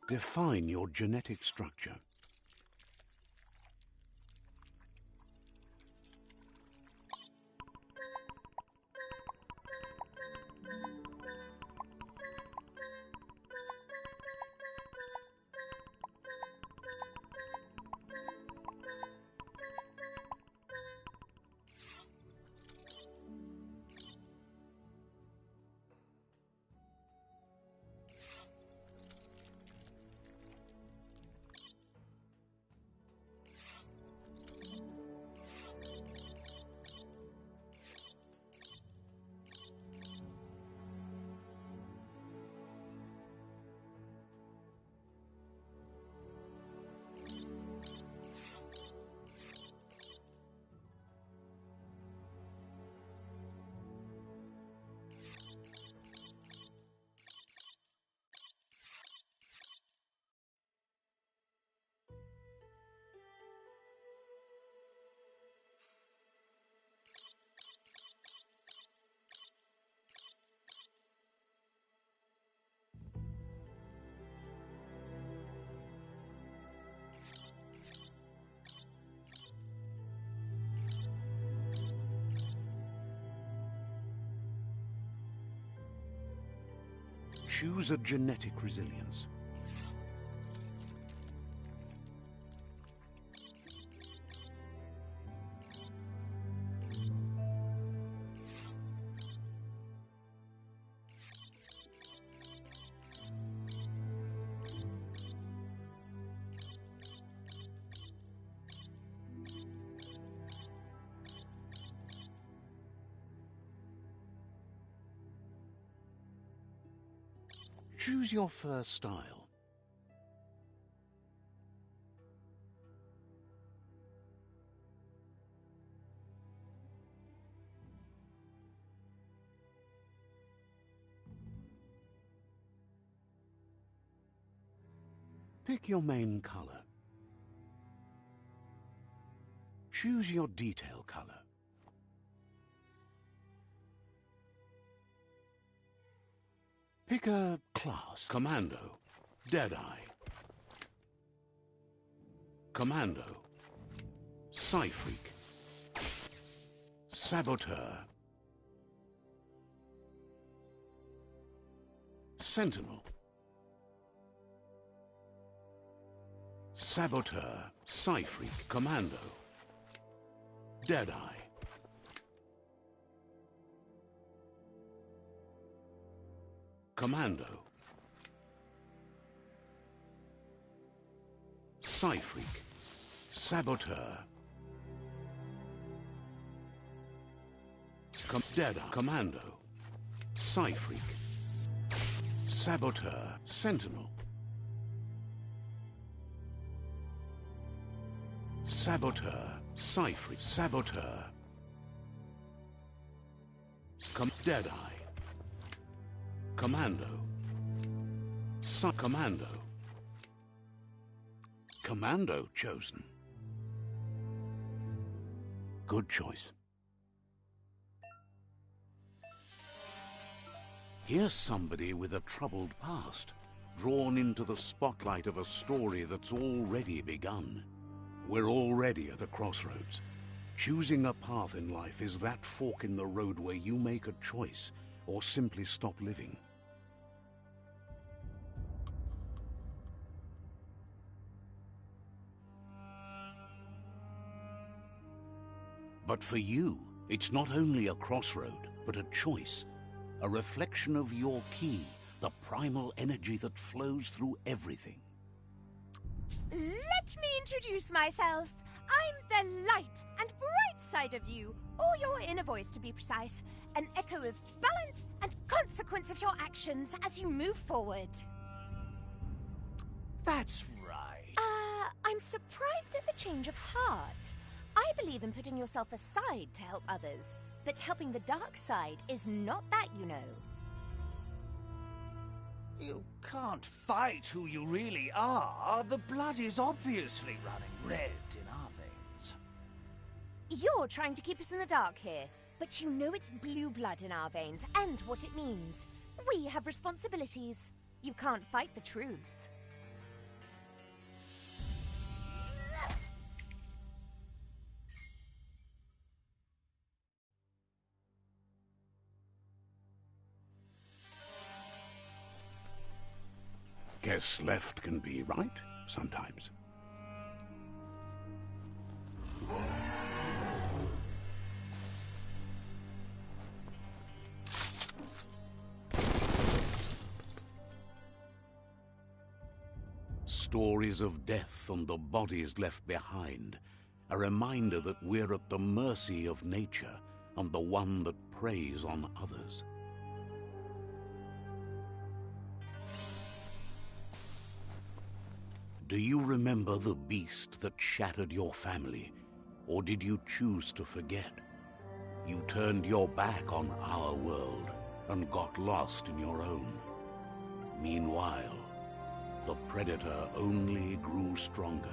Define your genetic structure. Choose a genetic resilience. Choose your fur style. Pick your main color. Choose your detail color. Pick a class. Commando, Deadeye. Commando, Psy-Freak. Saboteur. Sentinel. Saboteur, Psy-Freak, Commando. Deadeye. Commando. Psy-Freak. Saboteur. Deadeye. Commando. Psy-Freak. Saboteur. Sentinel. Saboteur. Psy-Freak. Saboteur. Deadeye. Commando. Commando. Commando chosen. Good choice. Here's somebody with a troubled past, drawn into the spotlight of a story that's already begun. We're already at a crossroads. Choosing a path in life is that fork in the road where you make a choice or simply stop living. But for you, it's not only a crossroad, but a choice. A reflection of your ki, the primal energy that flows through everything. Let me introduce myself. I'm the light and bright side of you, or your inner voice to be precise. An echo of balance and consequence of your actions as you move forward. That's right. I'm surprised at the change of heart. I believe in putting yourself aside to help others, but helping the dark side is not that, you know. You can't fight who you really are. The blood is obviously running red in our veins. You're trying to keep us in the dark here, but you know it's blue blood in our veins and what it means. We have responsibilities. You can't fight the truth. Guess left can be right sometimes. Stories of death and the bodies left behind, a reminder that we're at the mercy of nature and the one that preys on others. Do you remember the beast that shattered your family, or did you choose to forget? You turned your back on our world and got lost in your own. Meanwhile, the Predator only grew stronger.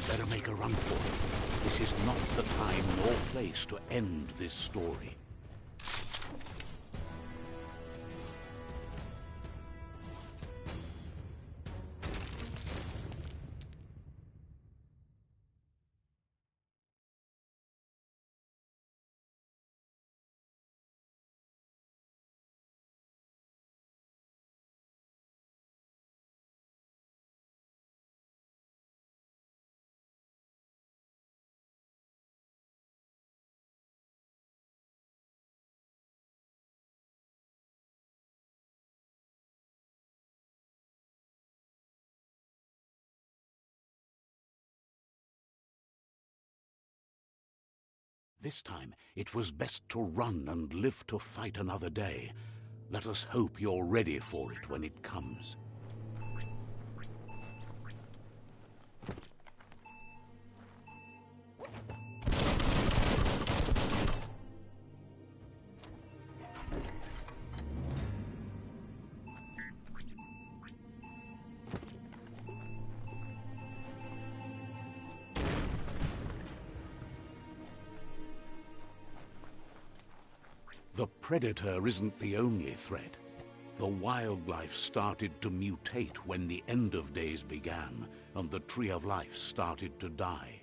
Better make a run for it. This is not the time nor place to end this story. This time, it was best to run and live to fight another day. Let us hope you're ready for it when it comes. The Predator isn't the only threat. The wildlife started to mutate when the end of days began, and the Tree of Life started to die.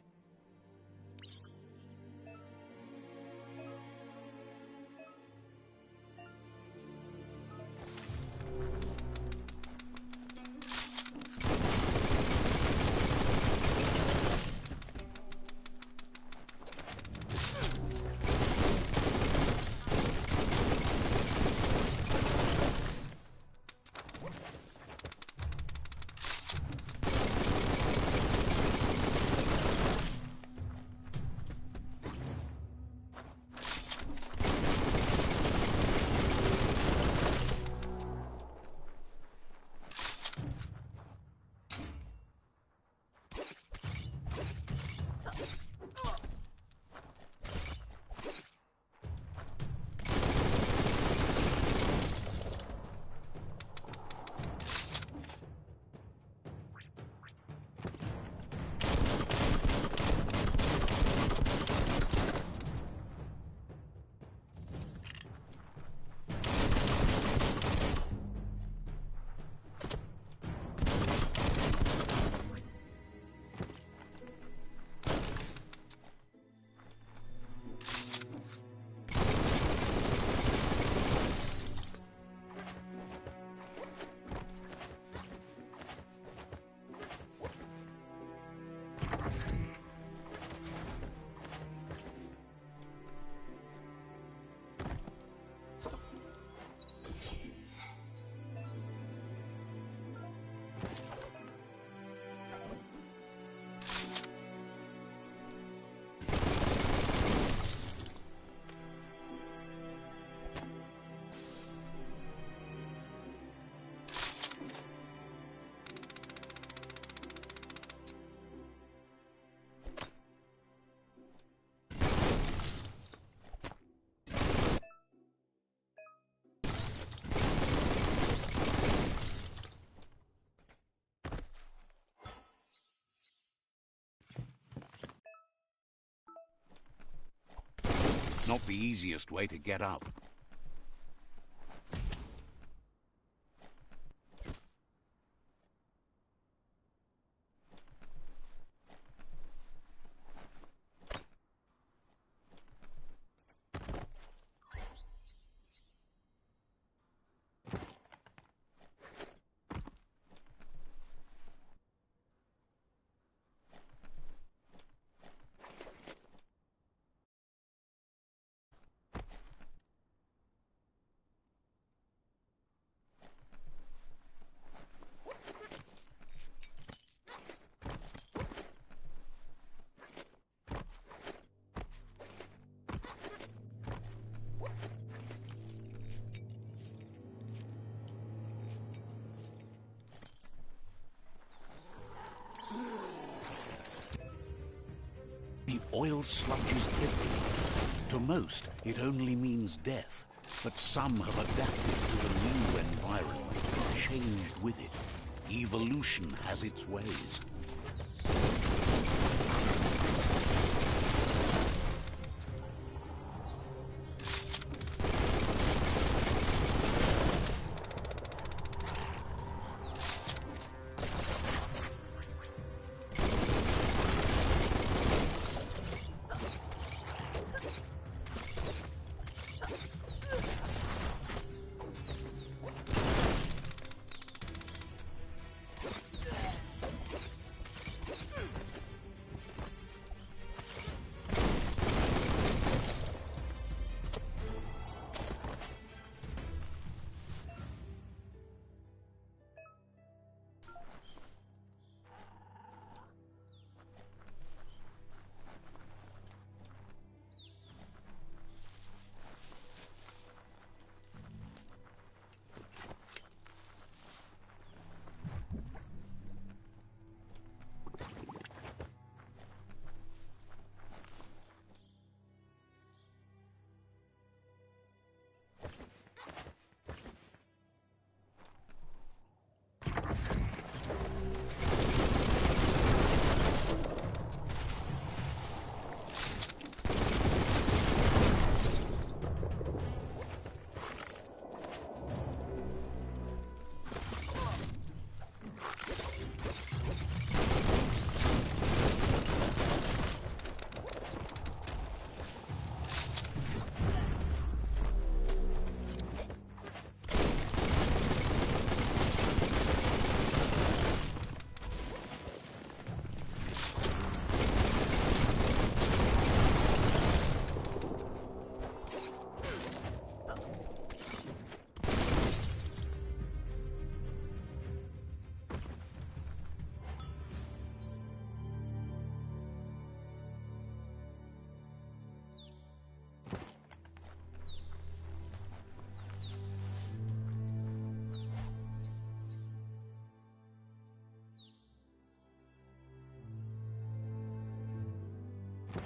Not the easiest way to get up. The oil sludges everywhere. To most, it only means death, but some have adapted to the new environment and changed with it. Evolution has its ways.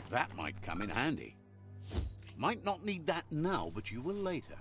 That might come in handy. Might not need that now, but you will later.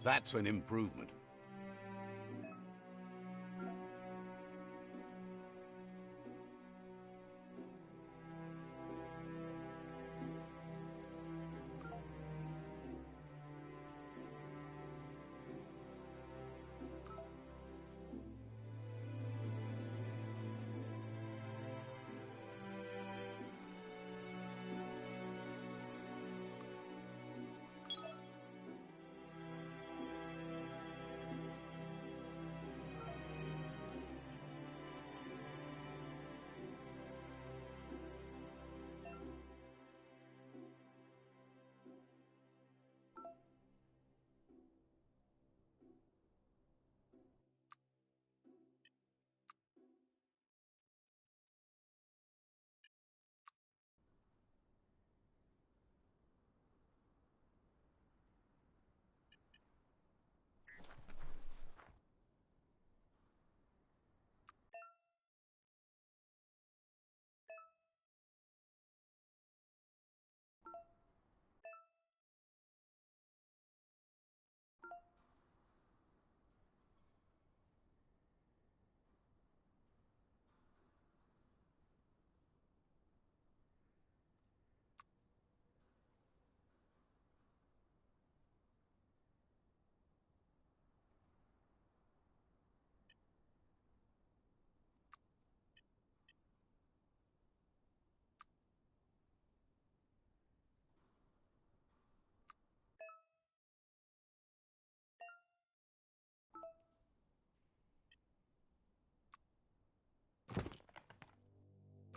That's an improvement.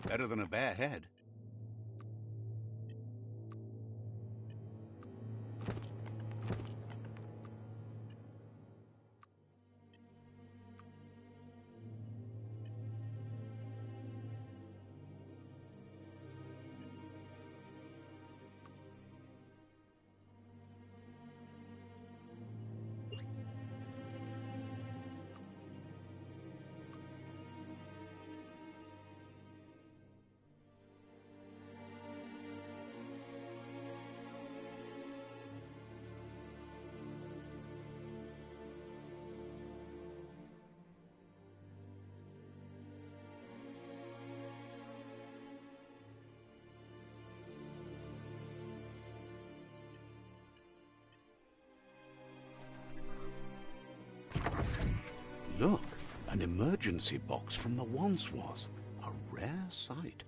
Better than a bare head. Look, an emergency box from the once was. A rare sight.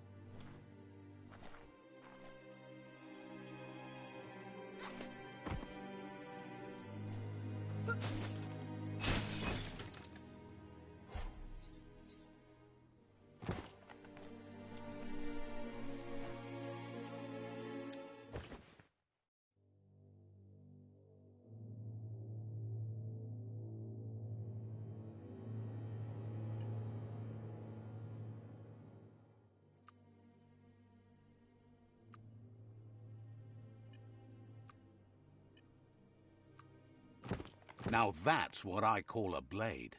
Now that's what I call a blade.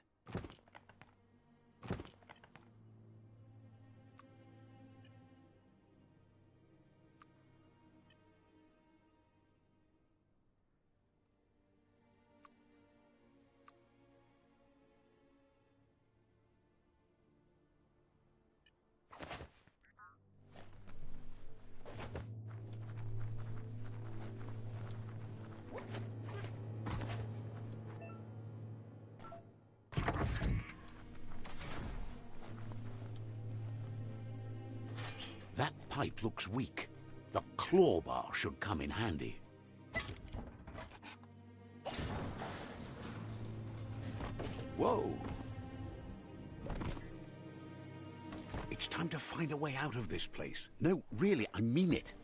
That pipe looks weak. The claw bar should come in handy. Whoa! It's time to find a way out of this place. No, really, I mean it.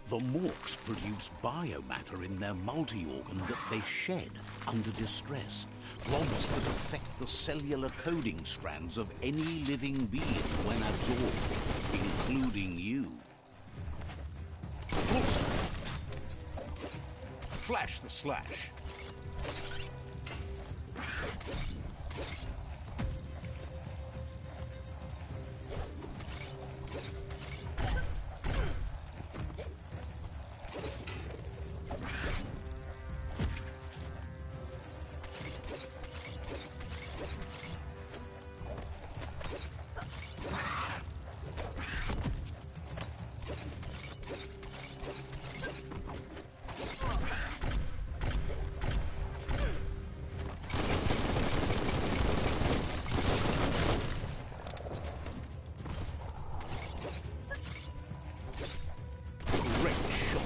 The Morks produce biomatter in their multi-organ that they shed under distress. Rods that affect the cellular coding strands of any living being when absorbed, including you. Flash the slash. Great shot.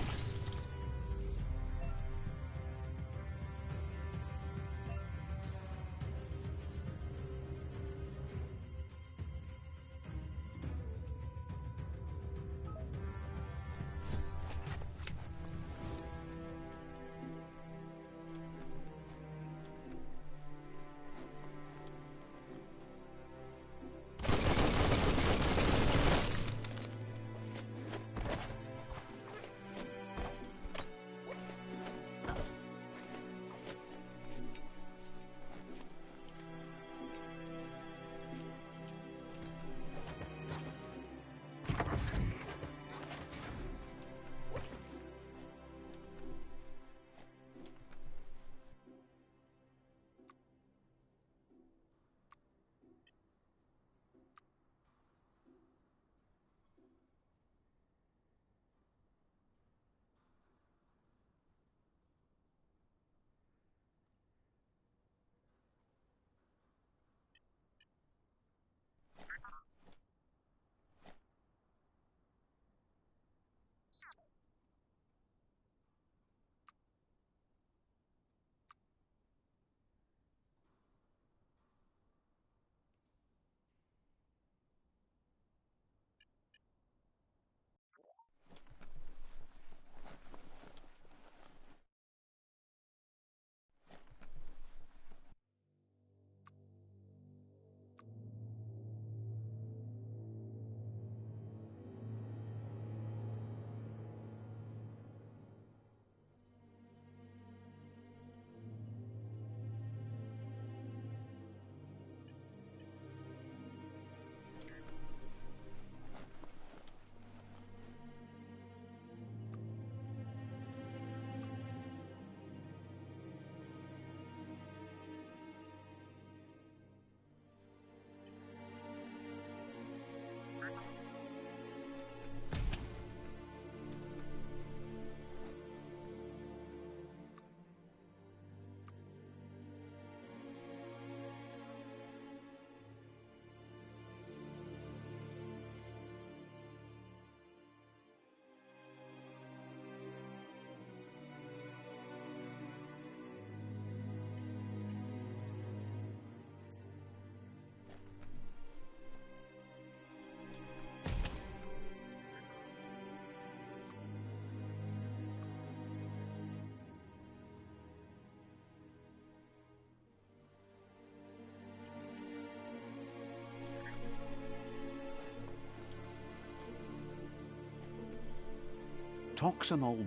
Toxanol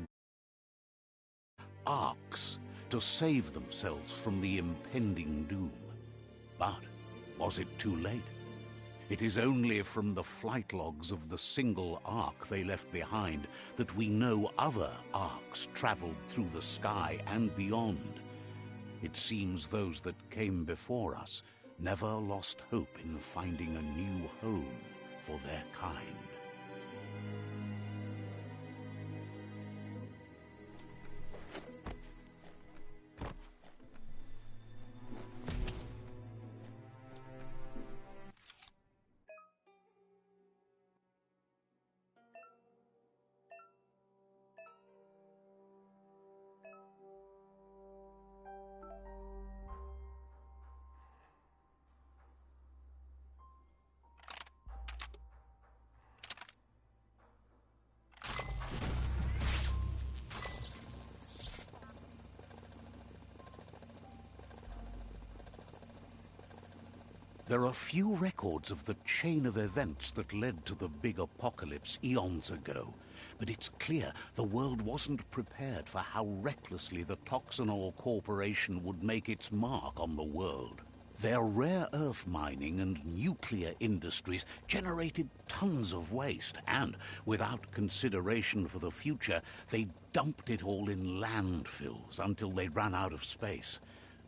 arcs to save themselves from the impending doom. But was it too late? It is only from the flight logs of the single ark they left behind that we know other arks traveled through the sky and beyond. It seems those that came before us never lost hope in finding a new home for their kind. There are few records of the chain of events that led to the big apocalypse eons ago, but it's clear the world wasn't prepared for how recklessly the Toxanol Corporation would make its mark on the world. Their rare earth mining and nuclear industries generated tons of waste, and without consideration for the future, they dumped it all in landfills until they ran out of space.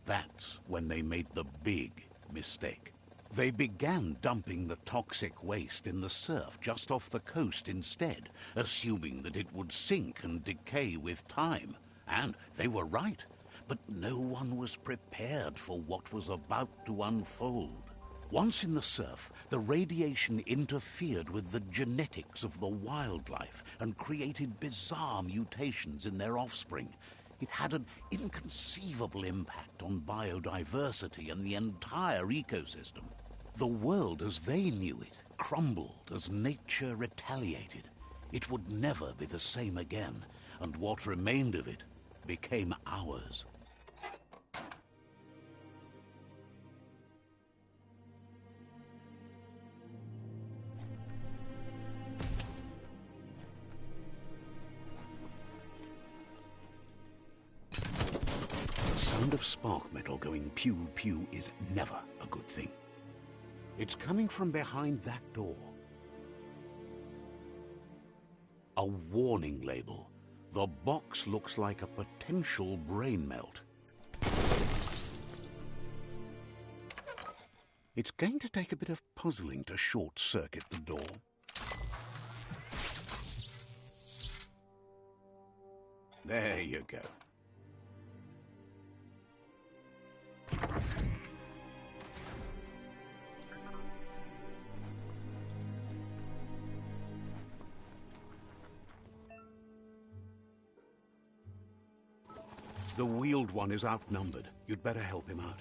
That's when they made the big mistake. They began dumping the toxic waste in the surf just off the coast instead, assuming that it would sink and decay with time. And they were right. But no one was prepared for what was about to unfold. Once in the surf, the radiation interfered with the genetics of the wildlife and created bizarre mutations in their offspring. It had an inconceivable impact on biodiversity and the entire ecosystem. The world as they knew it crumbled as nature retaliated. It would never be the same again, and what remained of it became ours. The sound of spark metal going pew-pew is never a good thing. It's coming from behind that door. A warning label. The box looks like a potential brain melt. It's going to take a bit of puzzling to short-circuit the door. There you go. The wheeled one is outnumbered. You'd better help him out.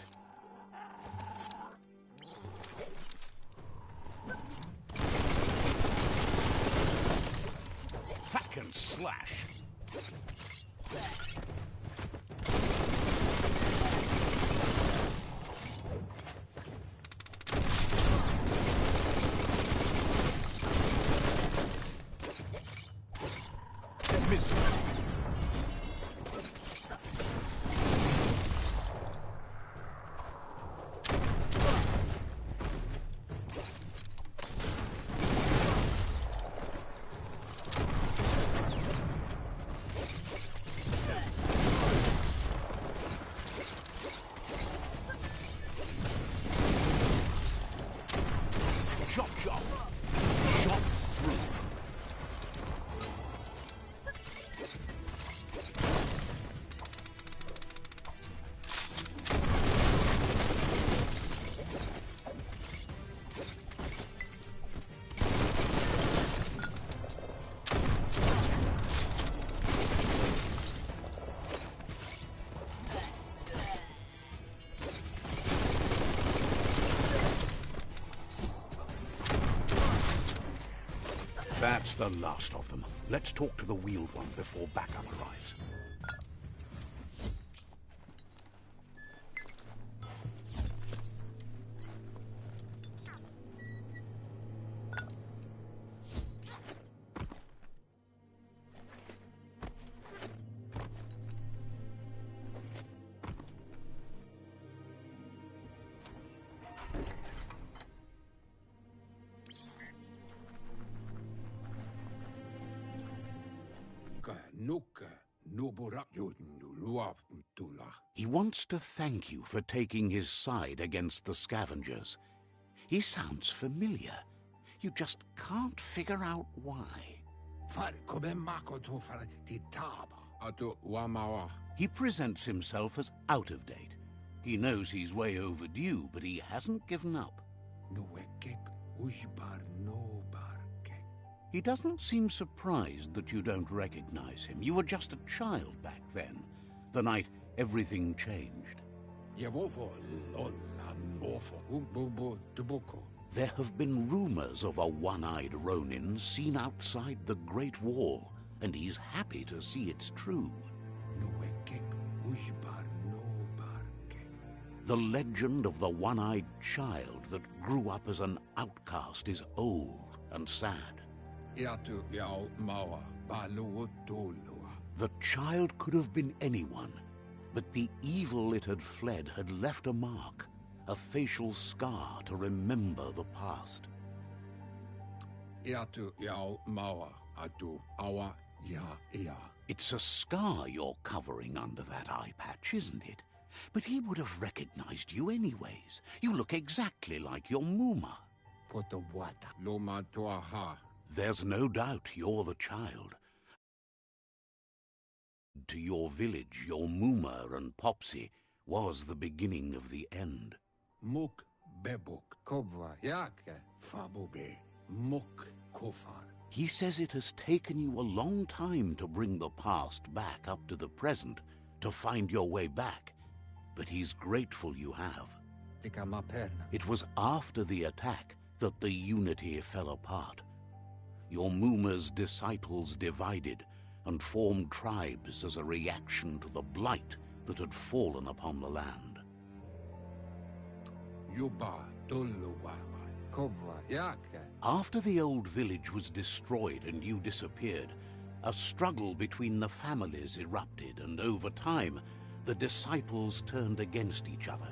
Hack and slash. Misery. Chop, chop. Chop through. That's the last of them. Let's talk to the wheeled one before backup arrives. He wants to thank you for taking his side against the scavengers. He sounds familiar. You just can't figure out why. He presents himself as out of date. He knows he's way overdue, but he hasn't given up. He doesn't seem surprised that you don't recognize him. You were just a child back then, the night everything changed. There have been rumors of a one-eyed Ronin seen outside the Great Wall, and he's happy to see it's true. The legend of the one-eyed child that grew up as an outcast is old and sad. Iatu iau maua baluutulua. The child could have been anyone, but the evil it had fled had left a mark, a facial scar to remember the past. Iatu iau maua atu awa ya ia. It's a scar you're covering under that eye patch, isn't it? But he would have recognized you anyways. You look exactly like your Muma. Potawata. Loma toaha. There's no doubt you're the child. To your village, your Muma and Popsy was the beginning of the end. Muk bebuk. Kobwa yake. Fabube. Muk kofar. He says it has taken you a long time to bring the past back up to the present, to find your way back. But he's grateful you have. It was after the attack that the unity fell apart. Your Muma's disciples divided and formed tribes as a reaction to the blight that had fallen upon the land. Yuba duluwawa. Kobwa yake. After the old village was destroyed and you disappeared, a struggle between the families erupted, and over time, the disciples turned against each other.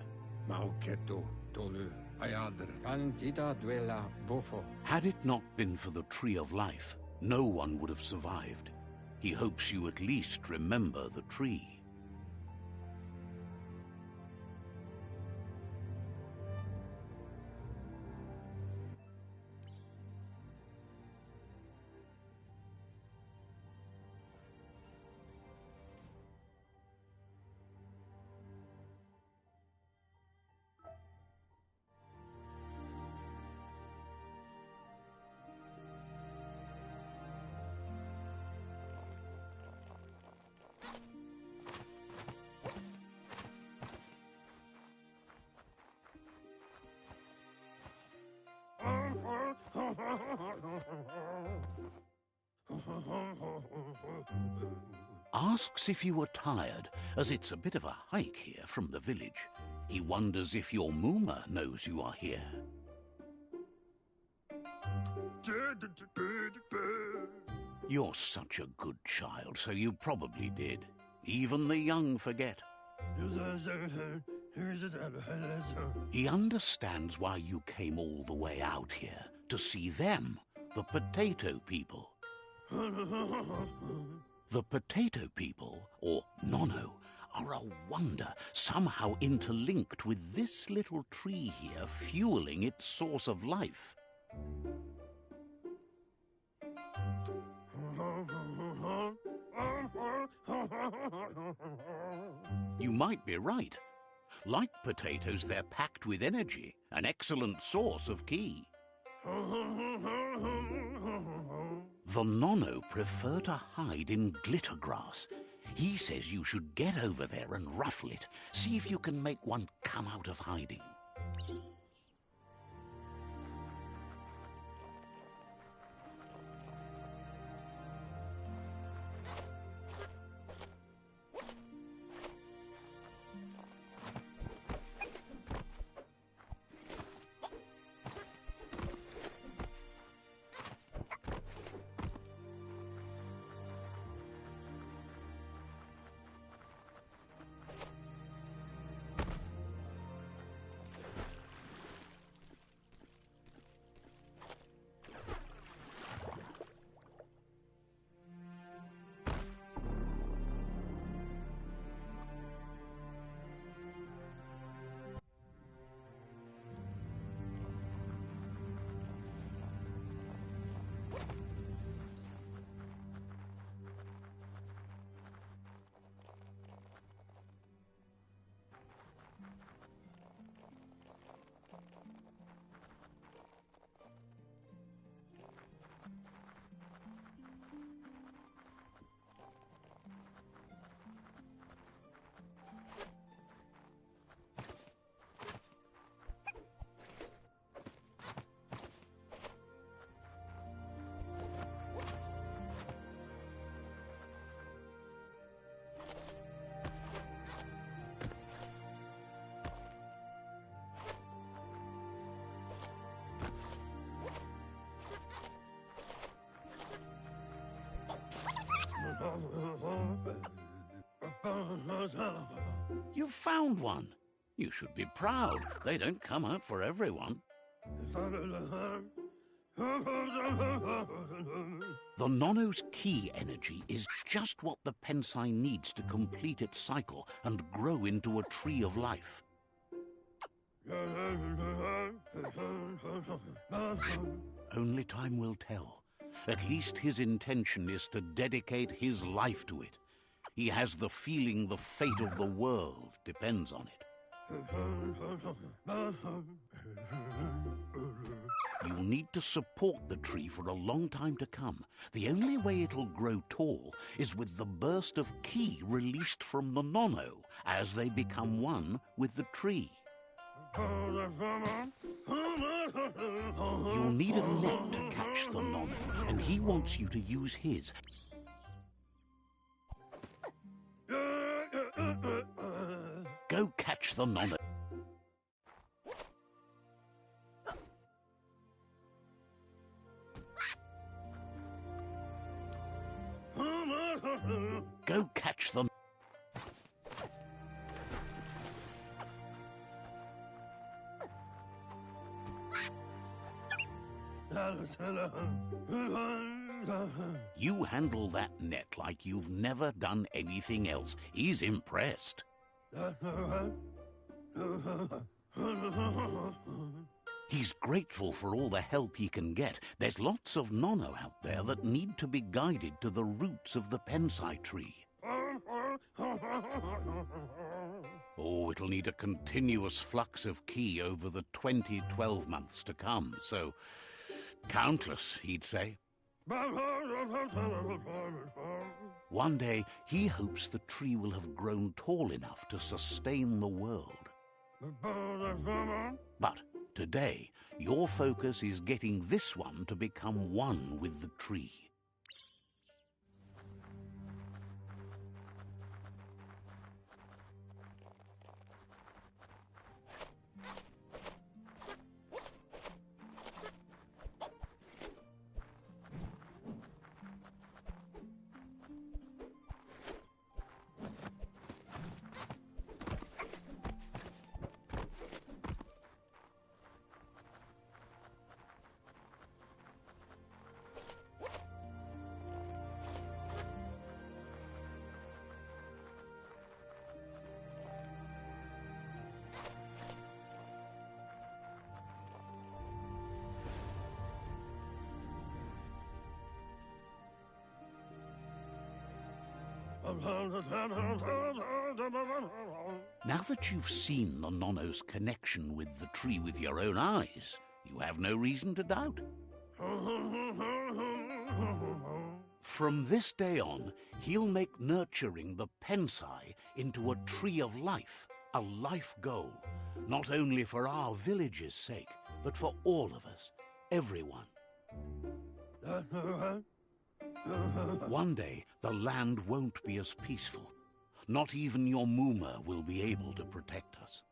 Mauketo tolu ayadre. Kantita duela bofo. Had it not been for the Tree of Life, no one would have survived. He hopes you at least remember the tree. Asks if you were tired, as it's a bit of a hike here from the village. He wonders if your Muma knows you are here. You're such a good child, so you probably did. Even the young forget. He understands why you came all the way out here, to see them, the potato people. The potato people, or Nono, are a wonder, somehow interlinked with this little tree here, fueling its source of life. You might be right. Like potatoes, they're packed with energy, an excellent source of ki. The Nono prefer to hide in glitter grass. He says you should get over there and ruffle it. See if you can make one come out of hiding. You've found one. You should be proud. They don't come out for everyone. The Nono's key energy is just what the Pensai needs to complete its cycle and grow into a tree of life. Only time will tell. At least his intention is to dedicate his life to it. He has the feeling the fate of the world depends on it. You'll need to support the tree for a long time to come. The only way it'll grow tall is with the burst of ki released from the Nono as they become one with the tree. You'll need a net to catch the Nono, and he wants you to use his. Go catch the Nono. Go catch them. You handle that net like you've never done anything else. He's impressed. He's grateful for all the help he can get. There's lots of Nono out there that need to be guided to the roots of the Pensai tree. Oh, it'll need a continuous flux of ki over the 12 months to come, so countless, he'd say. One day, he hopes the tree will have grown tall enough to sustain the world. But today, your focus is getting this one to become one with the tree. Now that you've seen the Nono's connection with the tree with your own eyes, you have no reason to doubt. From this day on, he'll make nurturing the Pensai into a tree of life, a life goal, not only for our village's sake, but for all of us, everyone. One day, the land won't be as peaceful. Not even your Muma will be able to protect us.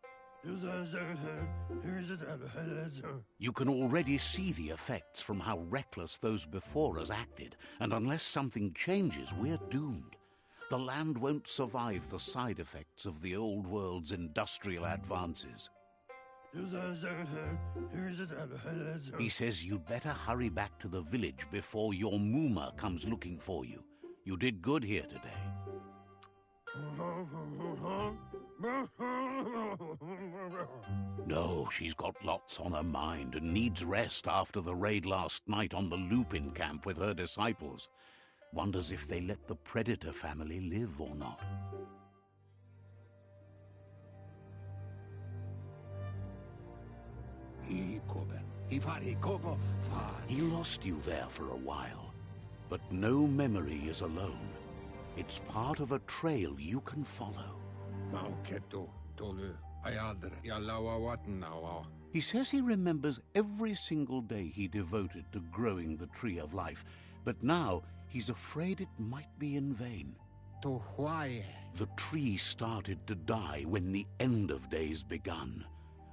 You can already see the effects from how reckless those before us acted, and unless something changes, we're doomed. The land won't survive the side effects of the old world's industrial advances. He says you'd better hurry back to the village before your Muma comes looking for you. You did good here today. No, she's got lots on her mind and needs rest after the raid last night on the Lupin camp with her disciples. Wonders if they let the Predator family live or not. He lost you there for a while, but no memory is alone. It's part of a trail you can follow. He says he remembers every single day he devoted to growing the Tree of Life, but now he's afraid it might be in vain. The tree started to die when the end of days begun,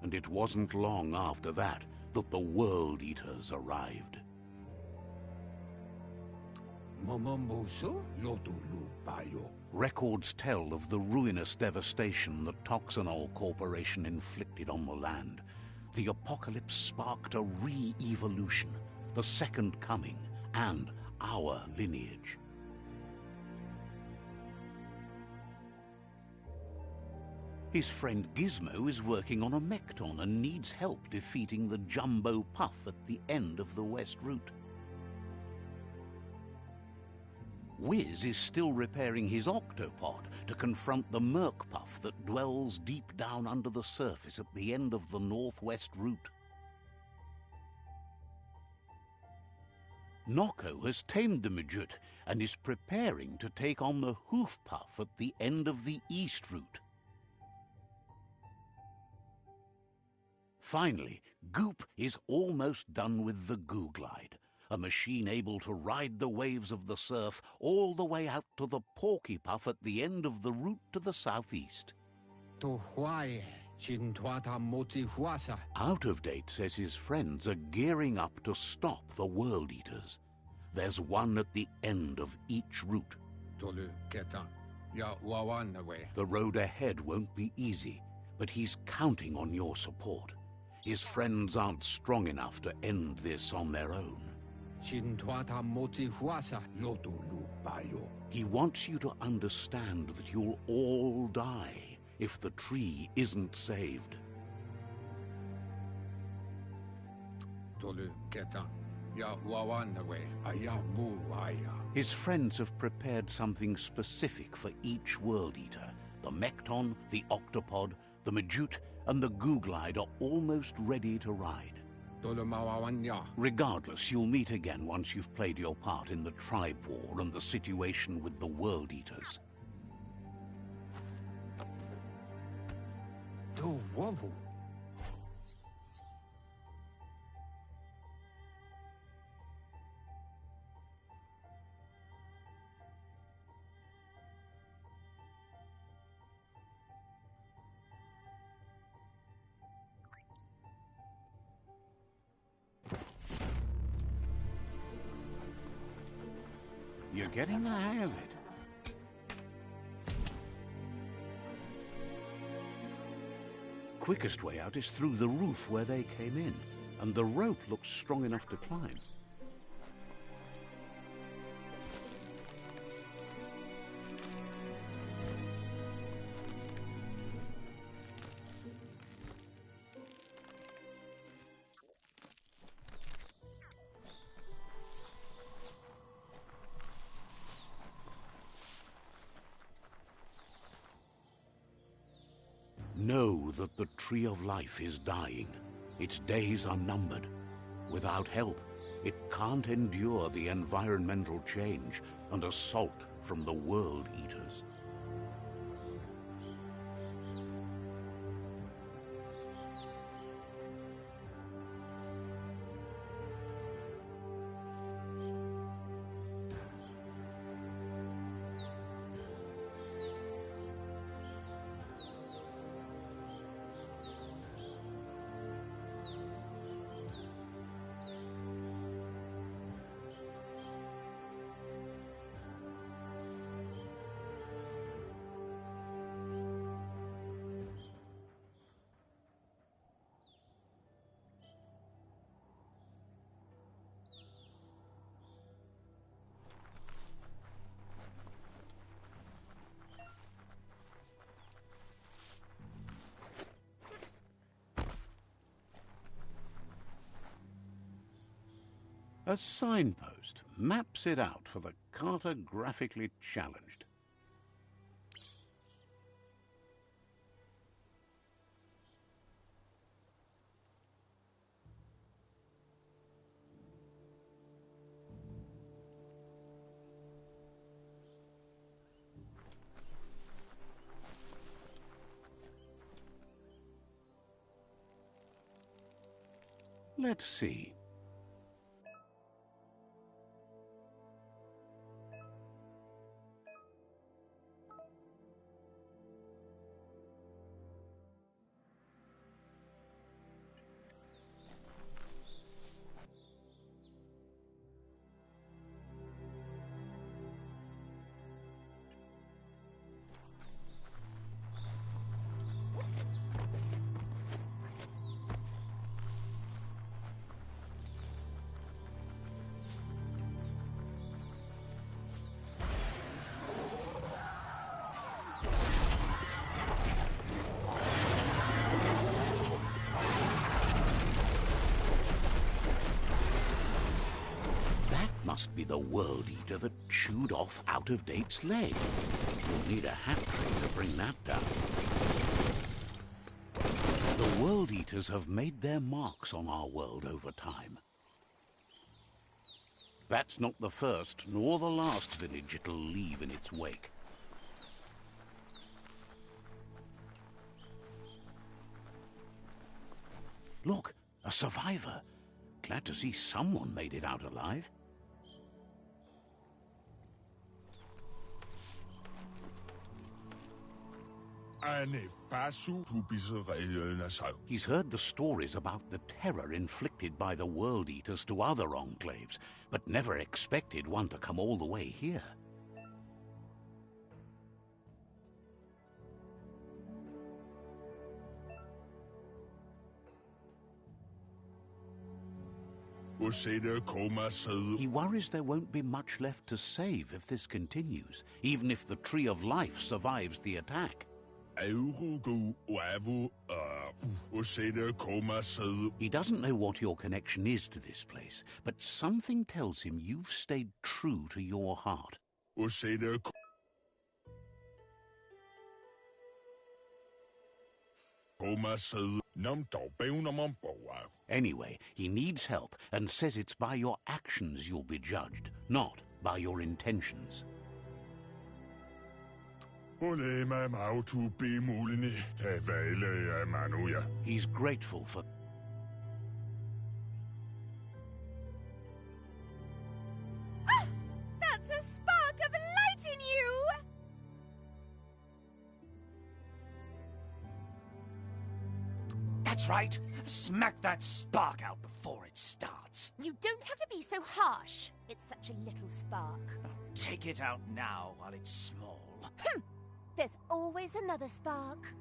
and it wasn't long after that that the World Eaters arrived. Momomboso Lotulu Bayo. Records tell of the ruinous devastation the Toxanol Corporation inflicted on the land. The apocalypse sparked a re-evolution, the Second Coming, and our lineage. His friend Gizmo is working on a Mekton and needs help defeating the Jumbo Puff at the end of the West Route. Wiz is still repairing his octopod to confront the Merc-Puff that dwells deep down under the surface at the end of the Northwest Route. Noko has tamed the Midget and is preparing to take on the Hoof Puff at the end of the East Route. Finally, Goop is almost done with the Googlide, a machine able to ride the waves of the surf all the way out to the Porky Puff at the end of the route to the southeast. Out of Date says his friends are gearing up to stop the World Eaters. There's one at the end of each route. The road ahead won't be easy, but he's counting on your support. His friends aren't strong enough to end this on their own. He wants you to understand that you'll all die if the tree isn't saved. His friends have prepared something specific for each World Eater. The Mekton, the Octopod, the Majute, and the Googlide are almost ready to ride. Regardless, you'll meet again once you've played your part in the tribe war and the situation with the World Eaters. You're getting the hang of it. Quickest way out is through the roof where they came in, and the rope looks strong enough to climb. Know that the Tree of Life is dying. Its days are numbered. Without help, it can't endure the environmental change and assault from the World Eaters. A signpost maps it out for the cartographically challenged. Let's see. must be the World Eater that chewed off Out-of-Date's leg. You'll need a hat trick to bring that down. The World Eaters have made their marks on our world over time. That's not the first nor the last village it'll leave in its wake. Look, a survivor. Glad to see someone made it out alive. He's heard the stories about the terror inflicted by the World Eaters to other enclaves, but never expected one to come all the way here. He worries there won't be much left to save if this continues, even if the Tree of Life survives the attack. He doesn't know what your connection is to this place, but something tells him you've stayed true to your heart. Anyway, he needs help and says it's by your actions you'll be judged, not by your intentions. He's grateful for... Ah! That's a spark of light in you! That's right. Smack that spark out before it starts. You don't have to be so harsh. It's such a little spark. Take it out now while it's small. There's always another spark.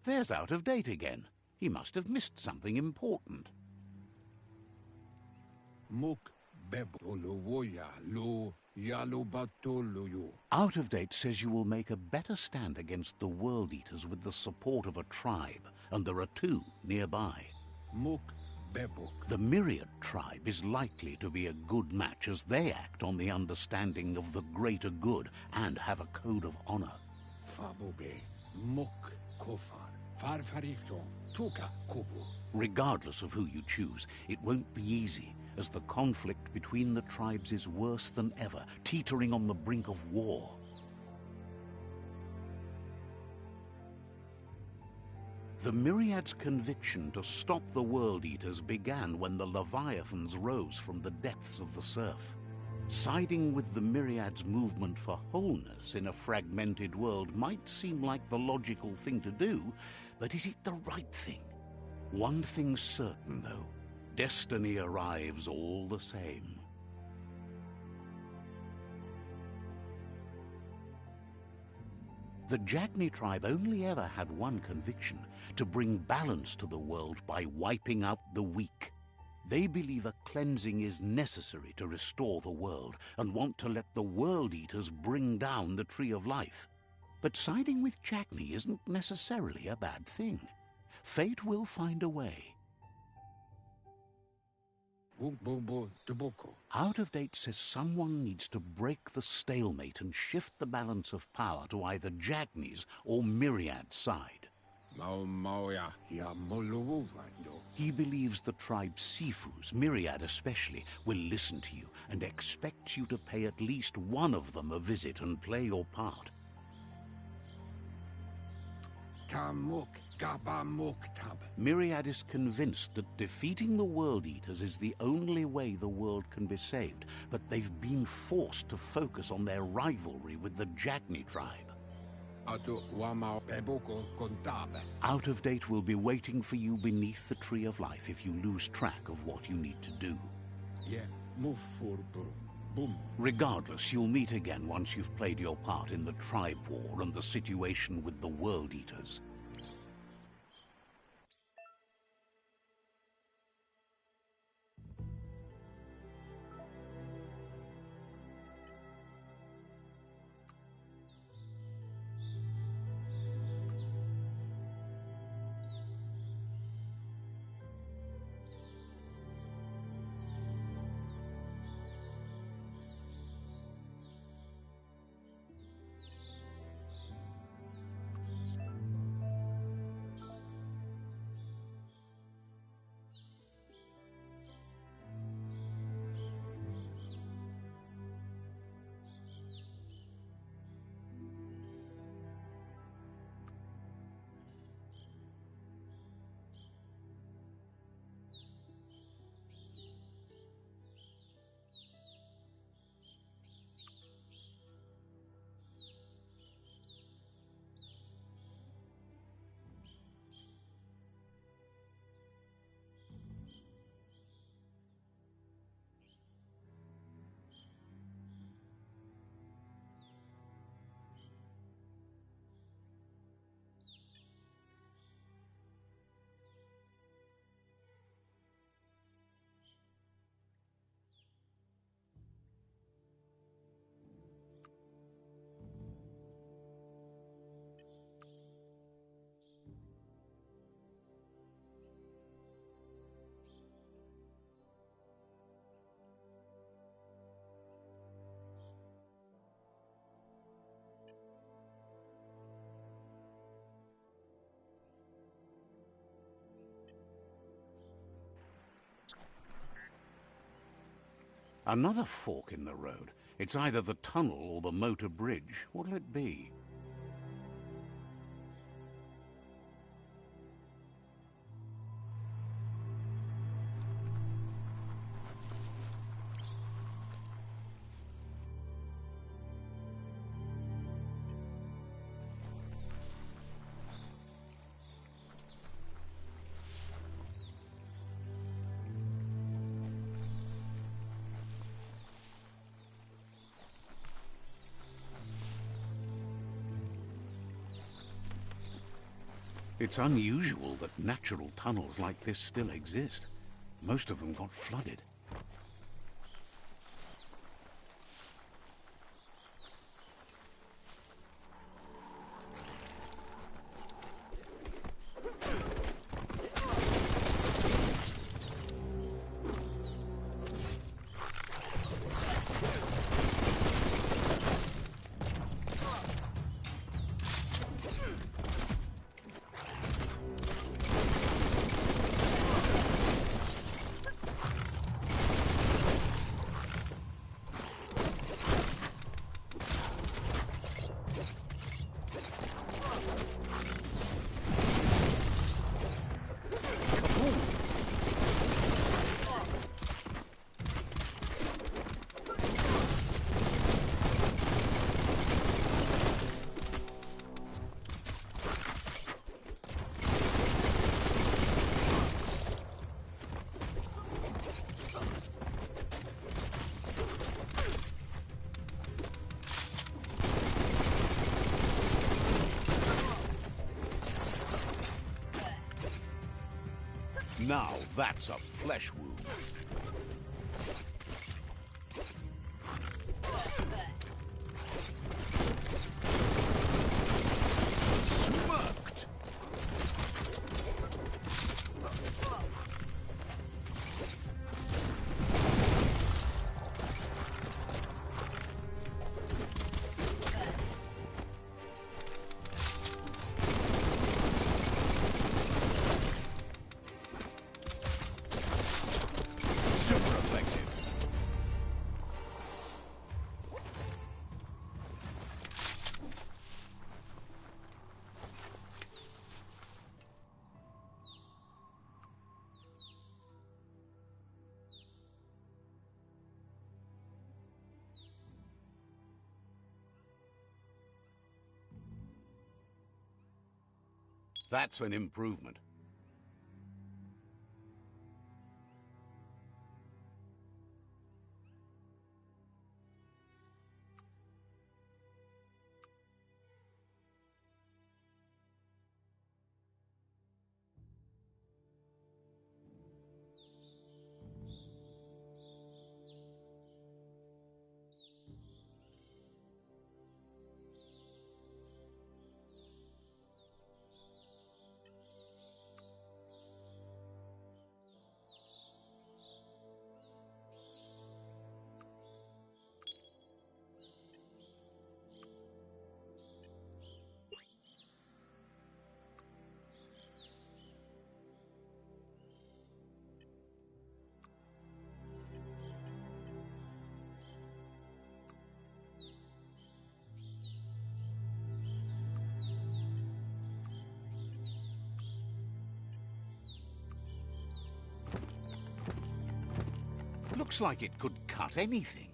There's Out-of-Date again. He must have missed something important. Out-of-Date says you will make a better stand against the World Eaters with the support of a tribe, and there are two nearby. The Myriad tribe is likely to be a good match as they act on the understanding of the greater good and have a code of honor. Regardless of who you choose, it won't be easy, as the conflict between the tribes is worse than ever, teetering on the brink of war. The Myriad's conviction to stop the World Eaters began when the Leviathans rose from the depths of the surf. Siding with the Myriad's movement for wholeness in a fragmented world might seem like the logical thing to do, but is it the right thing? One thing's certain, though. Destiny arrives all the same. The Jagni tribe only ever had one conviction: to bring balance to the world by wiping out the weak. They believe a cleansing is necessary to restore the world and want to let the World Eaters bring down the Tree of Life. But siding with Jagni isn't necessarily a bad thing. Fate will find a way. Out-of-Date says someone needs to break the stalemate and shift the balance of power to either Jagni's or Myriad's side. He believes the tribe's Sifus, Myriad especially, will listen to you and expects you to pay at least one of them a visit and play your part. Myriad is convinced that defeating the World Eaters is the only way the world can be saved, but they've been forced to focus on their rivalry with the Jagni tribe. Out-of-Date will be waiting for you beneath the Tree of Life if you lose track of what you need to do. Regardless, you'll meet again once you've played your part in the tribe war and the situation with the World Eaters. Another fork in the road. It's either the tunnel or the motor bridge. What'll it be? It's unusual that natural tunnels like this still exist. Most of them got flooded. Now that's a flesh wound. Smirked! Super effective. That's an improvement. Looks like it could cut anything.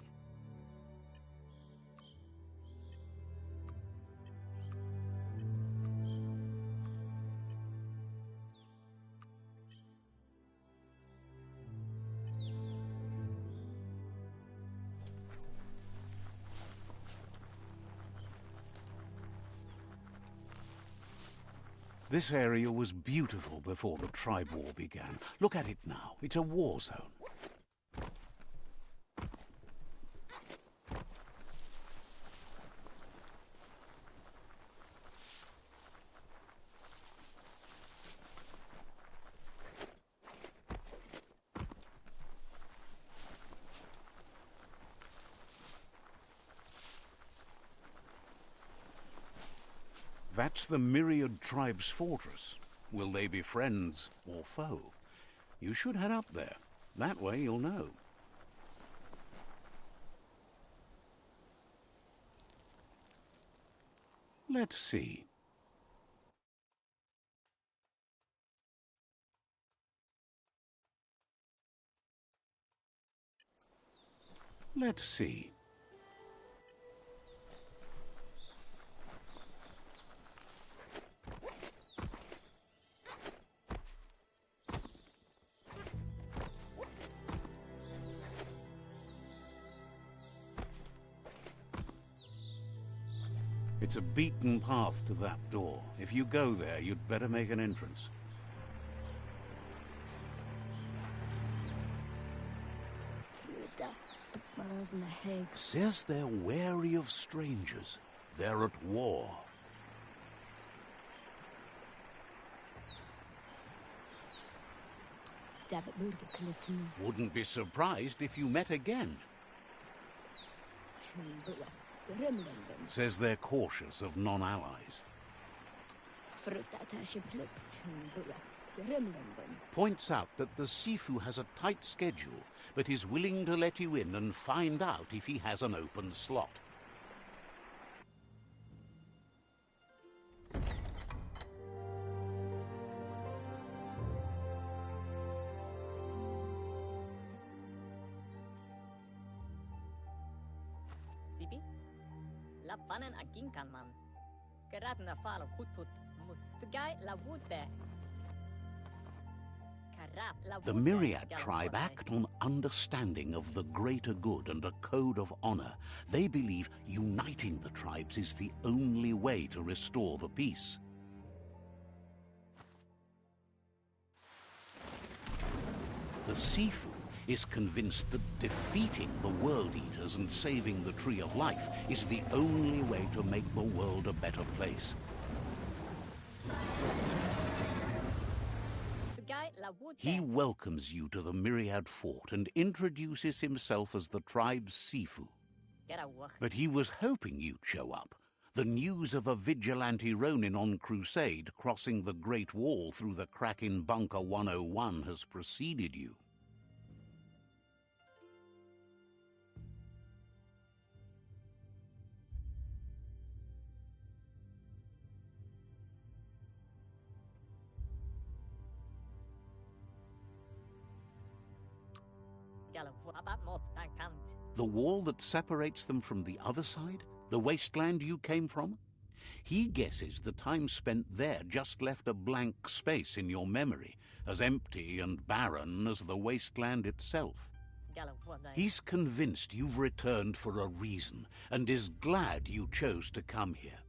This area was beautiful before the tribe war began. Look at it now. It's a war zone. That's the Myriad Tribe's fortress. Will they be friends or foe? You should head up there. That way you'll know. Let's see. Let's see. It's a beaten path to that door. If you go there, you'd better make an entrance. Says they're wary of strangers. They're at war. Wouldn't be surprised if you met again. Says they're cautious of non-allies. Points out that the Sifu has a tight schedule, but is willing to let you in and find out if he has an open slot. Sipi? Lappanen aginkanman. Karatna falo hutut mustugai la wute. The Myriad tribe act on understanding of the greater good and a code of honor. They believe uniting the tribes is the only way to restore the peace. The Sifu is convinced that defeating the World Eaters and saving the Tree of Life is the only way to make the world a better place. He welcomes you to the Myriad Fort and introduces himself as the tribe's Sifu. But he was hoping you'd show up. The news of a vigilante Ronin on crusade crossing the Great Wall through the crack in Bunker 101 has preceded you. The wall that separates them from the other side? The wasteland you came from? He guesses the time spent there just left a blank space in your memory, as empty and barren as the wasteland itself. He's convinced you've returned for a reason, and is glad you chose to come here.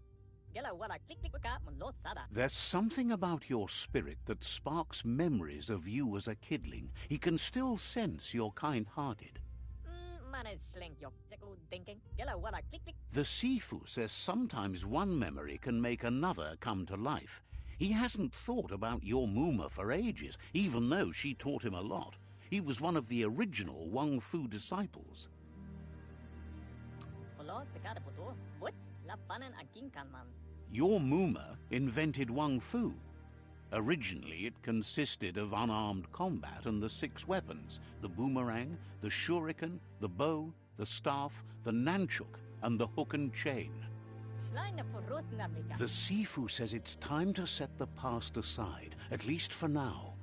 There's something about your spirit that sparks memories of you as a kidling. He can still sense you're kind-hearted. The Sifu says sometimes one memory can make another come to life. He hasn't thought about your Muma for ages, even though she taught him a lot. He was one of the original Wang Fu disciples. Your Muma invented Wang Fu. Originally, it consisted of unarmed combat and the 6 weapons: the boomerang, the shuriken, the bow, the staff, the nunchuk, and the hook and chain. The Sifu says it's time to set the past aside, at least for now.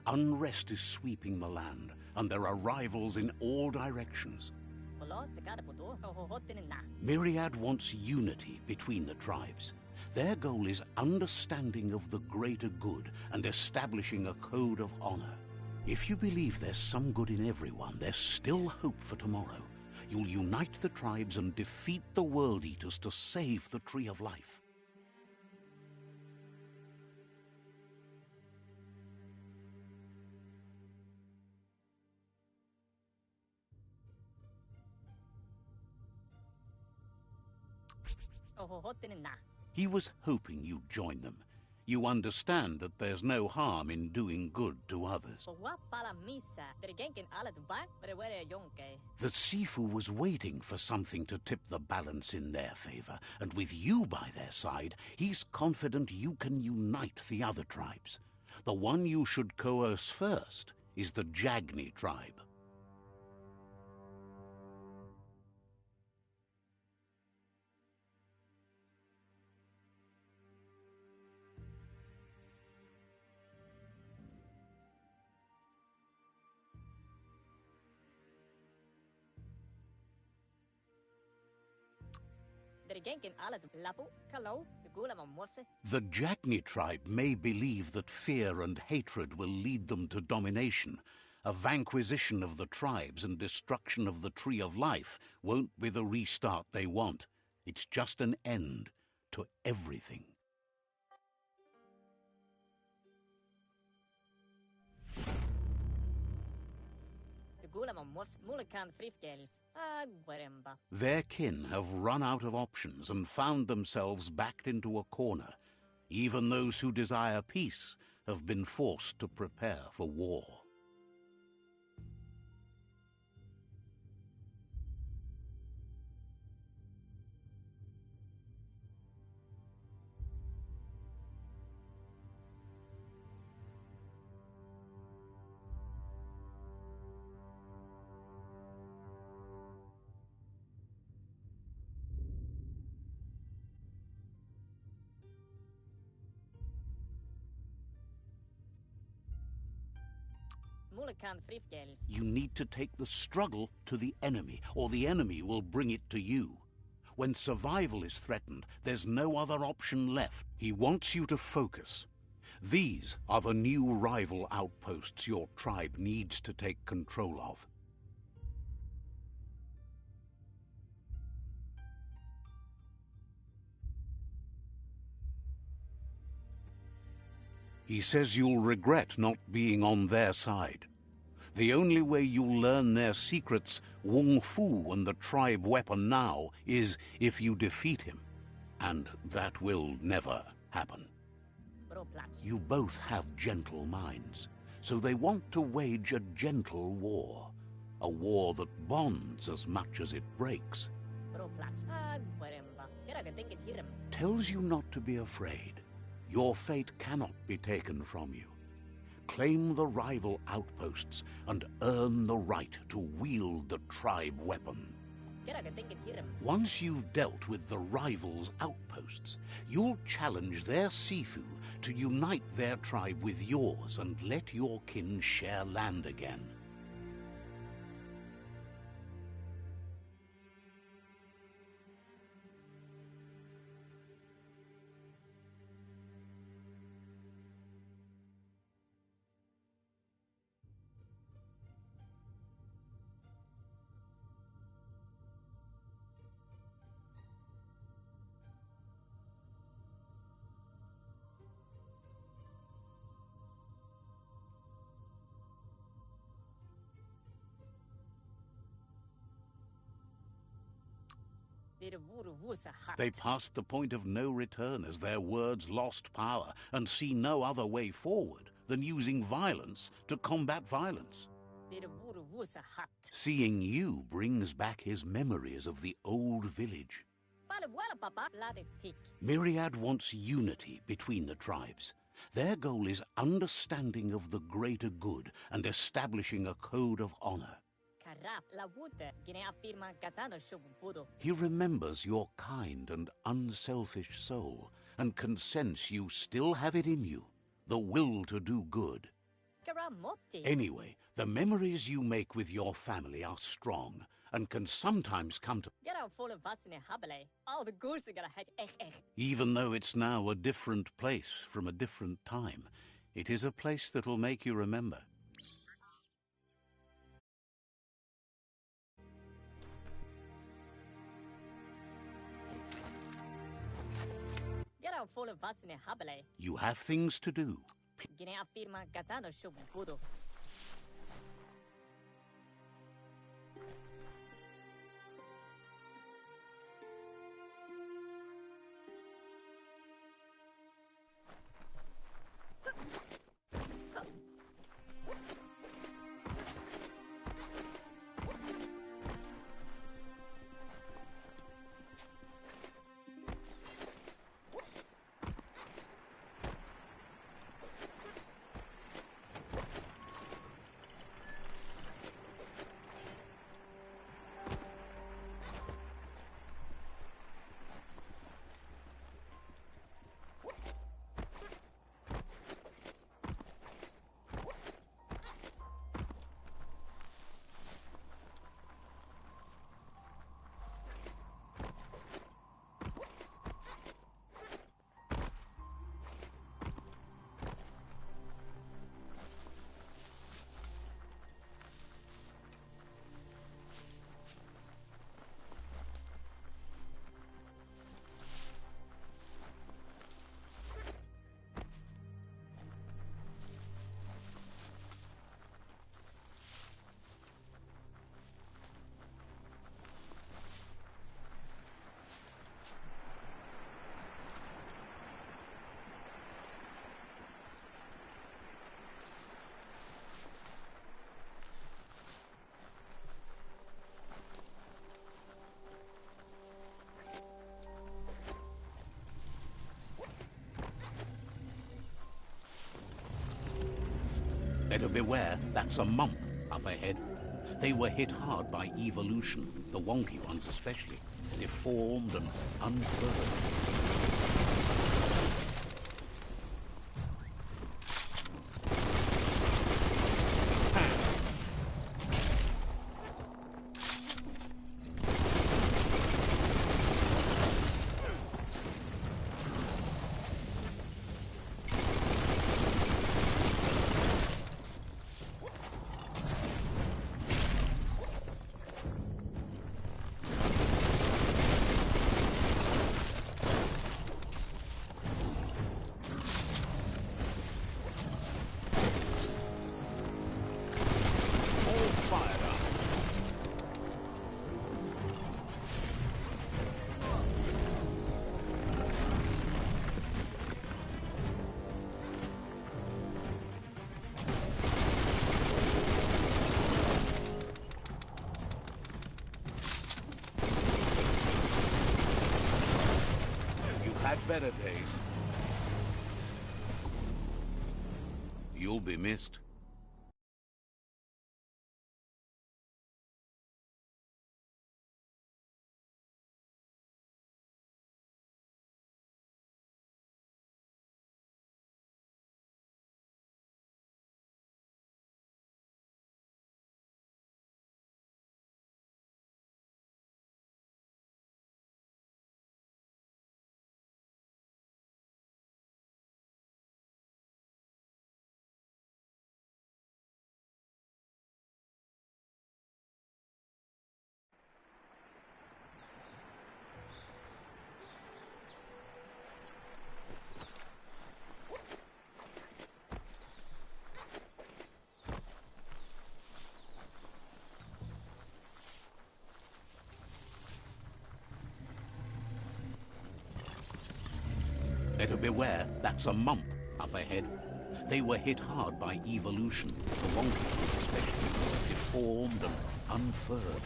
Unrest is sweeping the land, and there are rivals in all directions. Myriad wants unity between the tribes. Their goal is understanding of the greater good and establishing a code of honor. If you believe there's some good in everyone, there's still hope for tomorrow. You'll unite the tribes and defeat the World Eaters to save the Tree of Life. He was hoping you'd join them. You understand that there's no harm in doing good to others. The Sifu was waiting for something to tip the balance in their favor, and with you by their side, he's confident you can unite the other tribes. The one you should coerce first is the Jagni tribe. Drigenken alet lapu, kalau, the gula mamwase. The Jagni tribe may believe that fear and hatred will lead them to domination. A vanquisition of the tribes and destruction of the Tree of Life won't be the restart they want. It's just an end to everything. The gula mamwase, mulakan frifgelf. Ah, guaremba. Their kin have run out of options and found themselves backed into a corner. Even those who desire peace have been forced to prepare for war. Mulakan frifgelf. You need to take the struggle to the enemy, or the enemy will bring it to you. When survival is threatened, there's no other option left. He wants you to focus. These are the new rival outposts your tribe needs to take control of. He says you'll regret not being on their side. The only way you'll learn their secrets, Wung Fu and the tribe weapon now, is if you defeat him. And that will never happen. Bro plats. You both have gentle minds, so they want to wage a gentle war. A war that bonds as much as it breaks. Bro plats. Ah, guaremba. Kera gedenken hirem. Tells you not to be afraid. Your fate cannot be taken from you. Claim the rival outposts and earn the right to wield the tribe weapon. Kera gedenken hirem. Once you've dealt with the rivals' outposts, you'll challenge their Sifu to unite their tribe with yours and let your kin share land again. They passed the point of no return as their words lost power and see no other way forward than using violence to combat violence. Seeing you brings back his memories of the old village. Myriad wants unity between the tribes. Their goal is understanding of the greater good and establishing a code of honor. He remembers your kind and unselfish soul and can sense you still have it in you, the will to do good. Anyway, the memories you make with your family are strong and can sometimes come to... Even though it's now a different place from a different time, it is a place that'll make you remember. You have things to do. Better beware, that's a mump up ahead. They were hit hard by evolution, the wonky ones especially, deformed and unfurled. Had better days. You'll be missed. Better beware, that's a mump up ahead. They were hit hard by evolution, the wonky ones especially, deformed and unfurled.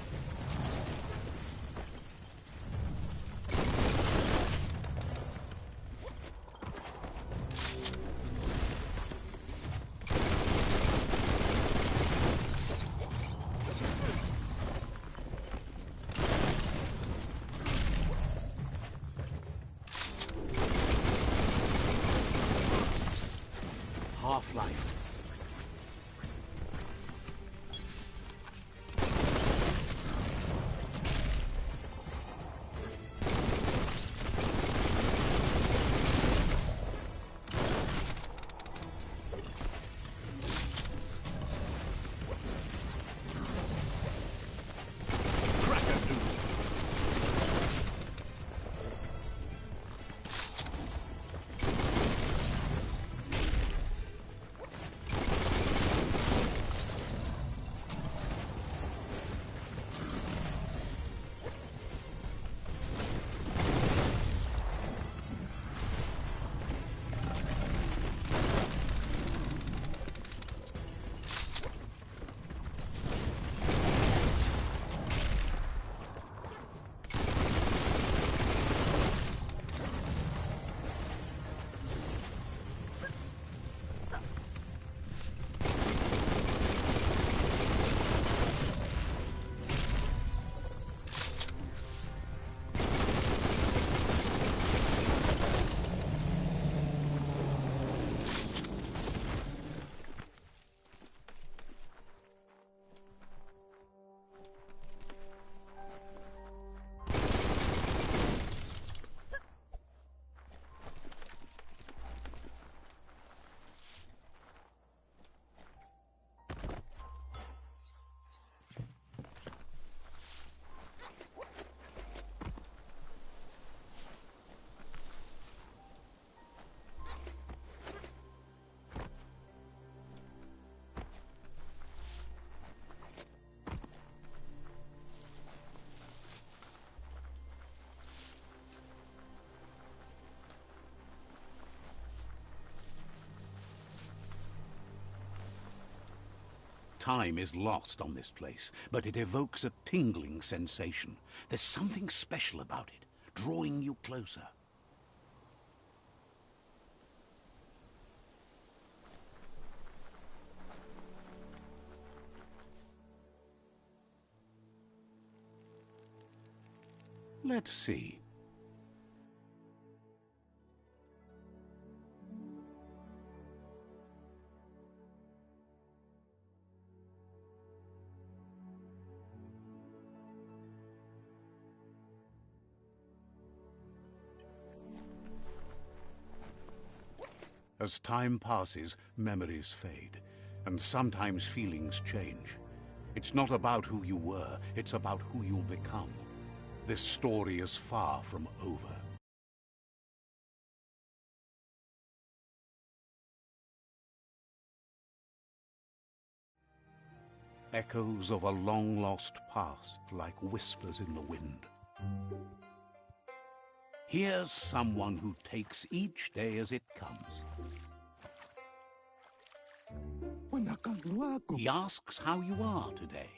Half-life. Time is lost on this place, but it evokes a tingling sensation. There's something special about it, drawing you closer. Let's see. As time passes, memories fade, and sometimes feelings change. It's not about who you were, it's about who you'll become. This story is far from over. Echoes of a long-lost past, like whispers in the wind. Here's someone who takes each day as it comes. He asks how you are today.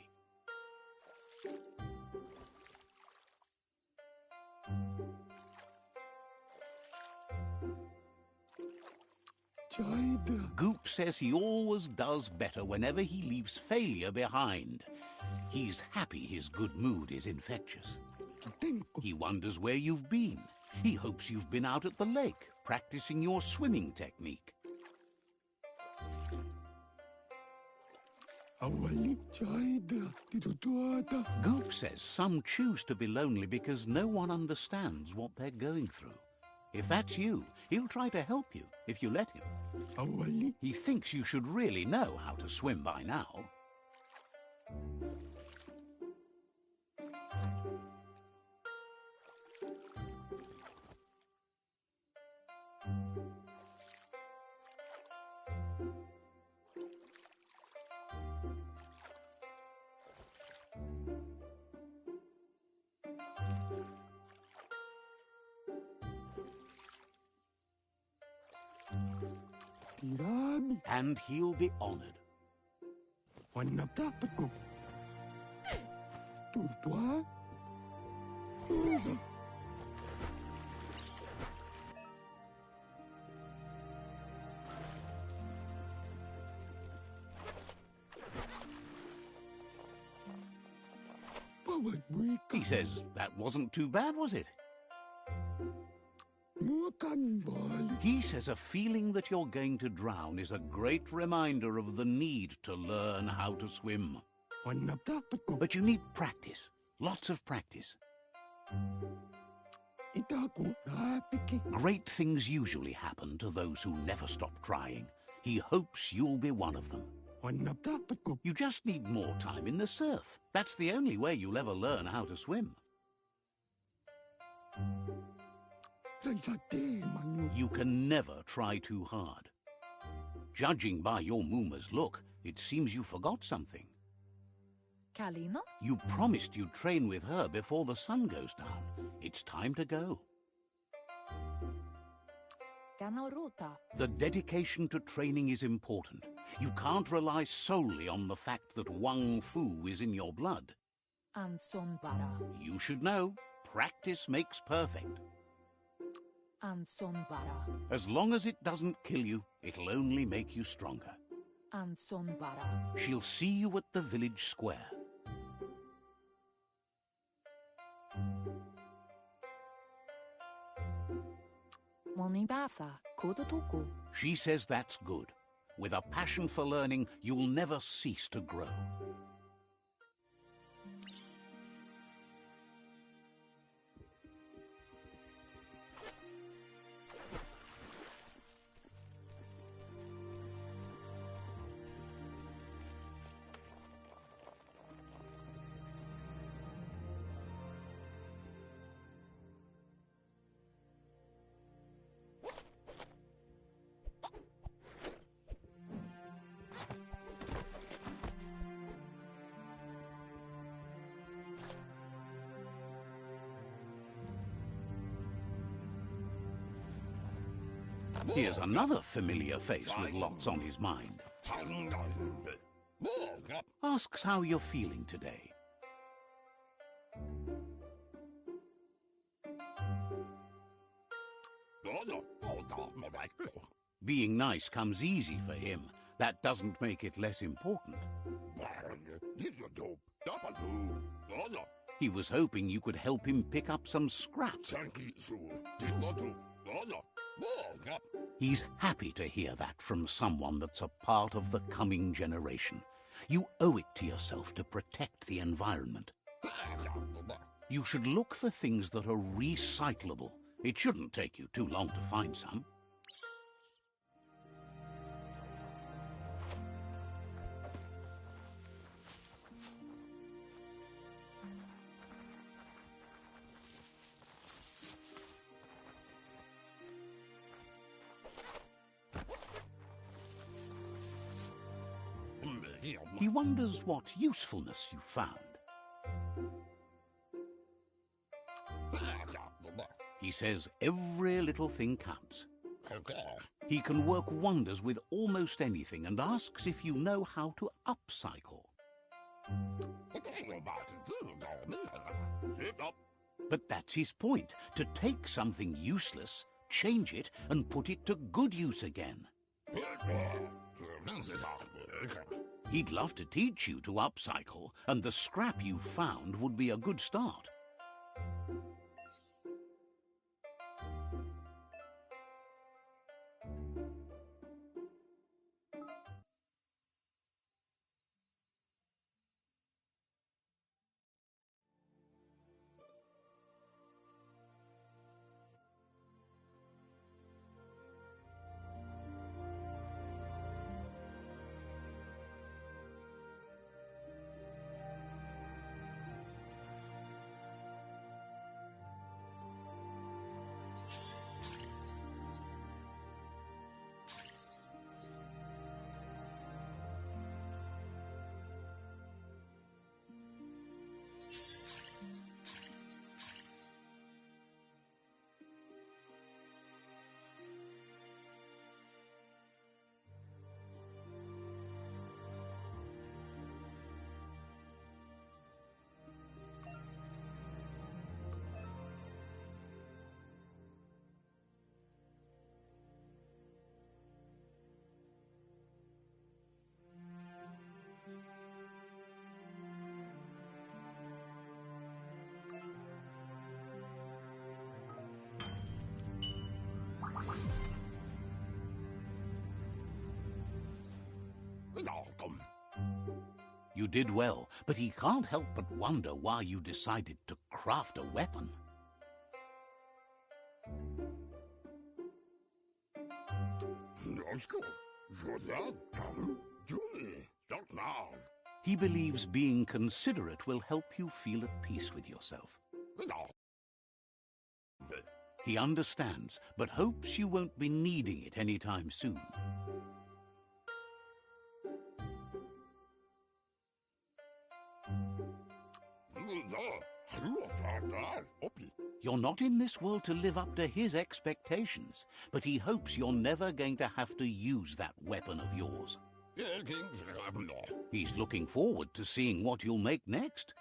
Goop says he always does better whenever he leaves failure behind. He's happy his good mood is infectious. He wonders where you've been. He hopes you've been out at the lake, practicing your swimming technique. Goop says some choose to be lonely because no one understands what they're going through. If that's you, he'll try to help you if you let him. He thinks you should really know how to swim by now. And he'll be honored. He says, that wasn't too bad, was it? He says a feeling that you're going to drown is a great reminder of the need to learn how to swim. But you need practice, lots of practice. Great things usually happen to those who never stop trying. He hopes you'll be one of them. You just need more time in the surf. That's the only way you'll ever learn how to swim. You can never try too hard. Judging by your Muma's look, it seems you forgot something. Kalino? You promised you'd train with her before the sun goes down. It's time to go. Kanoruta. The dedication to training is important. You can't rely solely on the fact that Wang Fu is in your blood. Ansonbara. You should know, practice makes perfect. Ansonbara. As long as it doesn't kill you, it'll only make you stronger. Ansonbara. She'll see you at the village square. Monibasa. Kudutuku. She says that's good. With a passion for learning, you'll never cease to grow. Here's another familiar face with lots on his mind. Asks how you're feeling today. Being nice comes easy for him. That doesn't make it less important. He was hoping you could help him pick up some scraps. He's happy to hear that from someone that's a part of the coming generation. You owe it to yourself to protect the environment. You should look for things that are recyclable. It shouldn't take you too long to find some. He wonders what usefulness you found. He says every little thing counts. He can work wonders with almost anything and asks if you know how to upcycle. But that's his point, to take something useless, change it, and put it to good use again. He'd love to teach you to upcycle, and the scrap you found would be a good start. You did well, but he can't help but wonder why you decided to craft a weapon. He believes being considerate will help you feel at peace with yourself. He understands, but hopes you won't be needing it anytime soon. You're not in this world to live up to his expectations, but he hopes you're never going to have to use that weapon of yours. He's looking forward to seeing what you'll make next.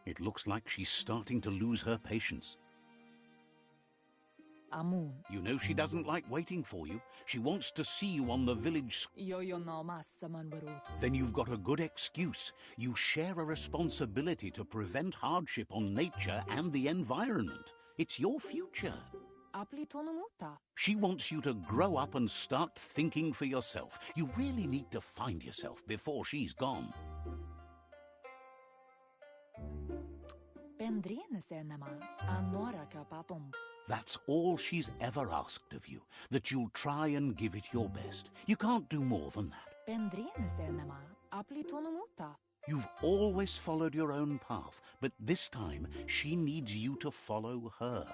It looks like she's starting to lose her patience. Amun. You know she doesn't like waiting for you. She wants to see you on the village. Yo no massa manwarut. Then you've got a good excuse. You share a responsibility to prevent hardship on nature and the environment. It's your future. Aplitonumuta. She wants you to grow up and start thinking for yourself. You really need to find yourself before she's gone. Pendrine senema. Anora kapapum. That's all she's ever asked of you, that you'll try and give it your best. You can't do more than that. Pendrine senema. Aplitonumuta. You've always followed your own path, but this time she needs you to follow her.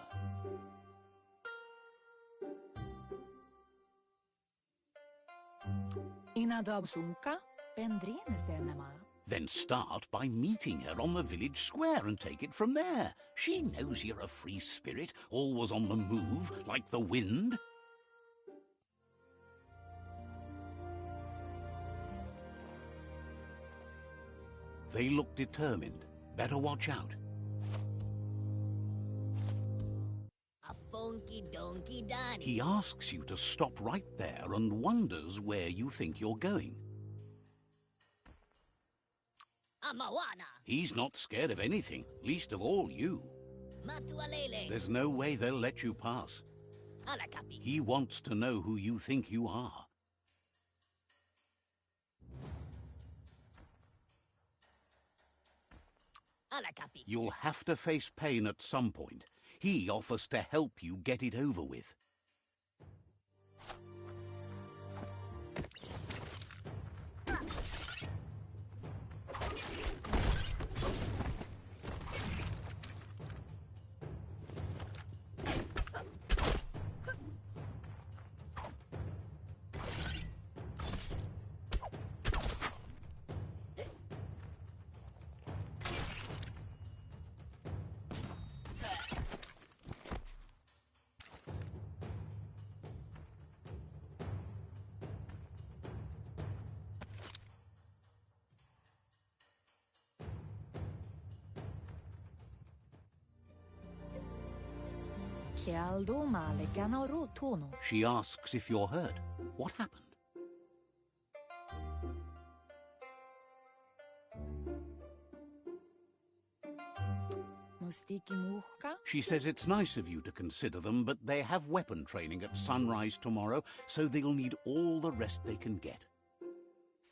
Inadabsunka. Pendrine senema. Then start by meeting her on the village square and take it from there. She knows you're a free spirit, always on the move, like the wind. They look determined. Better watch out. A funky donkey Donny. He asks you to stop right there and wonders where you think you're going. Amawana. He's not scared of anything, least of all you. Matualele. There's no way they'll let you pass. Alakapi. He wants to know who you think you are. Alakapi. You'll have to face pain at some point. He offers to help you get it over with. Chialdo male ganoro tono. She asks if you're hurt. What happened? Mustiki muhka? She says it's nice of you to consider them, but they have weapon training at sunrise tomorrow, so they'll need all the rest they can get.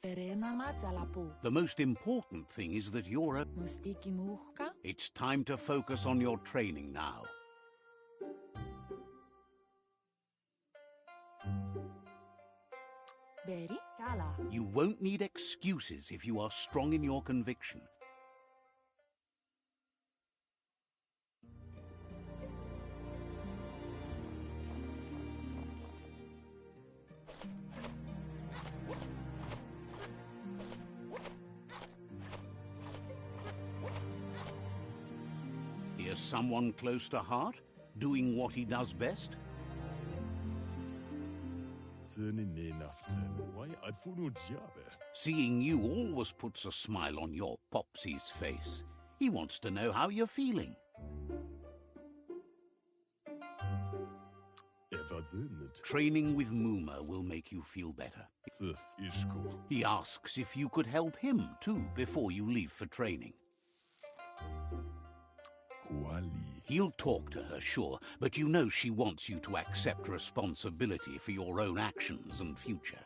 Ferena masalapo. The most important thing is that you're a... Mustiki muhka? It's time to focus on your training now. Beri kala. You won't need excuses if you are strong in your conviction. Here's someone close to heart, doing what he does best. Seeing you always puts a smile on your Popsy's face. He wants to know how you're feeling. Training with Muma will make you feel better. He asks if you could help him too before you leave for training. He'll talk to her, sure, but you know she wants you to accept responsibility for your own actions and future.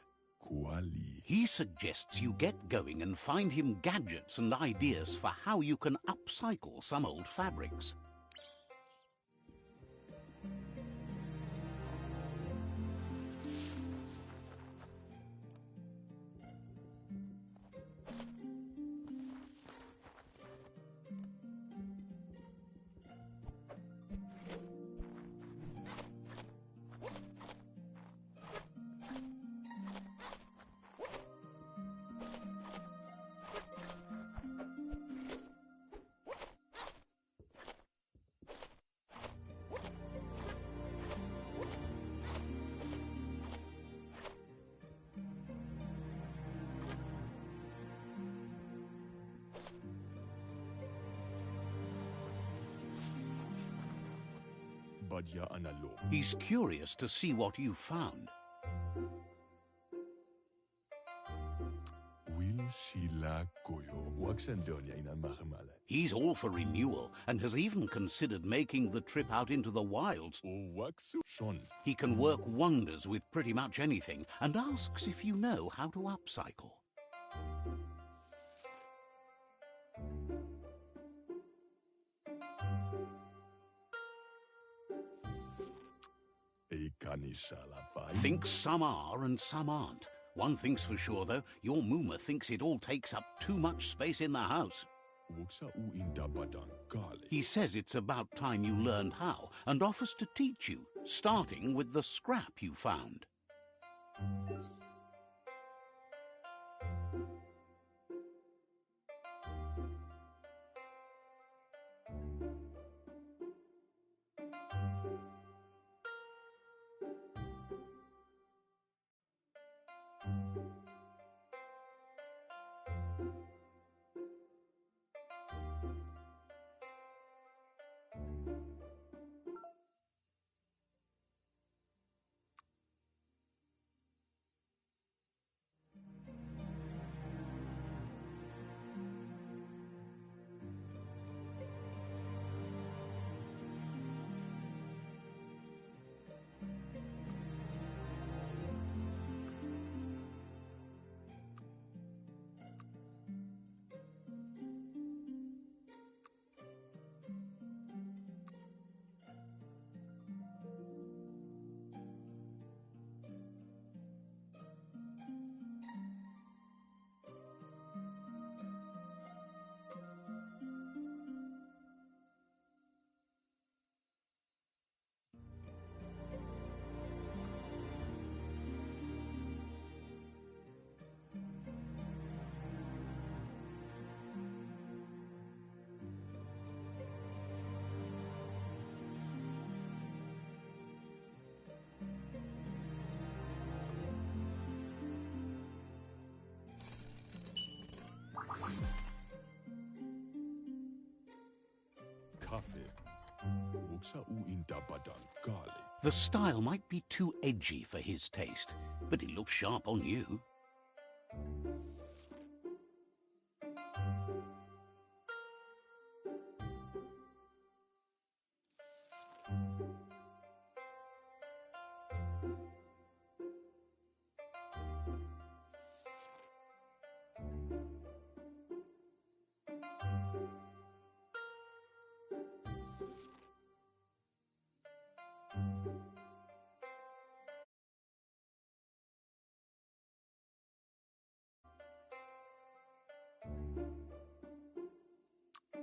He suggests you get going and find him gadgets and ideas for how you can upcycle some old fabrics. He's curious to see what you found. He's all for renewal and has even considered making the trip out into the wilds. He can work wonders with pretty much anything and asks if you know how to upcycle. Thinks some are and some aren't. One thing's for sure, though, your Muma thinks it all takes up too much space in the house. He says it's about time you learned how and offers to teach you, starting with the scrap you found. Kaffee. Uksa u intabadan kali. The style might be too edgy for his taste, but it looks sharp on you.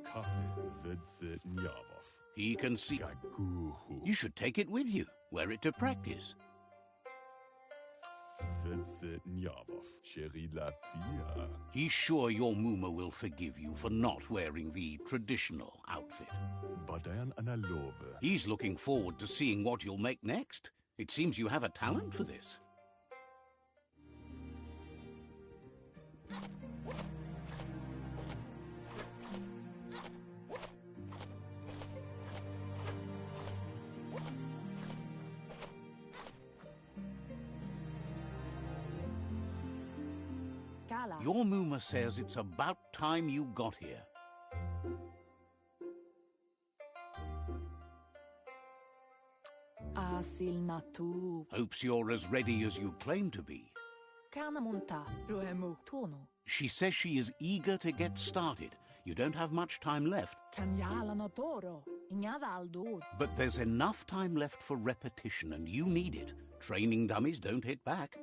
Kaffee vedse njavov. He can see. Gaguhu. You should take it with you. Wear it to practice. Vedse njavov. Cherila fia. He's sure your Muma will forgive you for not wearing the traditional outfit. Badayan analove. He's looking forward to seeing what you'll make next. It seems you have a talent for this. Kala. Your Muma says it's about time you got here. Asil natu. Hopes you're as ready as you claim to be. Kana munta. Ruemu tono. She says she is eager to get started. You don't have much time left, Kanyala no toro. Ingada aldo. but there's enough time left for repetition and you need it. Training dummies don't hit back.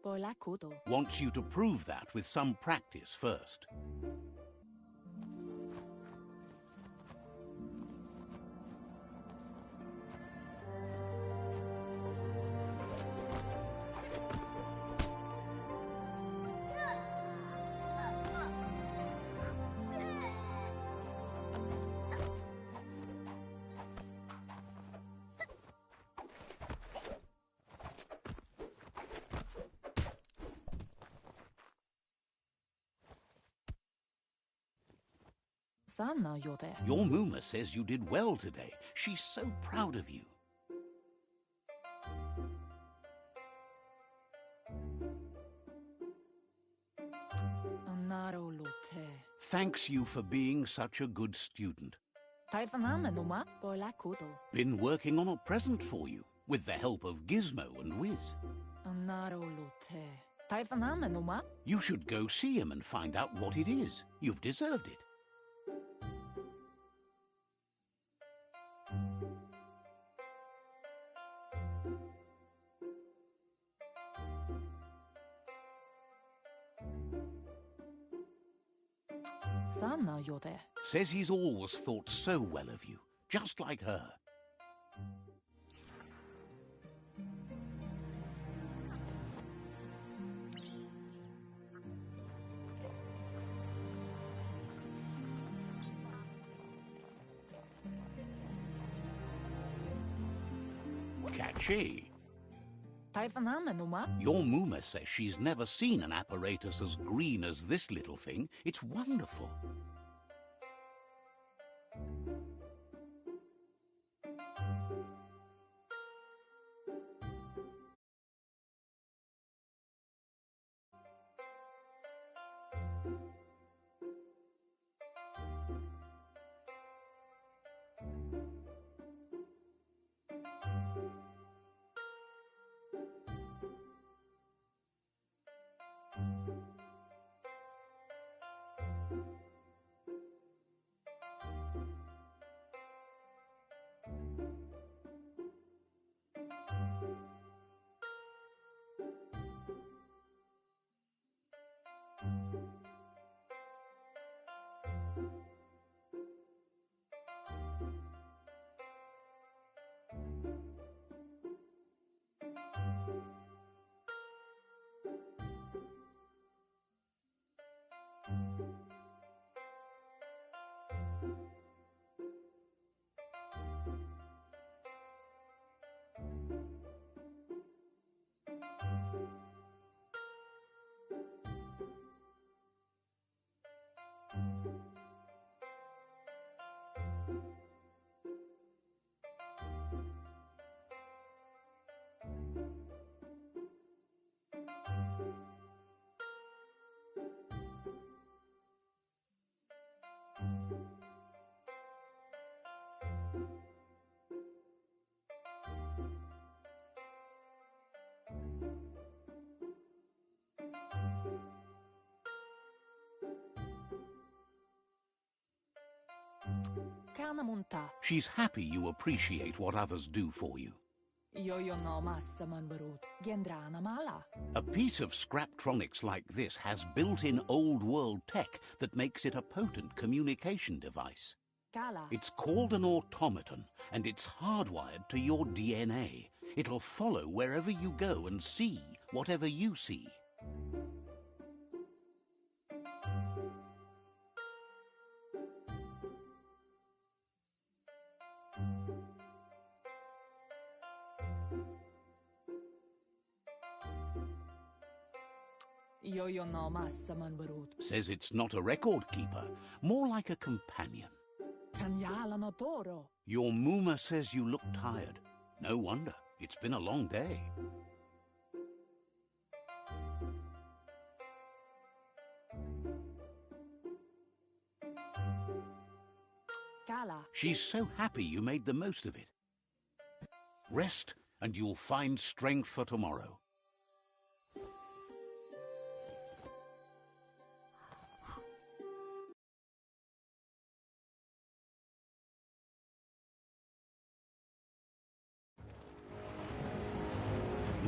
Bola kudo. Wants you to prove that with some practice first. Sana yote. Your Muma says you did well today. She's so proud of you. Anaro lote. Thanks you for being such a good student. Taifanana numa. Bola kudo. Been working on a present for you, with the help of Gizmo and Wiz. Anaro lote. Taifanana numa. You should go see him and find out what it is. You've deserved it. Sana yote. Says he's always thought so well of you, just like her. Catchy. Taifanana numa. Your Muma says she's never seen an apparatus as green as this little thing. It's wonderful. Kanamunta. She's happy you appreciate what others do for you. Yo no massa manvarut. Gendrana mala. A piece of Scraptronics like this has built-in old-world tech that makes it a potent communication device. Kala. It's called an automaton, and it's hardwired to your DNA. It'll follow wherever you go and see whatever you see. Yo no massa manvarut. Says it's not a record keeper, more like a companion. Kanyala no toro. Your Muma says you look tired. No wonder. It's been a long day. Kala. She's so happy you made the most of it. Rest, and you'll find strength for tomorrow.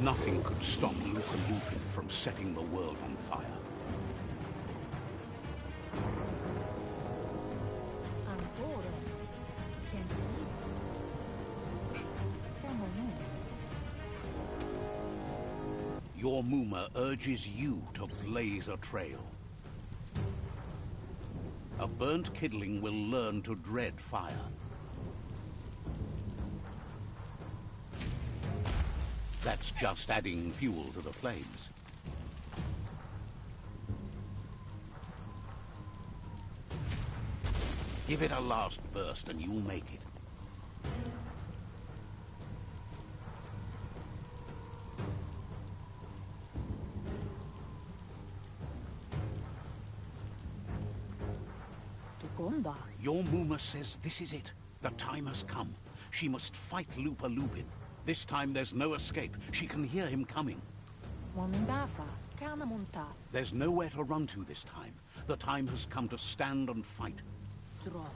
Nothing could stop Lupa Lupin from setting the world on fire. Antoro. Kensi. Kamonu. Your Muma urges you to blaze a trail. A burnt kidling will learn to dread fire. That's just adding fuel to the flames. Give it a last burst and you'll make it. Tukonda. Your Muma says this is it. The time has come. She must fight Lupa Lupin. This time there's no escape. She can hear him coming. Wamindasa. Kanamunta. There's nowhere to run to this time. The time has come to stand and fight. Tropalo.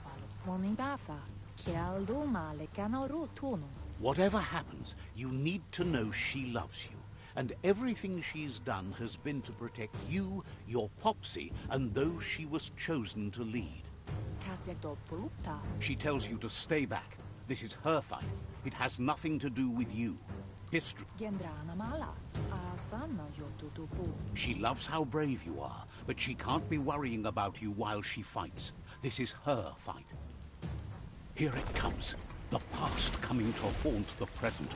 Wamindasa. Kialdo male kanaru tuno. Whatever happens, you need to know she loves you. And everything she's done has been to protect you, your Popsy, and those she was chosen to lead. Katya do pulupta. She tells you to stay back. This is her fight. It has nothing to do with you. History. Gendrana mala. Asana yotutupu. She loves how brave you are, but she can't be worrying about you while she fights. This is her fight. Here it comes. The past coming to haunt the present.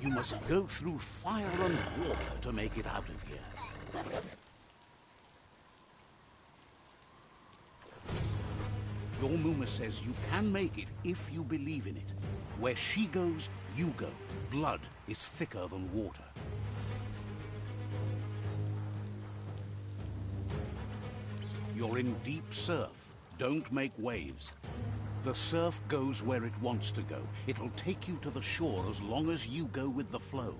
You must go through fire and water to make it out of here. Your Muma says you can make it if you believe in it. Where she goes, you go. Blood is thicker than water. You're in deep surf. Don't make waves. The surf goes where it wants to go. It'll take you to the shore as long as you go with the flow.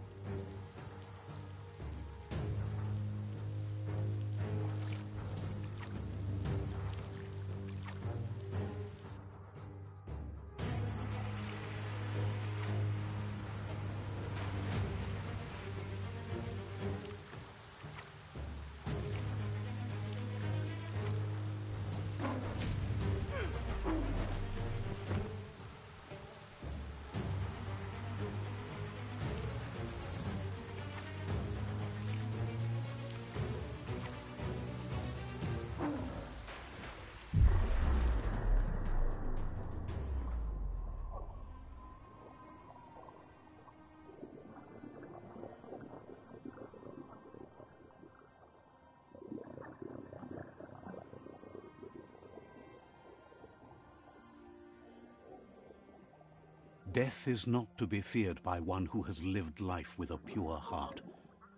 Death is not to be feared by one who has lived life with a pure heart.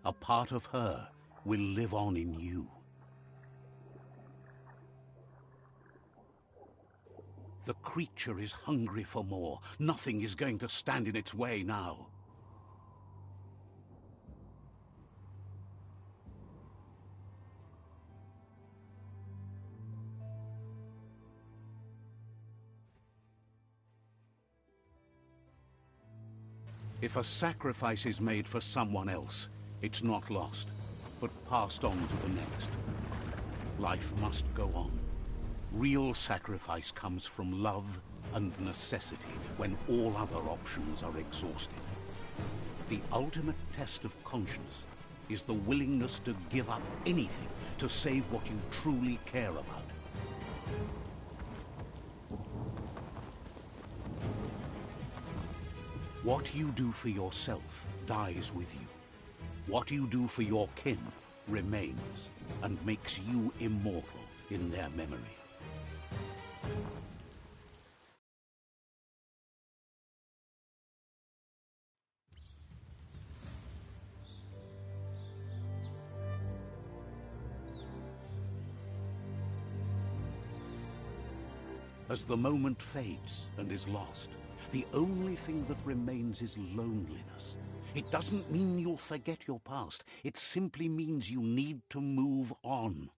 A part of her will live on in you. The creature is hungry for more. Nothing is going to stand in its way now. If a sacrifice is made for someone else, it's not lost, but passed on to the next. Life must go on. Real sacrifice comes from love and necessity when all other options are exhausted. The ultimate test of conscience is the willingness to give up anything to save what you truly care about. What you do for yourself dies with you. What you do for your kin remains and makes you immortal in their memory. As the moment fades and is lost, the only thing that remains is loneliness. It doesn't mean you'll forget your past. It simply means you need to move on.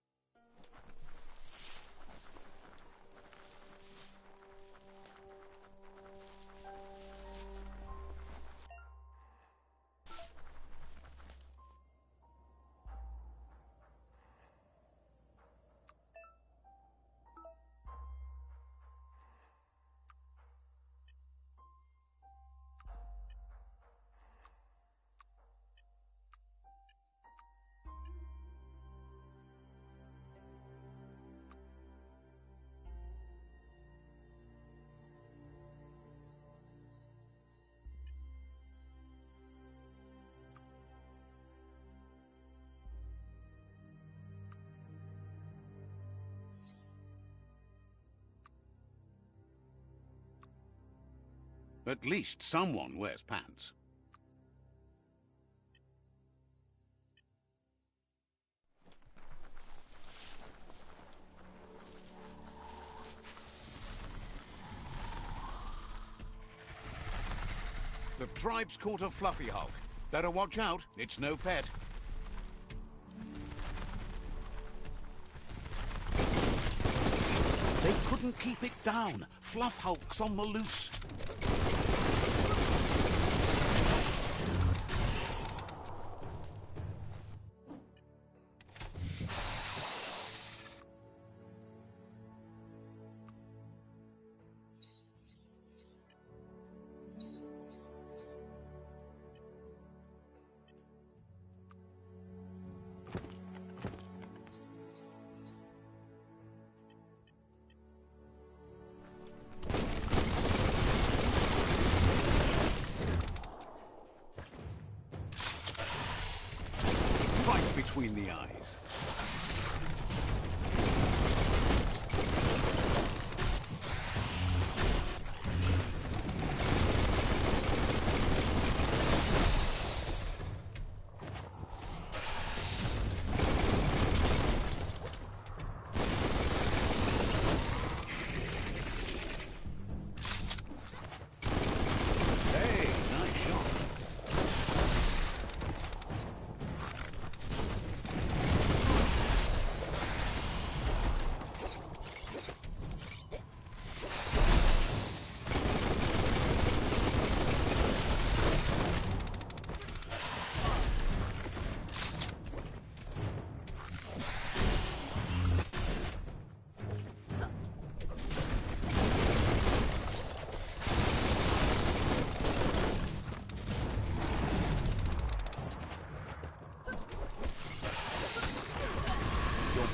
At least someone wears pants. The tribe's caught a Fluffy Hulk. Better watch out, it's no pet. They couldn't keep it down. Fluff Hulk's on the loose. Between the eyes. Hey, nice shot.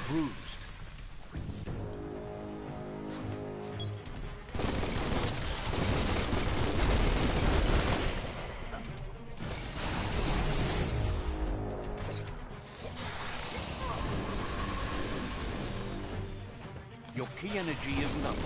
Bruised. Your key energy isn't up.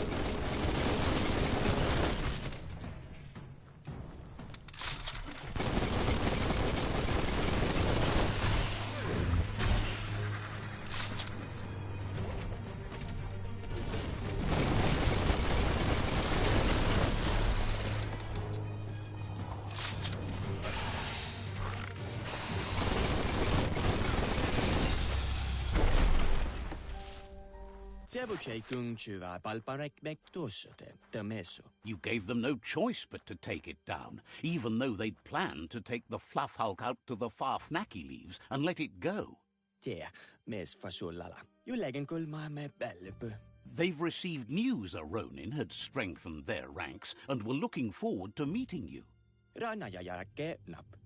You gave them no choice but to take it down, even though they'd planned to take the Fluff Hulk out to the Farfnacky Leaves and let it go. They've received news a Ronin had strengthened their ranks and were looking forward to meeting you.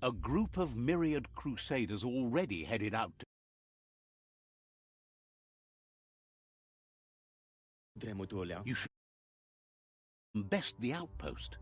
A group of myriad crusaders already headed out to... You should best the outpost.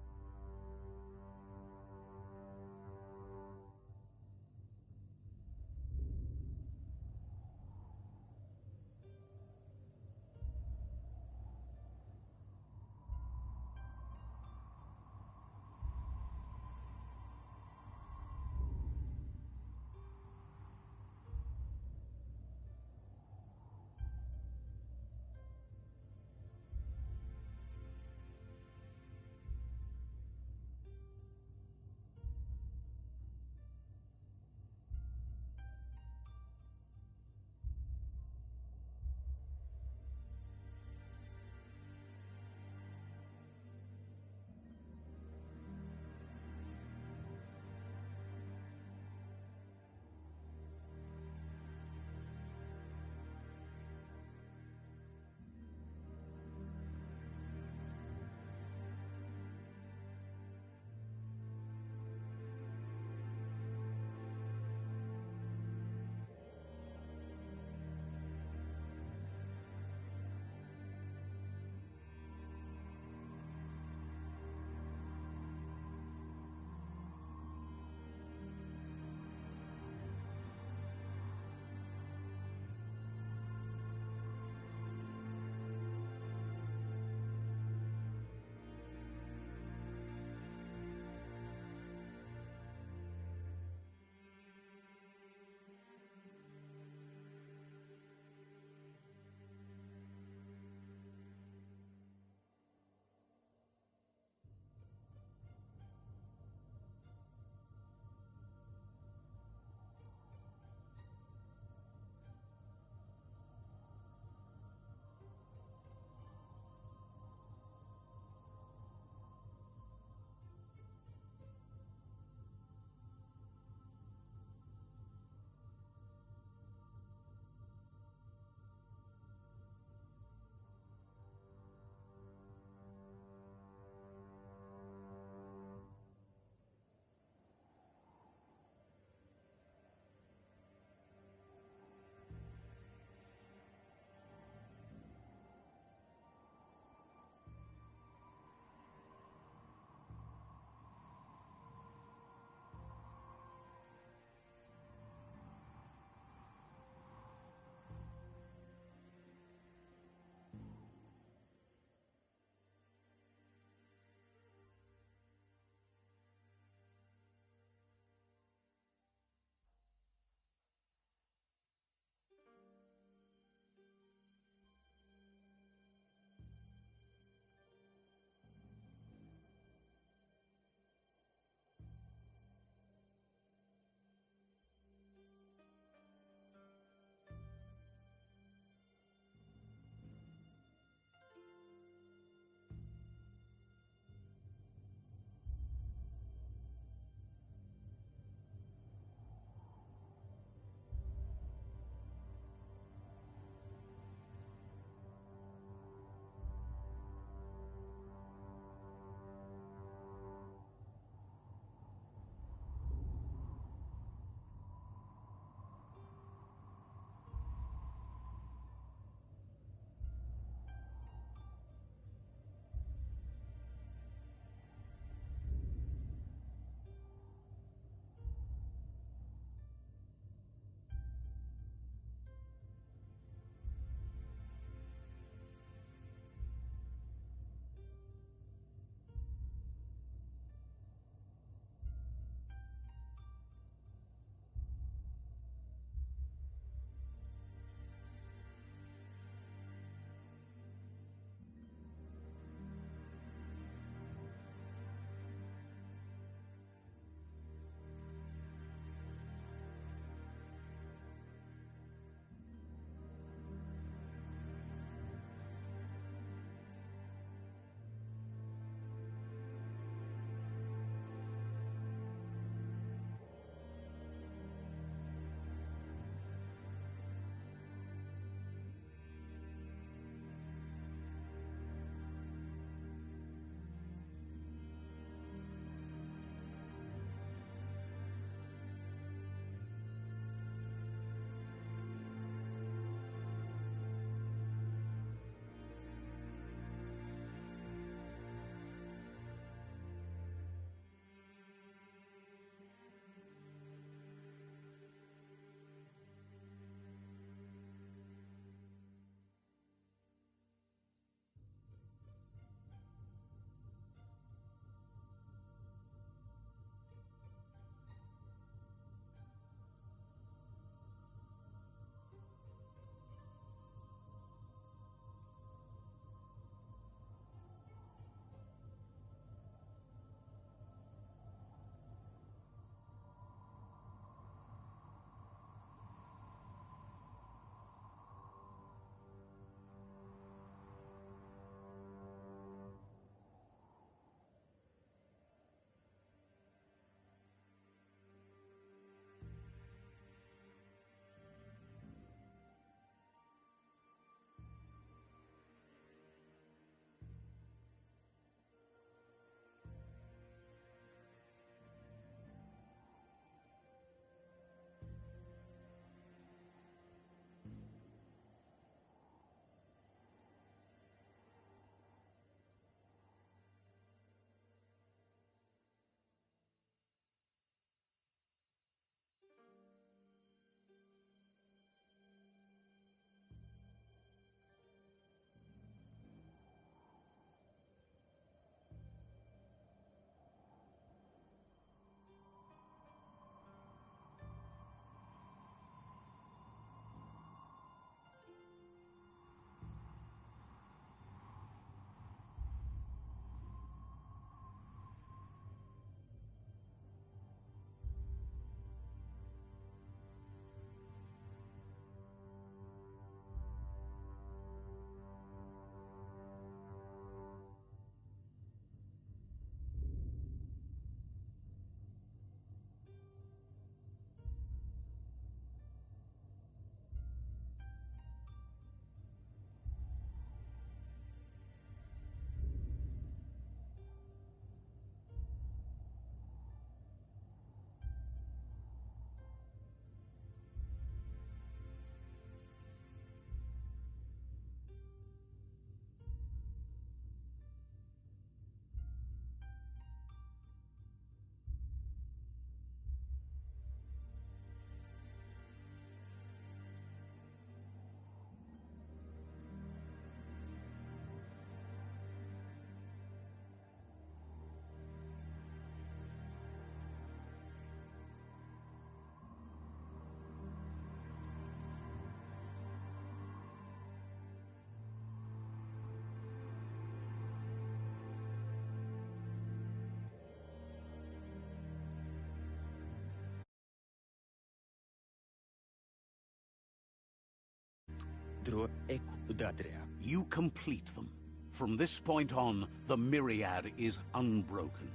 Dro eku dadrea. You complete them. From this point on, the Myriad is unbroken.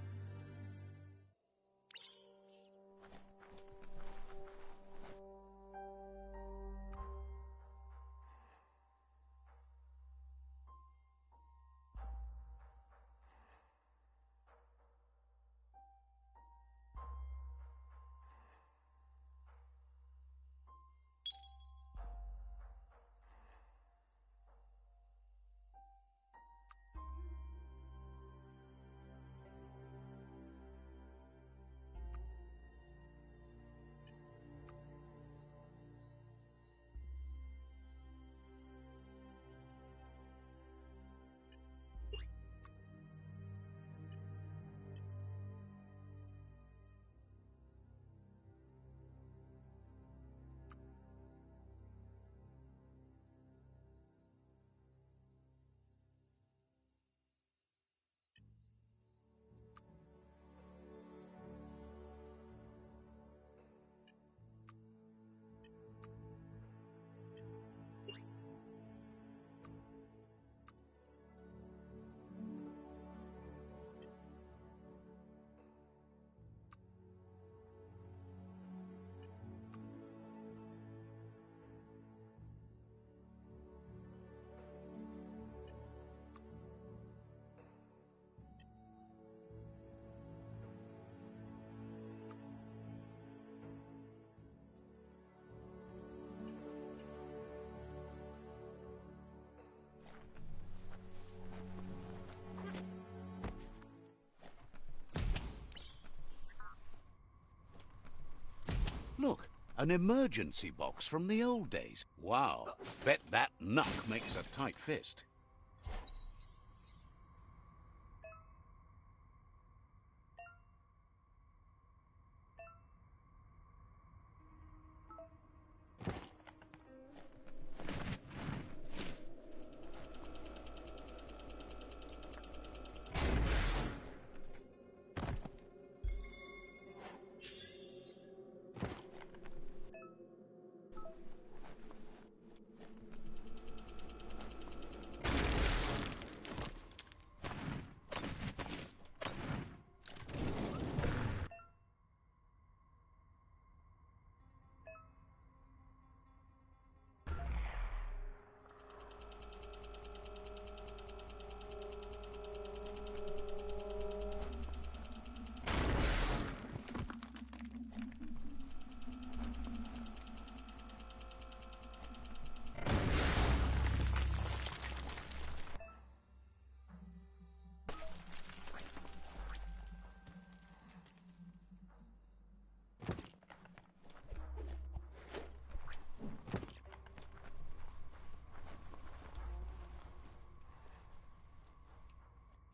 Look, an emergency box from the old days. Wow, bet that Nuck makes a tight fist.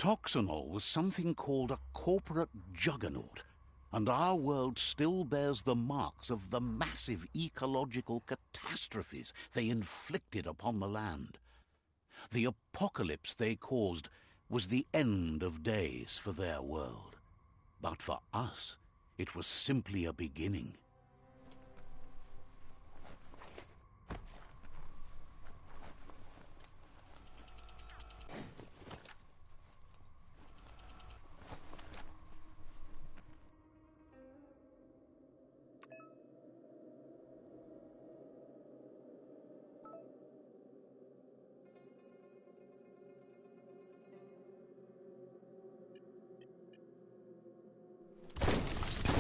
Toxanol was something called a corporate juggernaut, and our world still bears the marks of the massive ecological catastrophes they inflicted upon the land. The apocalypse they caused was the end of days for their world. But for us, it was simply a beginning.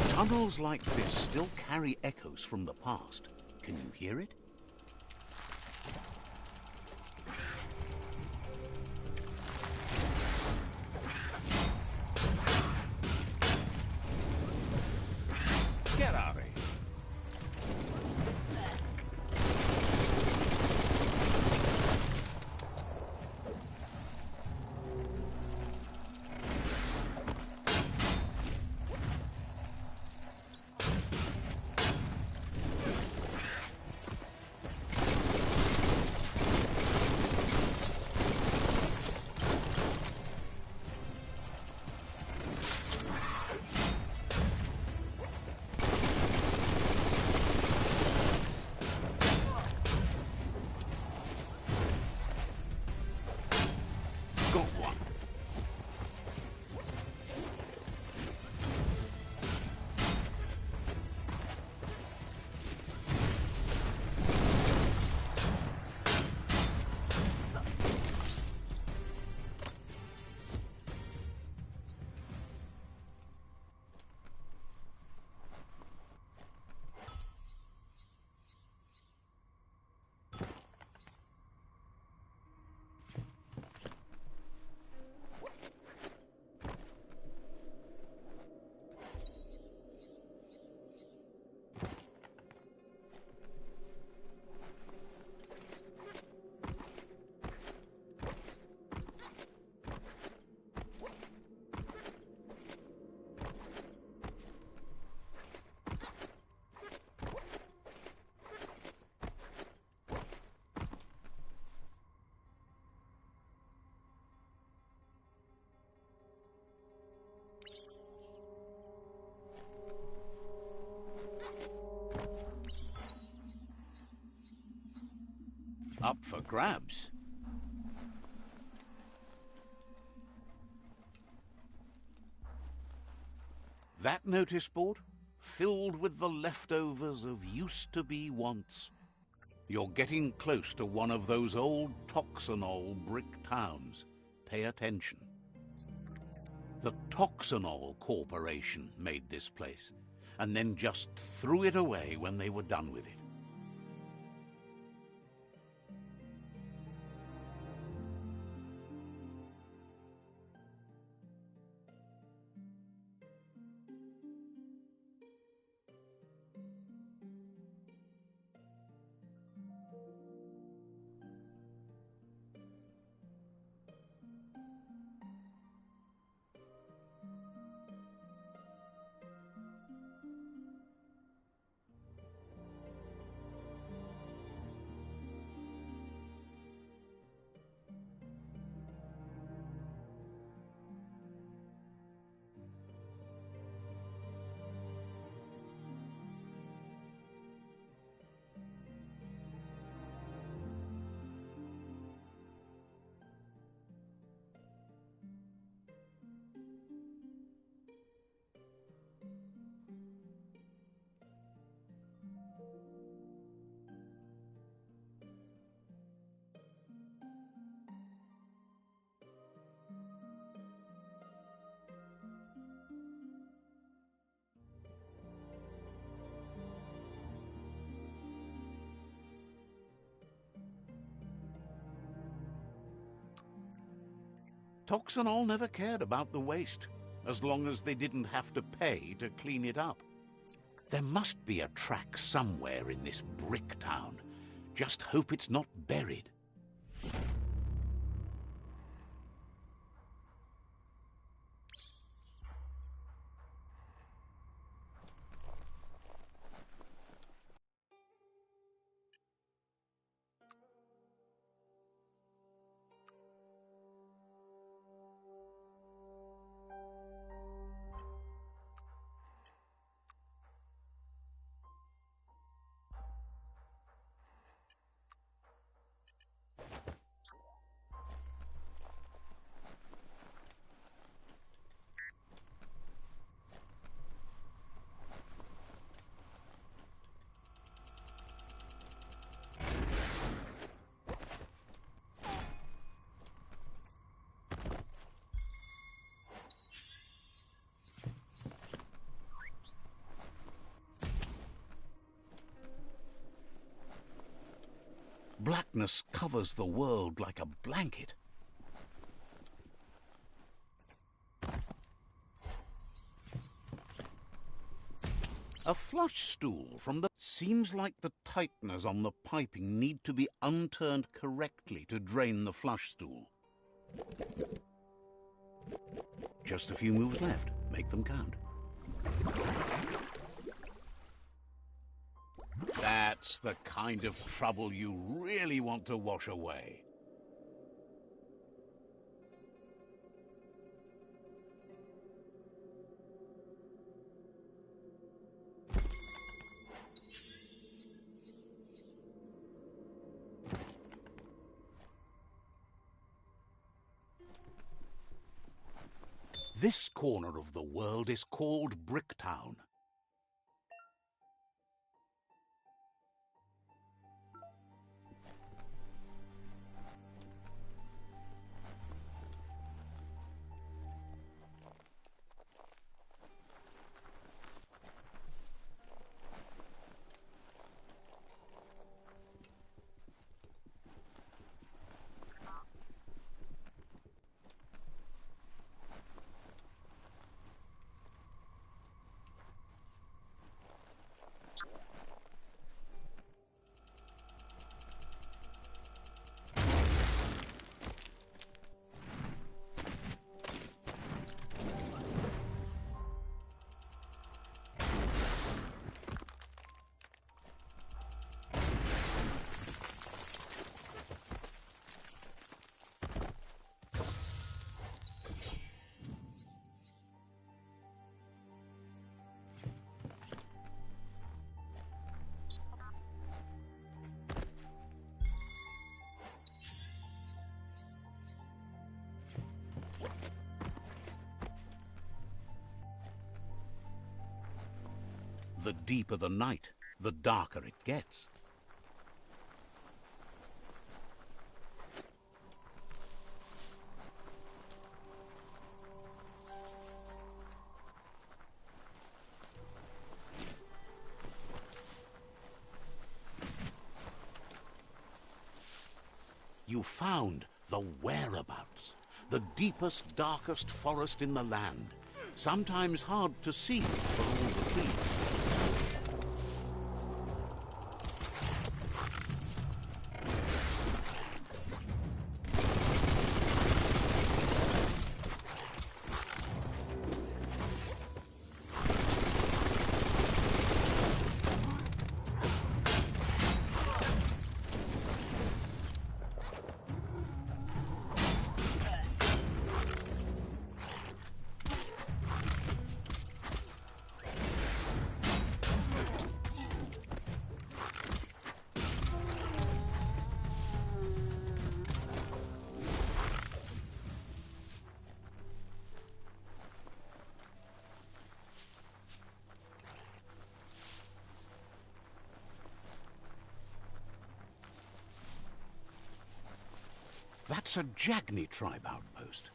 Tunnels like this still carry echoes from the past. Can you hear it? Get out of here. Got one. Up for grabs. That notice board, filled with the leftovers of used-to-be wants. You're getting close to one of those old Toxanol brick towns. Pay attention. The Toxanol Corporation made this place, and then just threw it away when they were done with it. Toxanol never cared about the waste, as long as they didn't have to pay to clean it up. There must be a track somewhere in this brick town. Just hope it's not buried. Blackness covers the world like a blanket. A flush stool from the... Seems like the tighteners on the piping need to be unturned correctly to drain the flush stool. Just a few moves left. Make them count. That's the kind of trouble you really want to wash away. This corner of the world is called Bricktown. The deeper the night, the darker it gets. You found the whereabouts, the deepest, darkest forest in the land, sometimes hard to see for all the trees. That's a Jagni tribe outpost.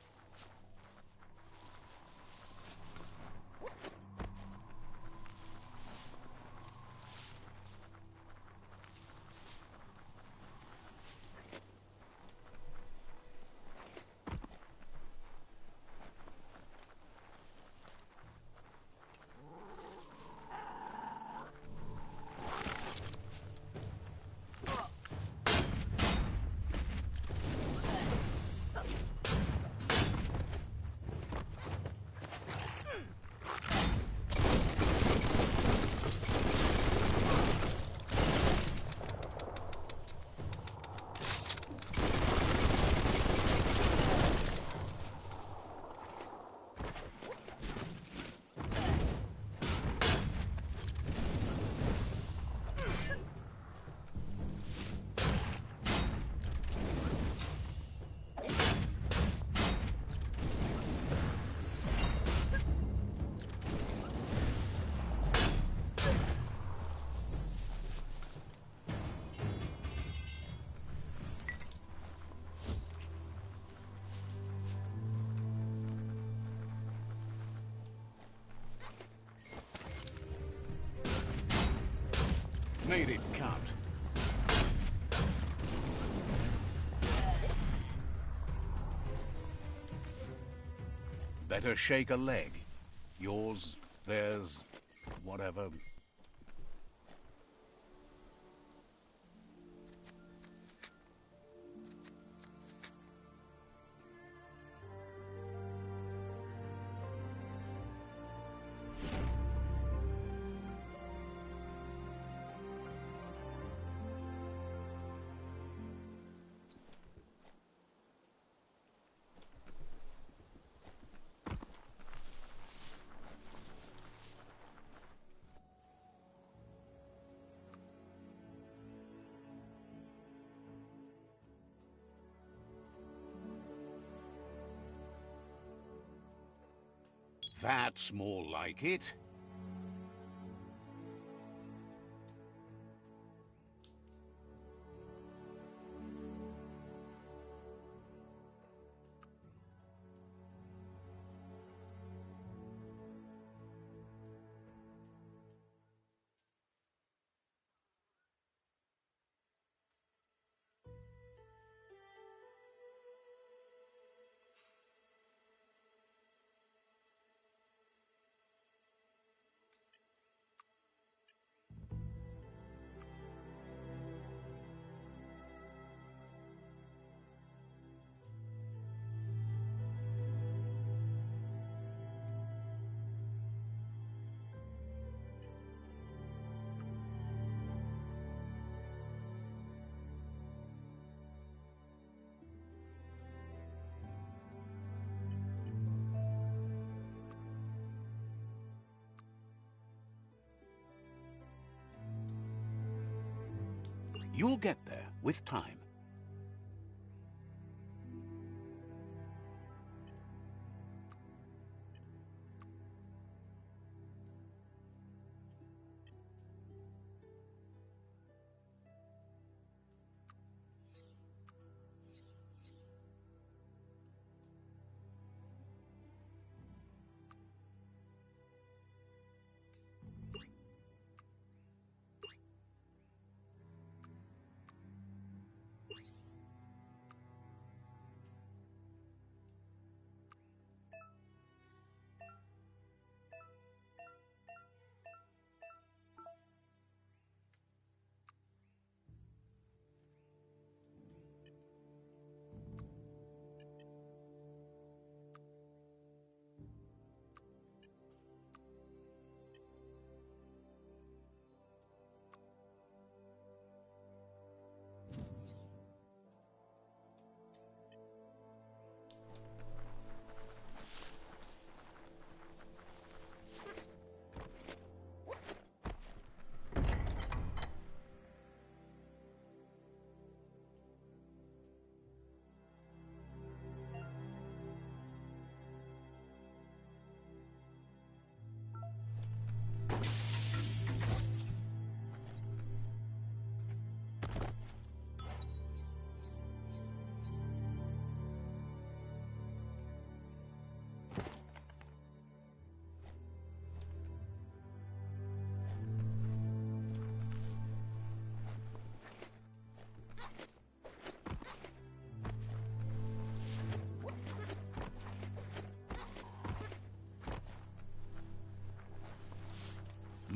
Made it count. Better shake a leg. Yours, theirs, whatever. That's more like it. You'll get there with time.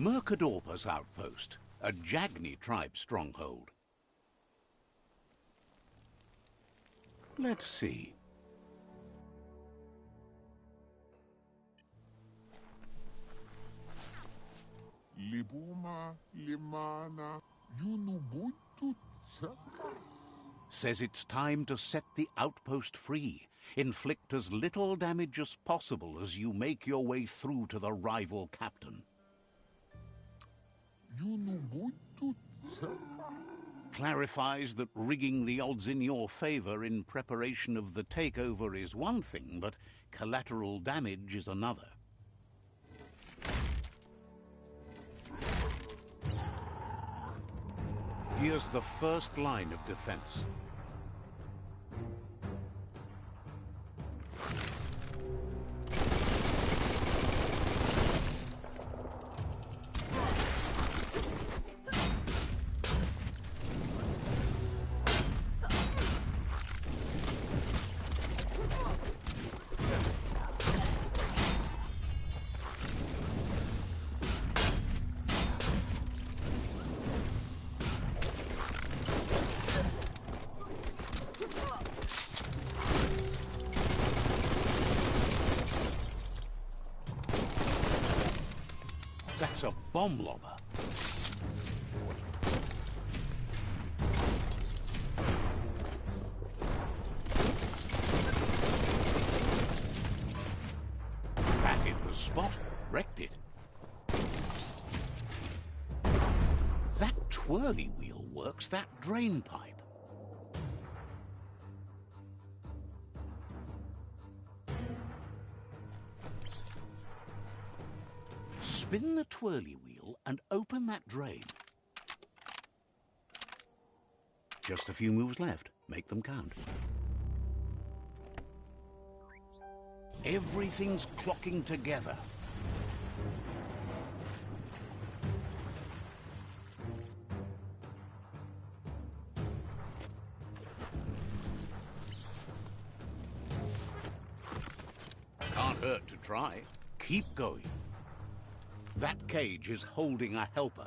Mercadorpa's outpost, a Jagni tribe stronghold. Let's see. Libuma, Limana, Yunubutu, Says it's time to set the outpost free. Inflict as little damage as possible as you make your way through to the rival captain. Yunubutu, Clarifies that rigging the odds in your favor in preparation of the takeover is one thing, but collateral damage is another. Here's the first line of defense. That's a bomb lobber. Back in the spot, wrecked it. That twirly wheel works that drain pipe. Spin the twirly wheel and open that drain. Just a few moves left. Make them count. Everything's clocking together. Can't hurt to try. Keep going. That cage is holding a helper.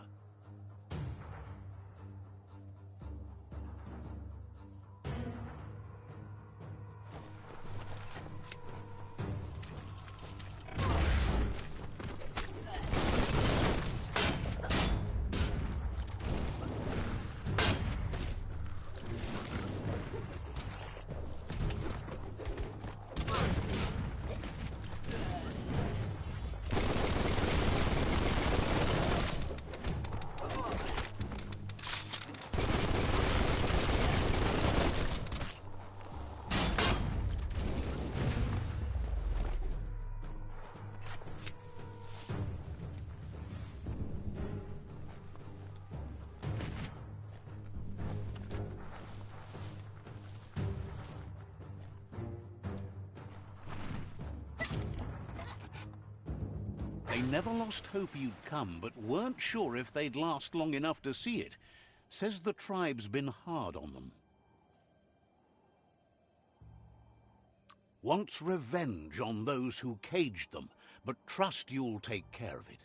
They never lost hope you'd come, but weren't sure if they'd last long enough to see it. Says the tribe's been hard on them. Wants revenge on those who caged them, but trust you'll take care of it.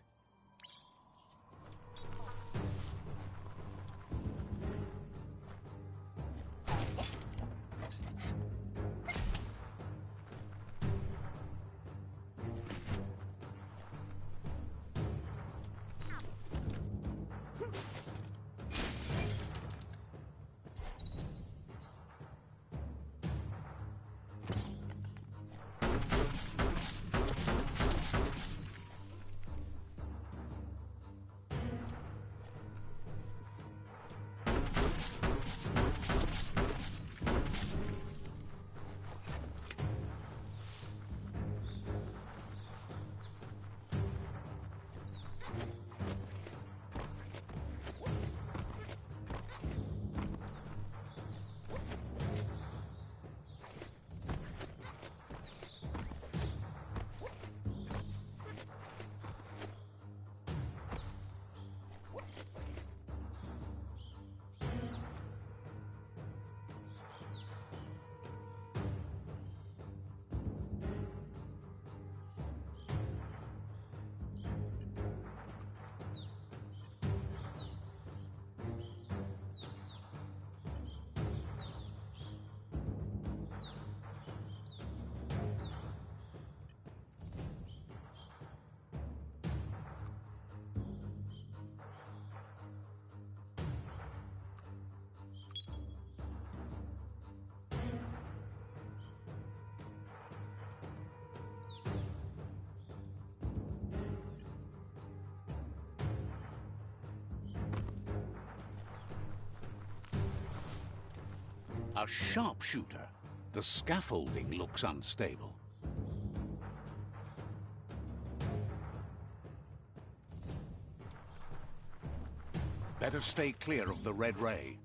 A sharpshooter. The scaffolding looks unstable. Better stay clear of the red ray.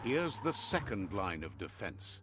Here's the second line of defense.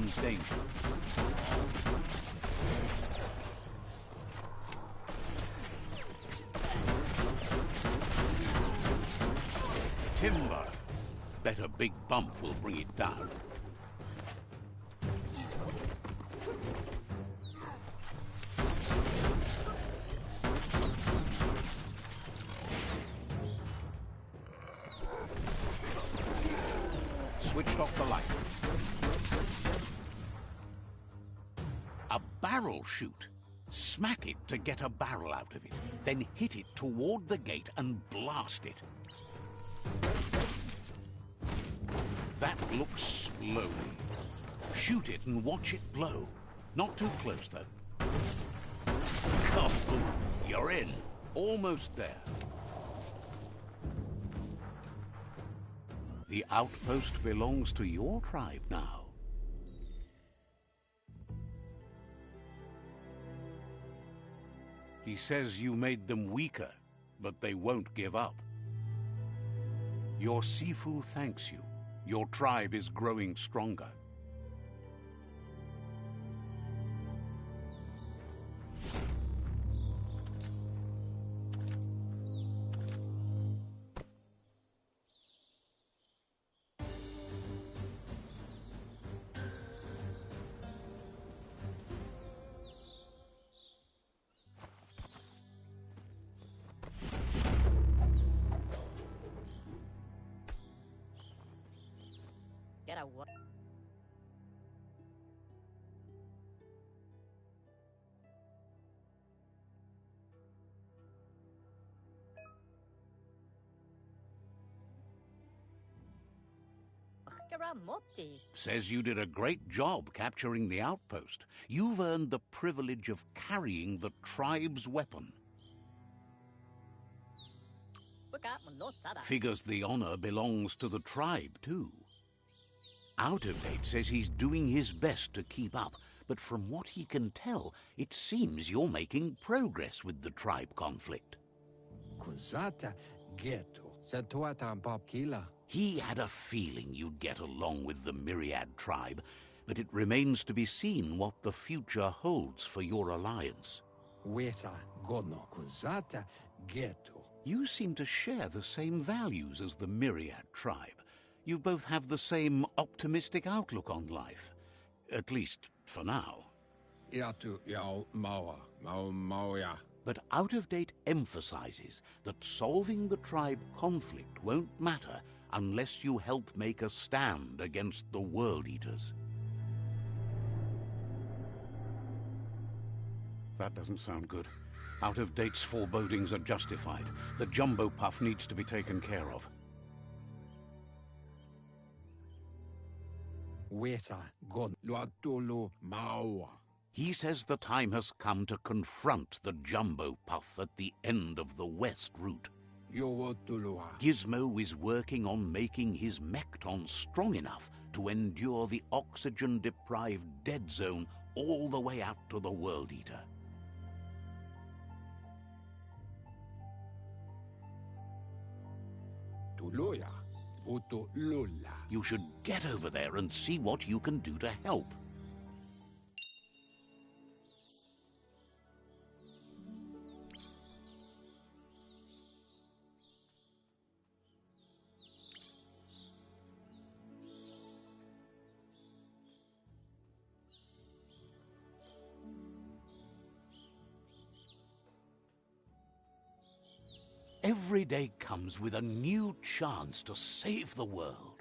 sense danger. Timber. Bet a big bump will bring it down. Switched off the light. A barrel shoot. Smack it to get a barrel out of it. Then hit it toward the gate and blast it. That looks slowly. Shoot it and watch it blow. Not too close, though. Kaboom! You're in. Almost there. The outpost belongs to your tribe now. He says you made them weaker, but they won't give up. Your Sifu thanks you. Your tribe is growing stronger. Get a what? Garamotti. Says you did a great job capturing the outpost. You've earned the privilege of carrying the tribe's weapon. Figures the honor belongs to the tribe, too. Out of Date says he's doing his best to keep up, but from what he can tell, it seems you're making progress with the tribe conflict. Kuzata ghetto. Satuatan Popkila. He had a feeling you'd get along with the Myriad tribe, but it remains to be seen what the future holds for your alliance. Weta gono Kuzata ghetto. You seem to share the same values as the Myriad tribe. You both have the same optimistic outlook on life. At least, for now. Yatu yao mawa. Mauya. But Out of Date emphasizes that solving the tribe conflict won't matter unless you help make a stand against the World Eaters. That doesn't sound good. Out of Date's forebodings are justified. The Jumbo Puff needs to be taken care of. Weta gon luatulu mawa. He says the time has come to confront the Jumbo Puff at the end of the West Route. Yowotulua. Gizmo is working on making his Mekton strong enough to endure the oxygen-deprived dead zone all the way out to the World Eater. Tuluya. Utulula. You should get over there and see what you can do to help. Every day comes with a new chance to save the world.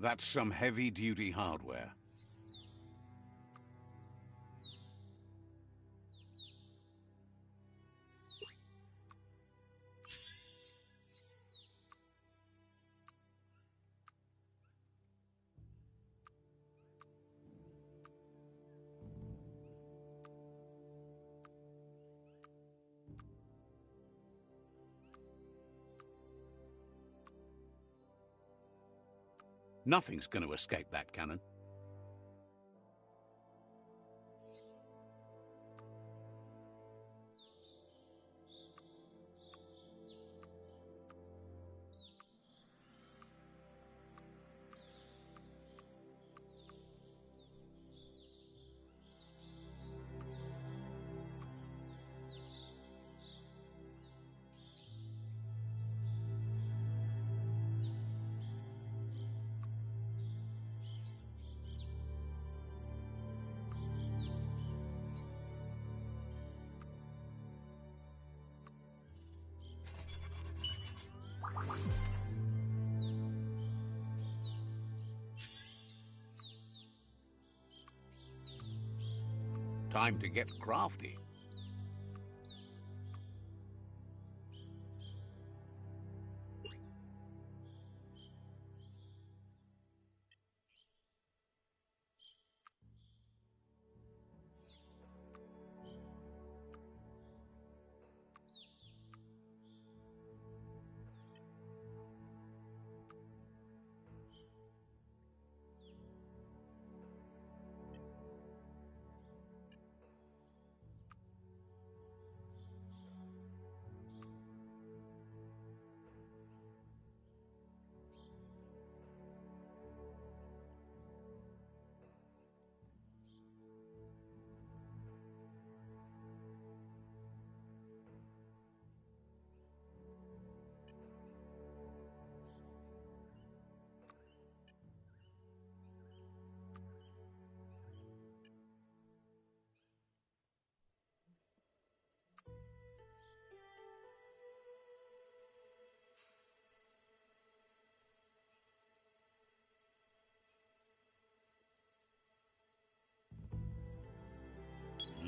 That's some heavy-duty hardware. Nothing's going to escape that cannon. Time to get crafty.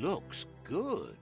Looks good.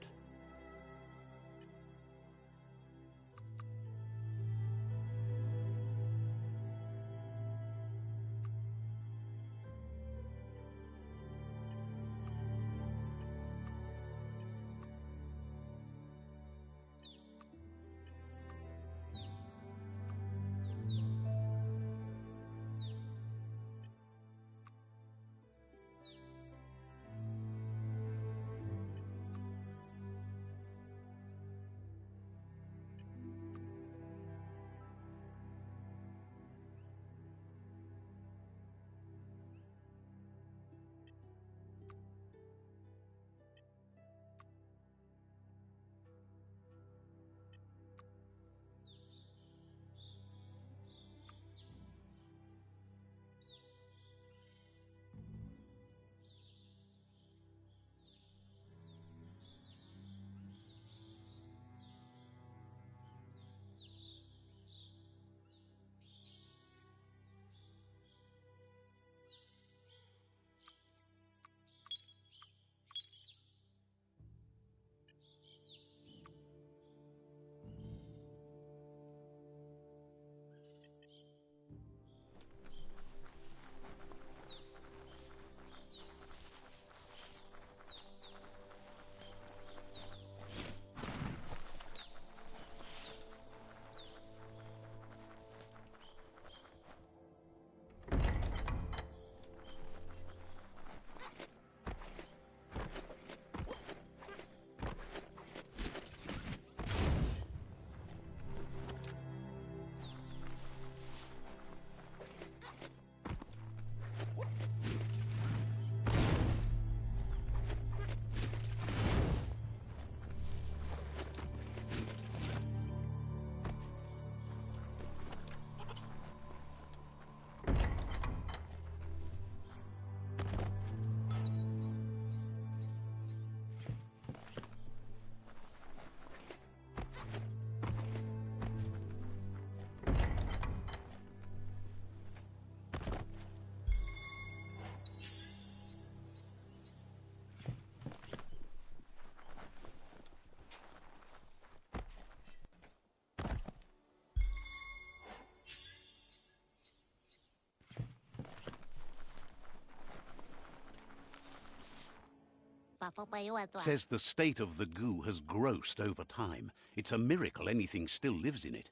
Says the state of the goo has grossed over time. It's a miracle anything still lives in it.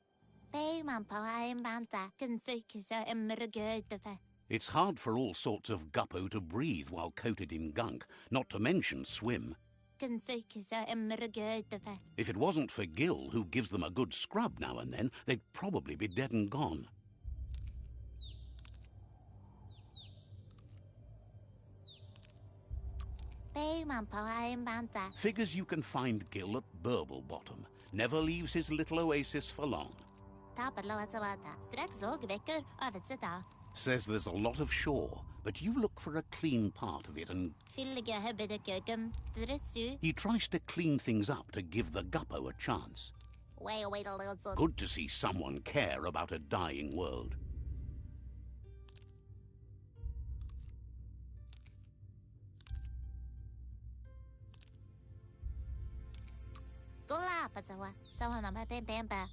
It's hard for all sorts of guppo to breathe while coated in gunk, not to mention swim. If it wasn't for Gil, who gives them a good scrub now and then, they'd probably be dead and gone. Figures you can find Gil at Burble Bottom. Never leaves his little oasis for long. Says there's a lot of shore, but you look for a clean part of it and... He tries to clean things up to give the guppo a chance. Good to see someone care about a dying world.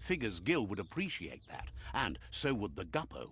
Figures Gil would appreciate that, and so would the guppo.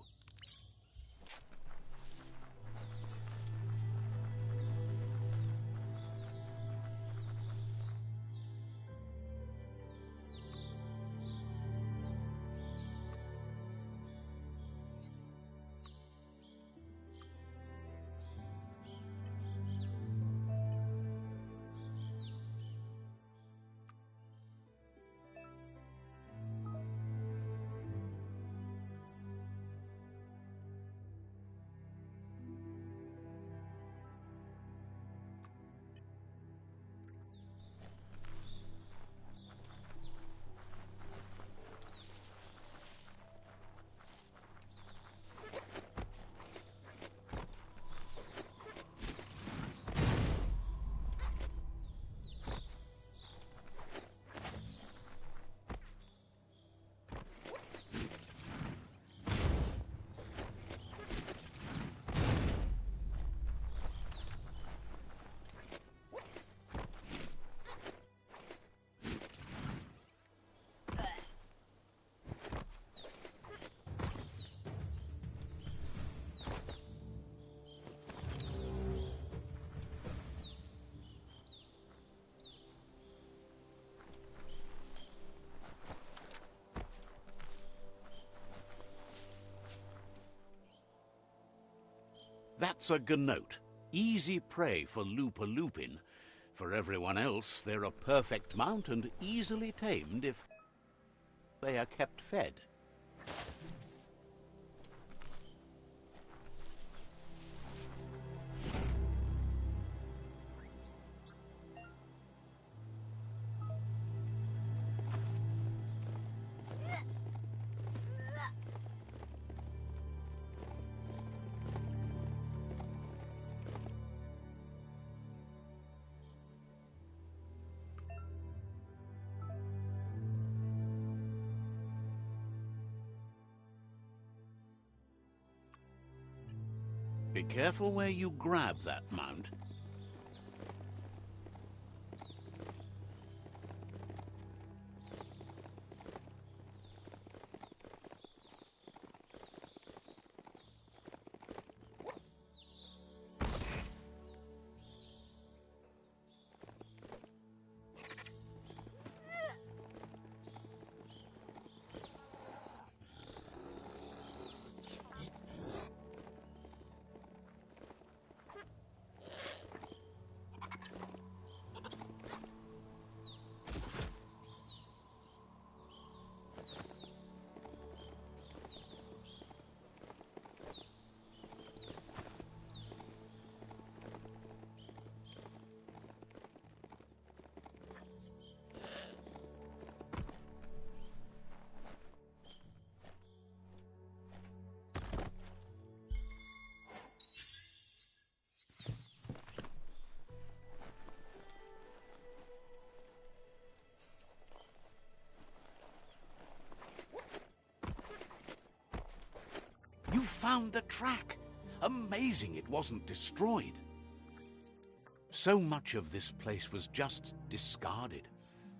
That's a gnote. Easy prey for Lupa Lupin. For everyone else, they're a perfect mount and easily tamed if they are kept fed. Be careful where you grab that mount. You found the track! Amazing it wasn't destroyed. So much of this place was just discarded.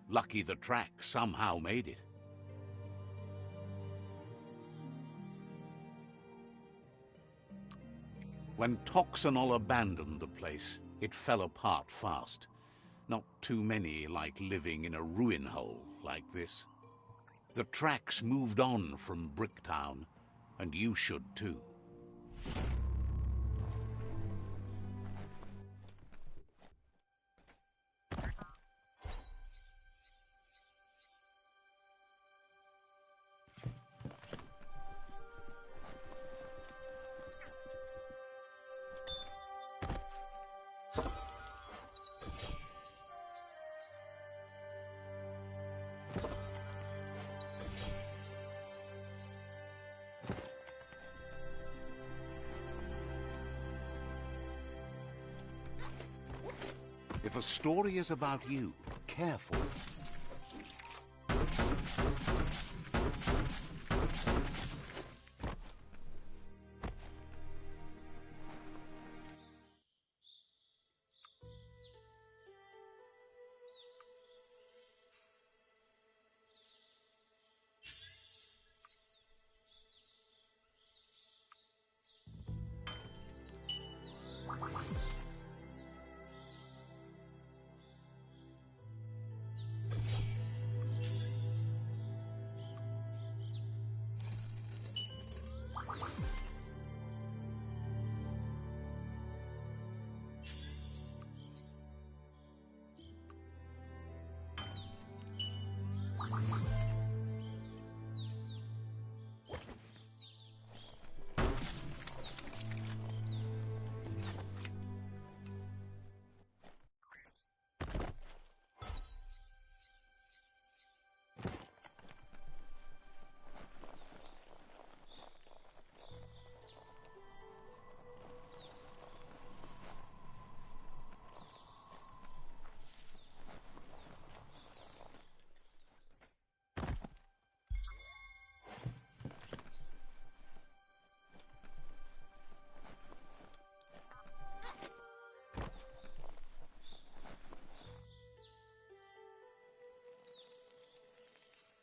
Lucky the track somehow made it. When Toxanol abandoned the place, it fell apart fast. Not too many like living in a ruin hole like this. The tracks moved on from Bricktown, and you should too. If a story is about you, care for it.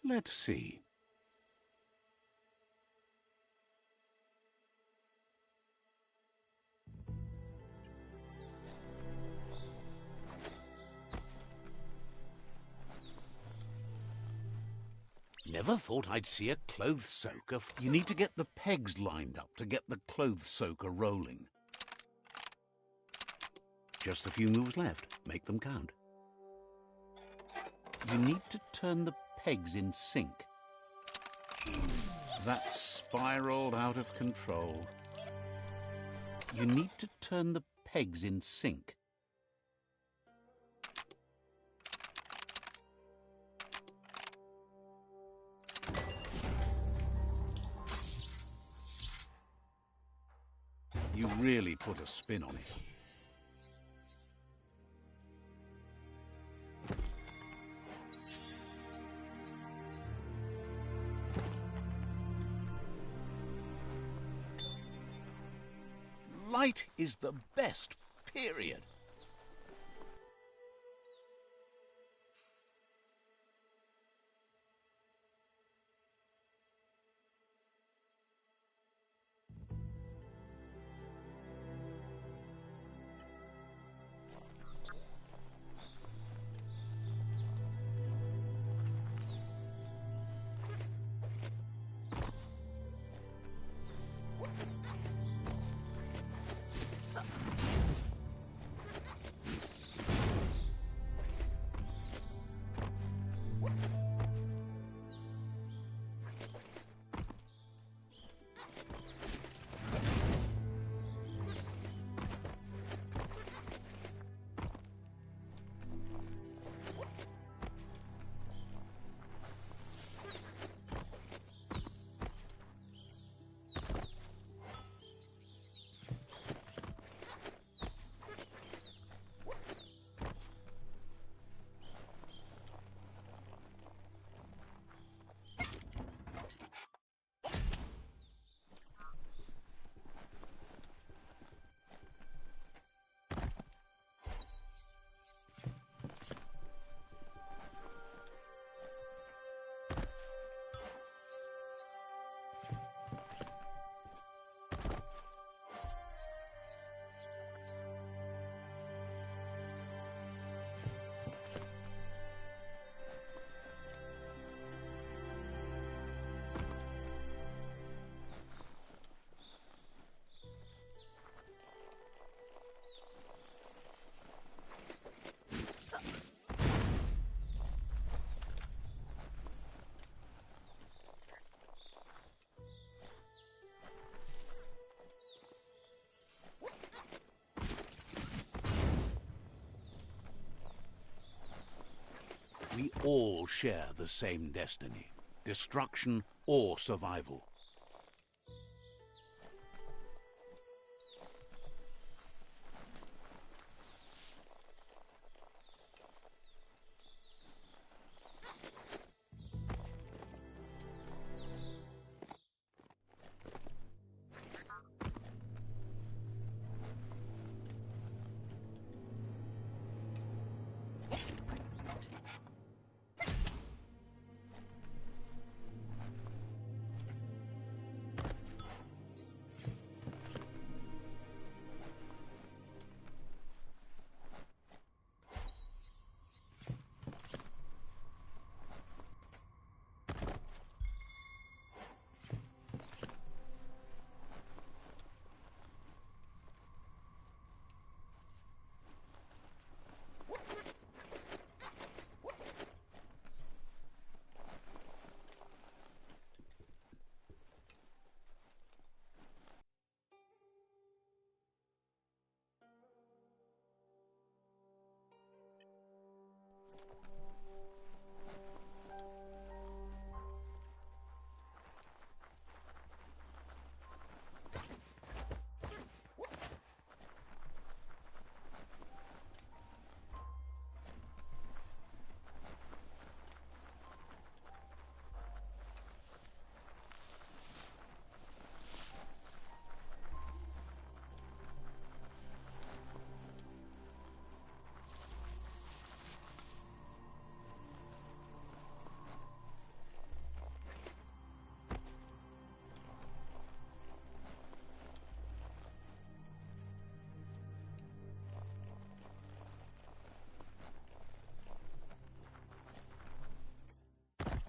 Let's see. Never thought I'd see a clothes soaker. You need to get the pegs lined up to get the clothes soaker rolling. Just a few moves left. Make them count. You need to turn the pegs in sync. That's spiraled out of control. You need to turn the pegs in sync. You really put a spin on it. Light is the best, period. share the same destiny: destruction or survival.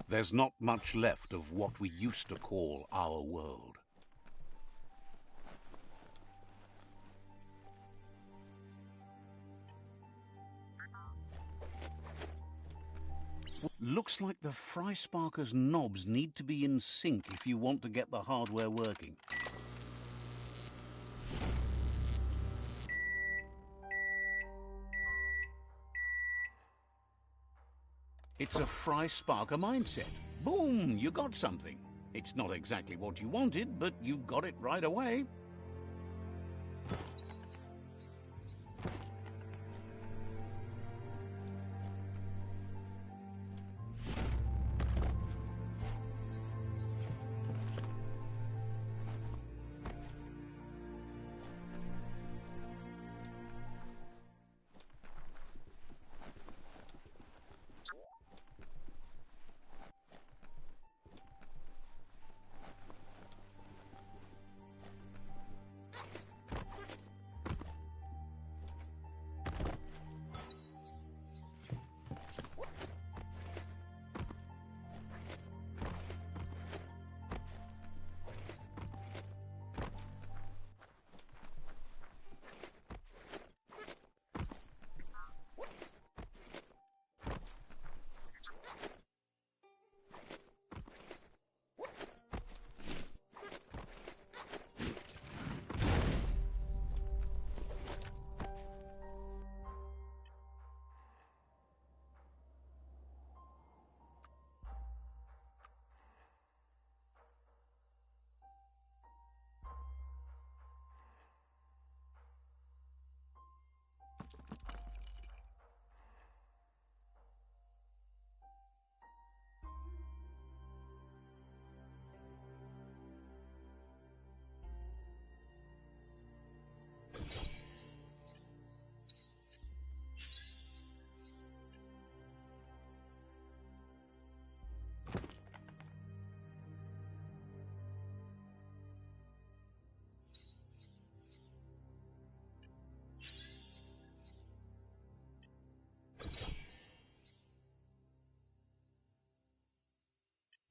There's not much left of what we used to call our world. Looks like the Frysparker's knobs need to be in sync if you want to get the hardware working. It's a Frysparker mindset. Boom, you got something. It's not exactly what you wanted, but you got it right away.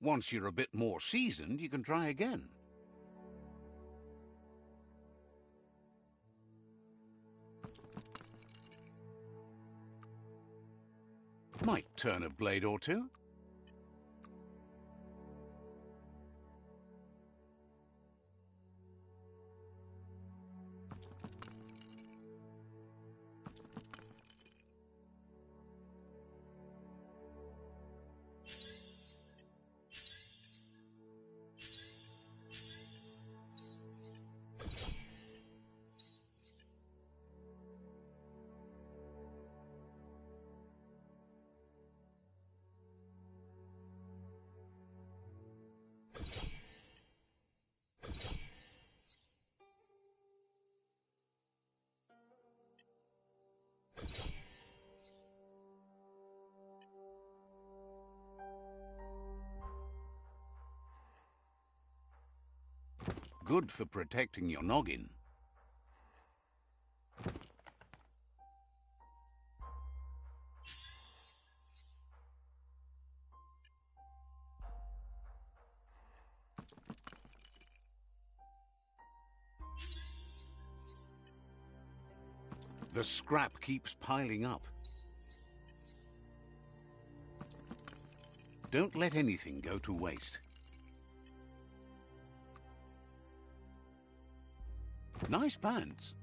Once you're a bit more seasoned, you can try again. Might turn a blade or two. good for protecting your noggin. The scrap keeps piling up. Don't let anything go to waste. Nice pants.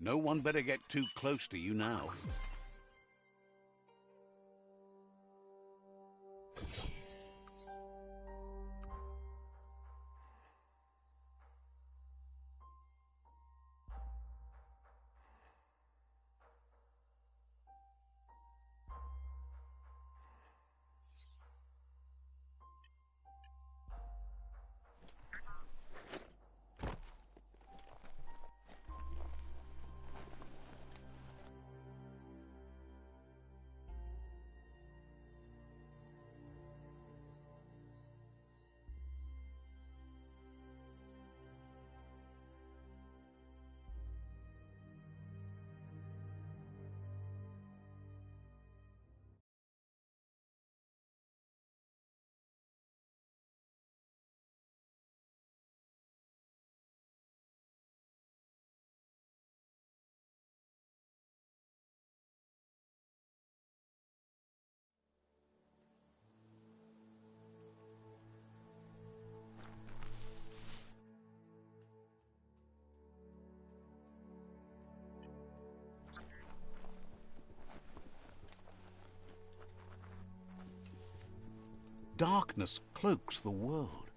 No one better get too close to you now. Darkness cloaks the world.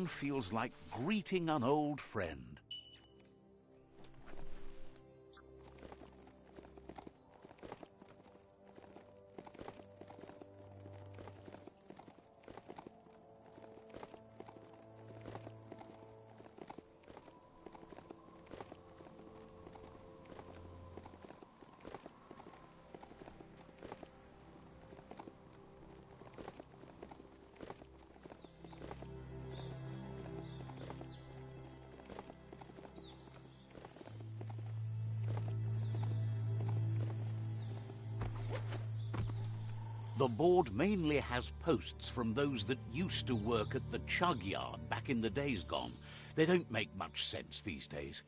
sun feels like greeting an old friend. The board mainly has posts from those that used to work at the chug yard back in the days gone. They don't make much sense these days.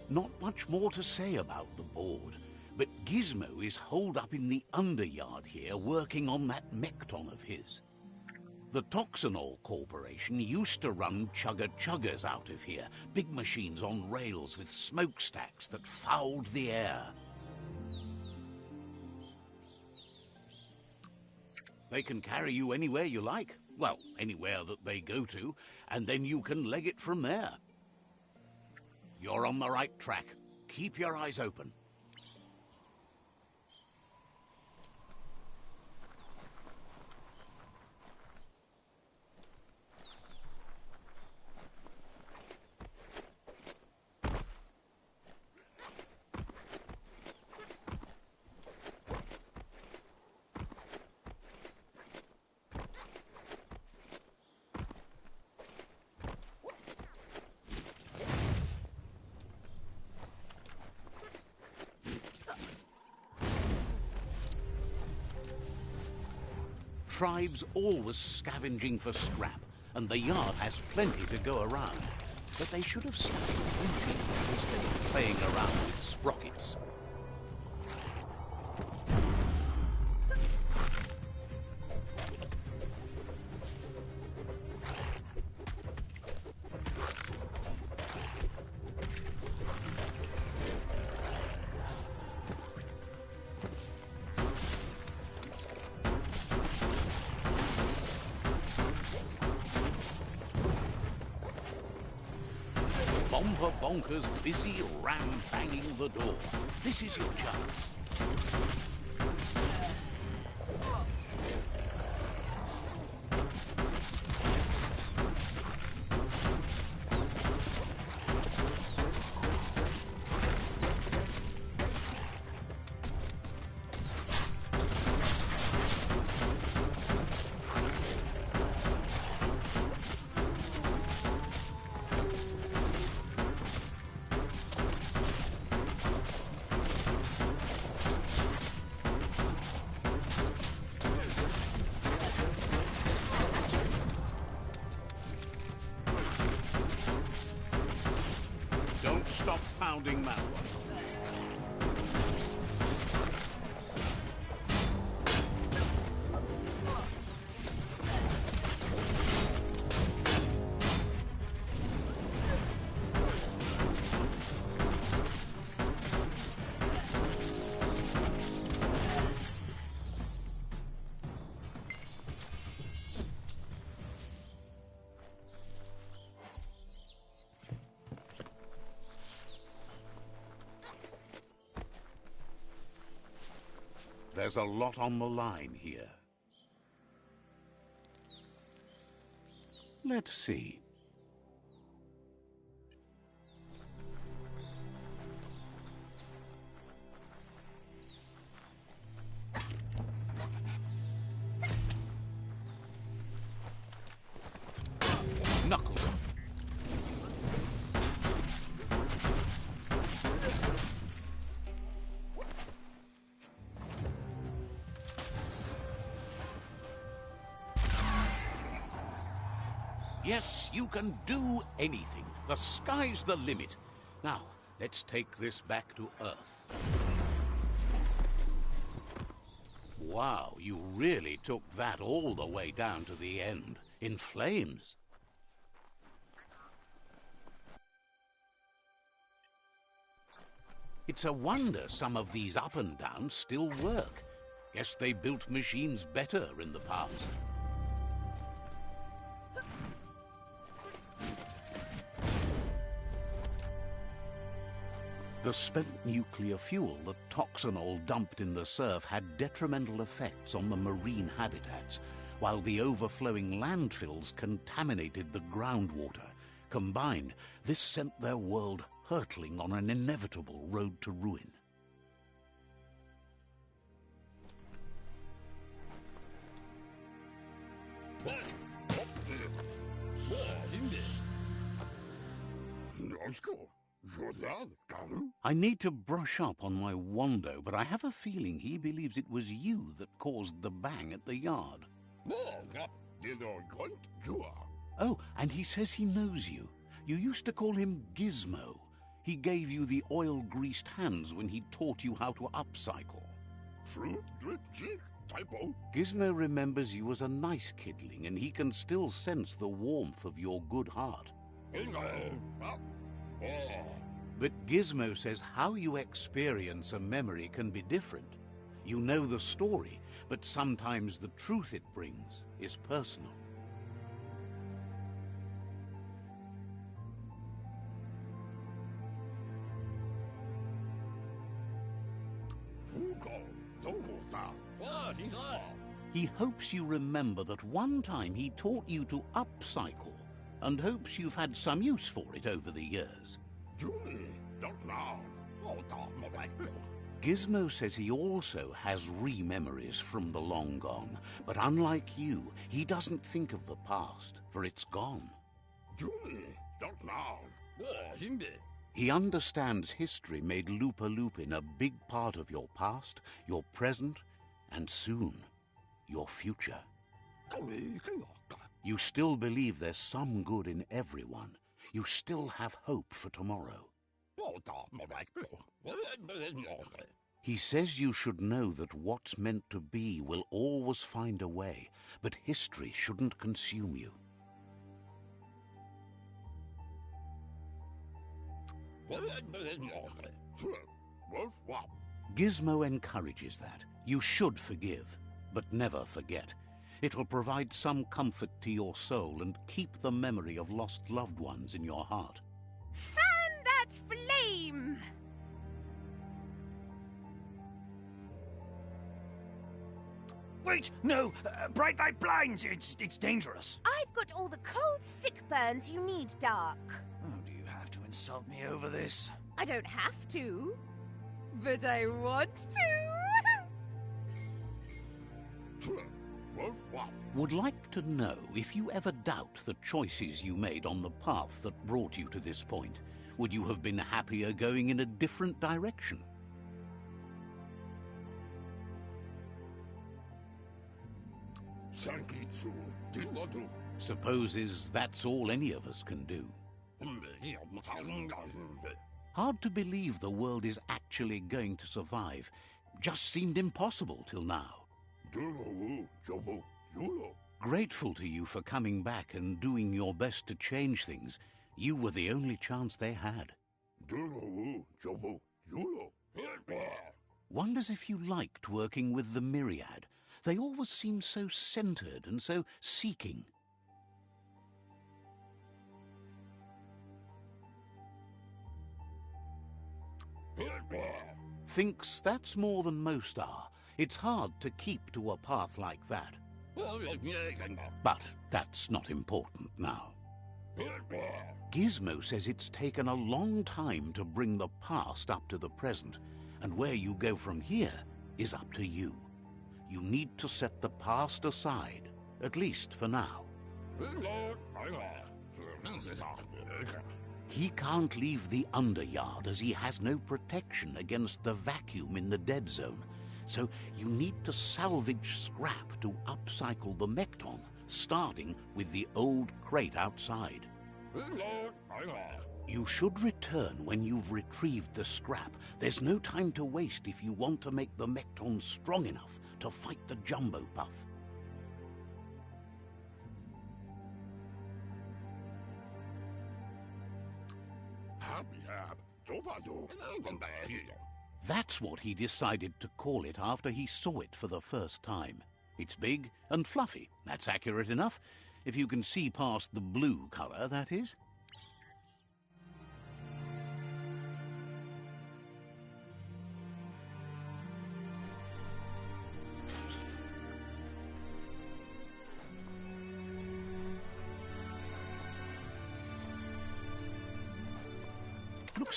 Not much more to say about the board, but Gizmo is holed up in the underyard here working on that Mekton of his. The Toxanol Corporation used to run chugger-chuggers out of here, big machines on rails with smokestacks that fouled the air. They can carry you anywhere you like. Well, anywhere that they go to, and then you can leg it from there. You're on the right track. Keep your eyes open. Tribes always scavenging for scrap, and the yard has plenty to go around. But they should have stuck thinking instead of playing around with sprockets. Bomber Bonkers busy ram-banging the door. This is your chance. Don't stop pounding that one. There's a lot on the line here. Let's see. Knuckles. Yes, you can do anything. The sky's the limit. Now, let's take this back to Earth. Wow, you really took that all the way down to the end, in flames. It's a wonder some of these up and downs still work. Guess they built machines better in the past. The spent nuclear fuel that Toxanol dumped in the surf had detrimental effects on the marine habitats, while the overflowing landfills contaminated the groundwater. Combined, this sent their world hurtling on an inevitable road to ruin. I need to brush up on my Wando, but I have a feeling he believes it was you that caused the bang at the yard. Oh, and he says he knows you. You used to call him Gizmo. He gave you the oil-greased hands when he taught you how to upcycle. Gizmo remembers you as a nice kidling, and he can still sense the warmth of your good heart. But Gizmo says how you experience a memory can be different. You know the story, but sometimes the truth it brings is personal. He hopes you remember that one time he taught you to upcycle, and hopes you've had some use for it over the years. Gizmo says he also has re-memories from the long gone, but unlike you, he doesn't think of the past, for it's gone. He understands history made Lupa Lupin a big part of your past, your present, and soon, your future. You still believe there's some good in everyone. You still have hope for tomorrow. He says you should know that what's meant to be will always find a way, but history shouldn't consume you. Gizmo encourages that. You should forgive, but never forget. It'll provide some comfort to your soul and keep the memory of lost loved ones in your heart. Fan that flame! Wait, no! Bright light blinds! It's dangerous. I've got all the cold sick burns you need, Dark. Oh, do you have to insult me over this? I don't have to, but I want to. Would like to know if you ever doubt the choices you made on the path that brought you to this point. Would you have been happier going in a different direction? Supposes that's all any of us can do. Hard to believe the world is actually going to survive. Just seemed impossible till now. Grateful to you for coming back and doing your best to change things. You were the only chance they had. Wonders if you liked working with the Myriad. They always seemed so centered and so seeking. Thinks that's more than most are. It's hard to keep to a path like that. But that's not important now. Gizmo says it's taken a long time to bring the past up to the present, and where you go from here is up to you. You need to set the past aside, at least for now. He can't leave the Underyard as he has no protection against the vacuum in the dead zone. So you need to salvage scrap to upcycle the Mekton, starting with the old crate outside. You should return when you've retrieved the scrap. There's no time to waste if you want to make the Mekton strong enough to fight the Jumbo Puff. That's what he decided to call it after he saw it for the first time. It's big and fluffy. That's accurate enough. If you can see past the blue color, that is.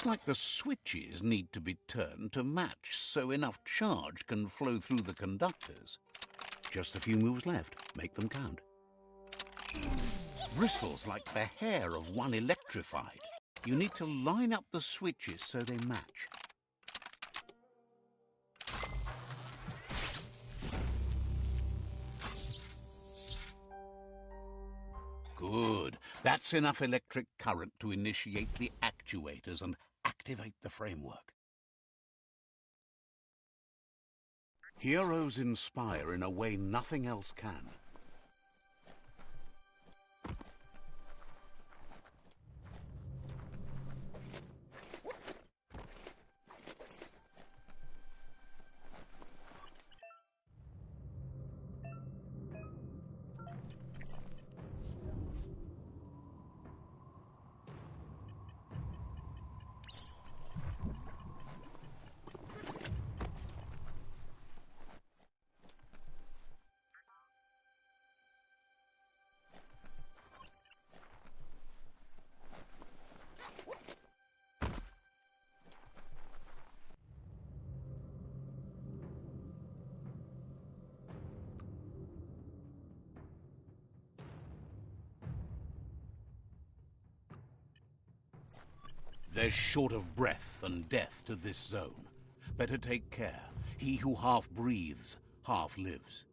Looks like the switches need to be turned to match so enough charge can flow through the conductors. Just a few moves left. Make them count. Bristles like the hair of one electrified. You need to line up the switches so they match. Good. That's enough electric current to initiate the actuators and activate the framework. Heroes inspire in a way nothing else can. There's short of breath and death to this zone. Better take care. He who half breathes, half lives.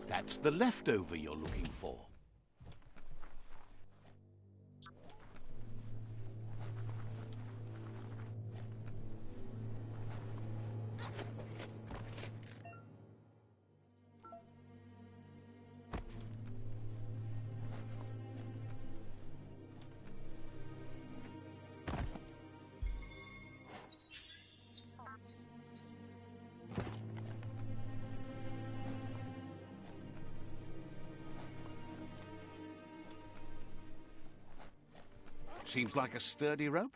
That's the leftover you're looking for. Seems like a sturdy rope.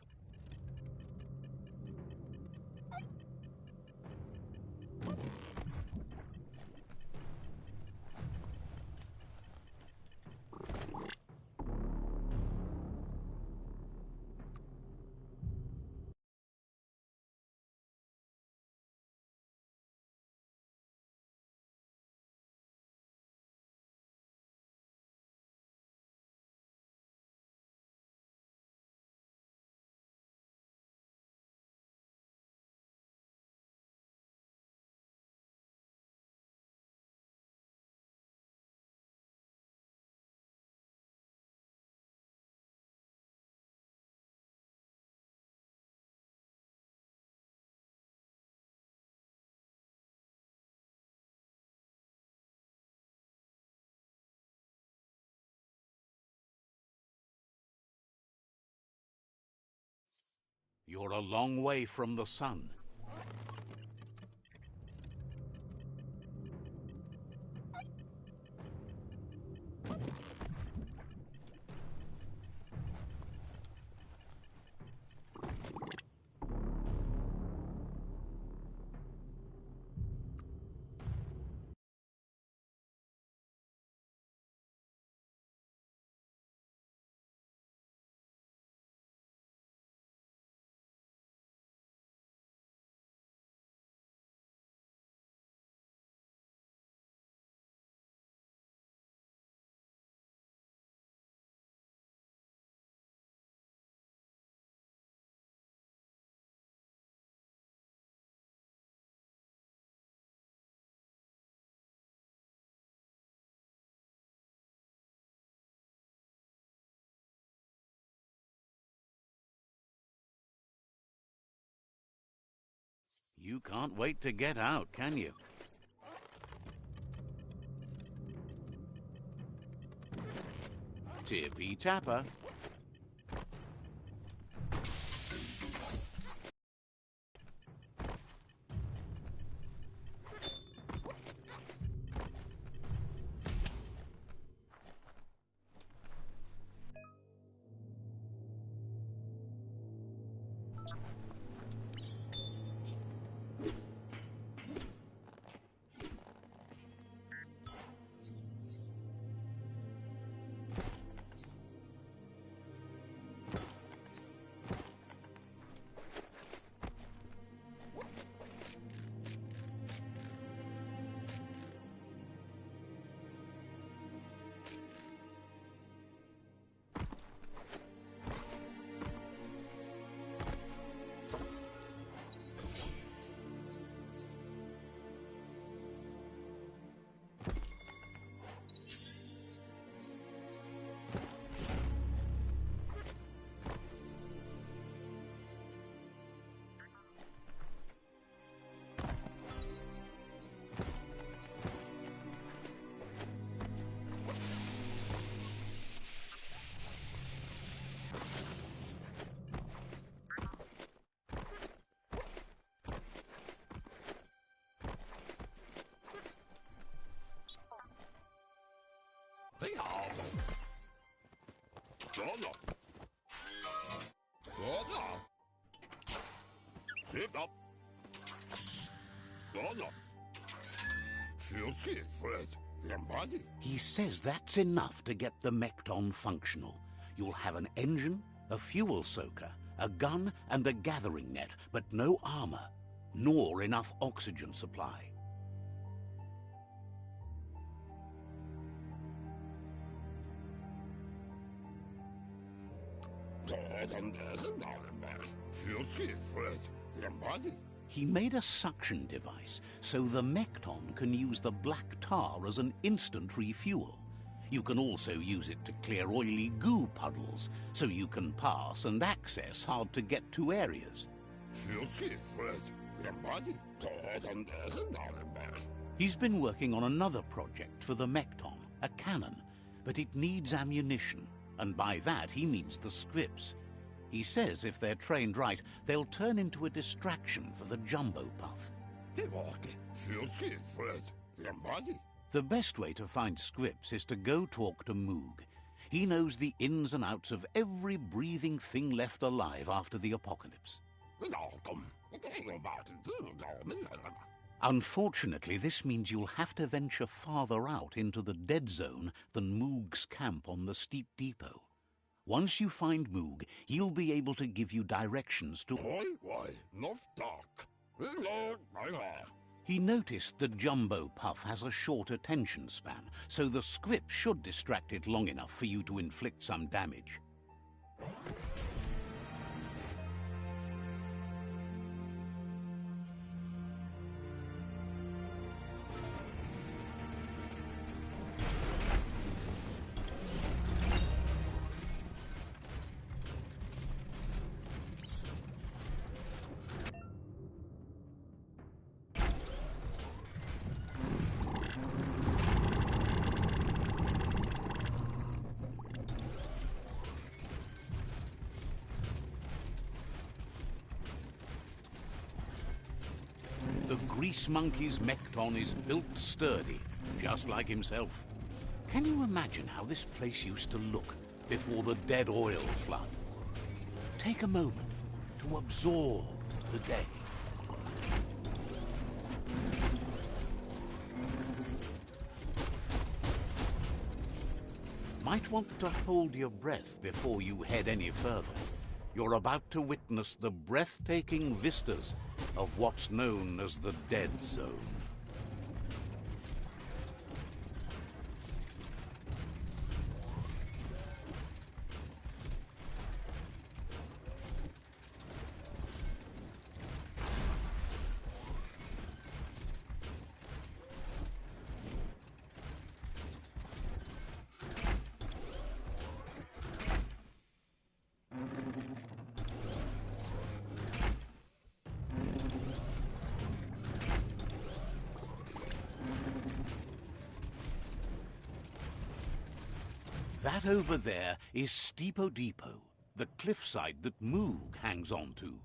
You're a long way from the sun. You can't wait to get out, can you? Tippy tapper. Donna. Donna. Sit up. Donna. Feel safe, Fred. Your body. He says that's enough to get the Mekton functional. You'll have an engine, a fuel soaker, a gun, and a gathering net, but no armor, nor enough oxygen supply. Feel safe, Fred. Your body. He made a suction device, so the Mekton can use the black tar as an instant refuel. You can also use it to clear oily goo puddles, so you can pass and access hard-to-get-to areas. Feel safe, Fred. Your body. He's been working on another project for the Mekton, a cannon, but it needs ammunition, and by that he means the scripts. He says if they're trained right, they'll turn into a distraction for the Jumbo Puff. Feel safe, Fred. Your body. The best way to find scripts is to go talk to Moog. He knows the ins and outs of every breathing thing left alive after the apocalypse. Unfortunately, this means you'll have to venture farther out into the dead zone than Moog's camp on the Steep Depot. Once you find Moog, he'll be able to give you directions to... He noticed the Jumbo Puff has a short attention span, so the script should distract it long enough for you to inflict some damage. The Grease Monkey's Mekton is built sturdy, just like himself. Can you imagine how this place used to look before the dead oil flood? Take a moment to absorb the day. Might want to hold your breath before you head any further. You're about to witness the breathtaking vistas of what's known as the Dead Zone. That over there is Steepo Depot, the cliffside that Moog hangs on to.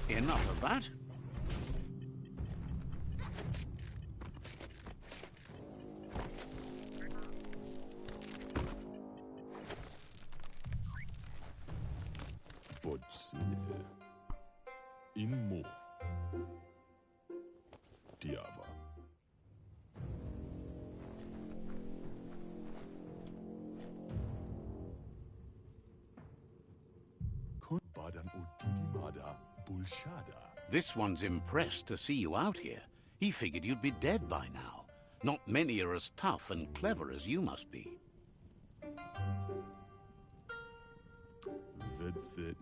Enough of that. Potser Inmo Diava. Kun badan udidimada bulshada. This one's impressed to see you out here. He figured you'd be dead by now. Not many are as tough and clever as you must be.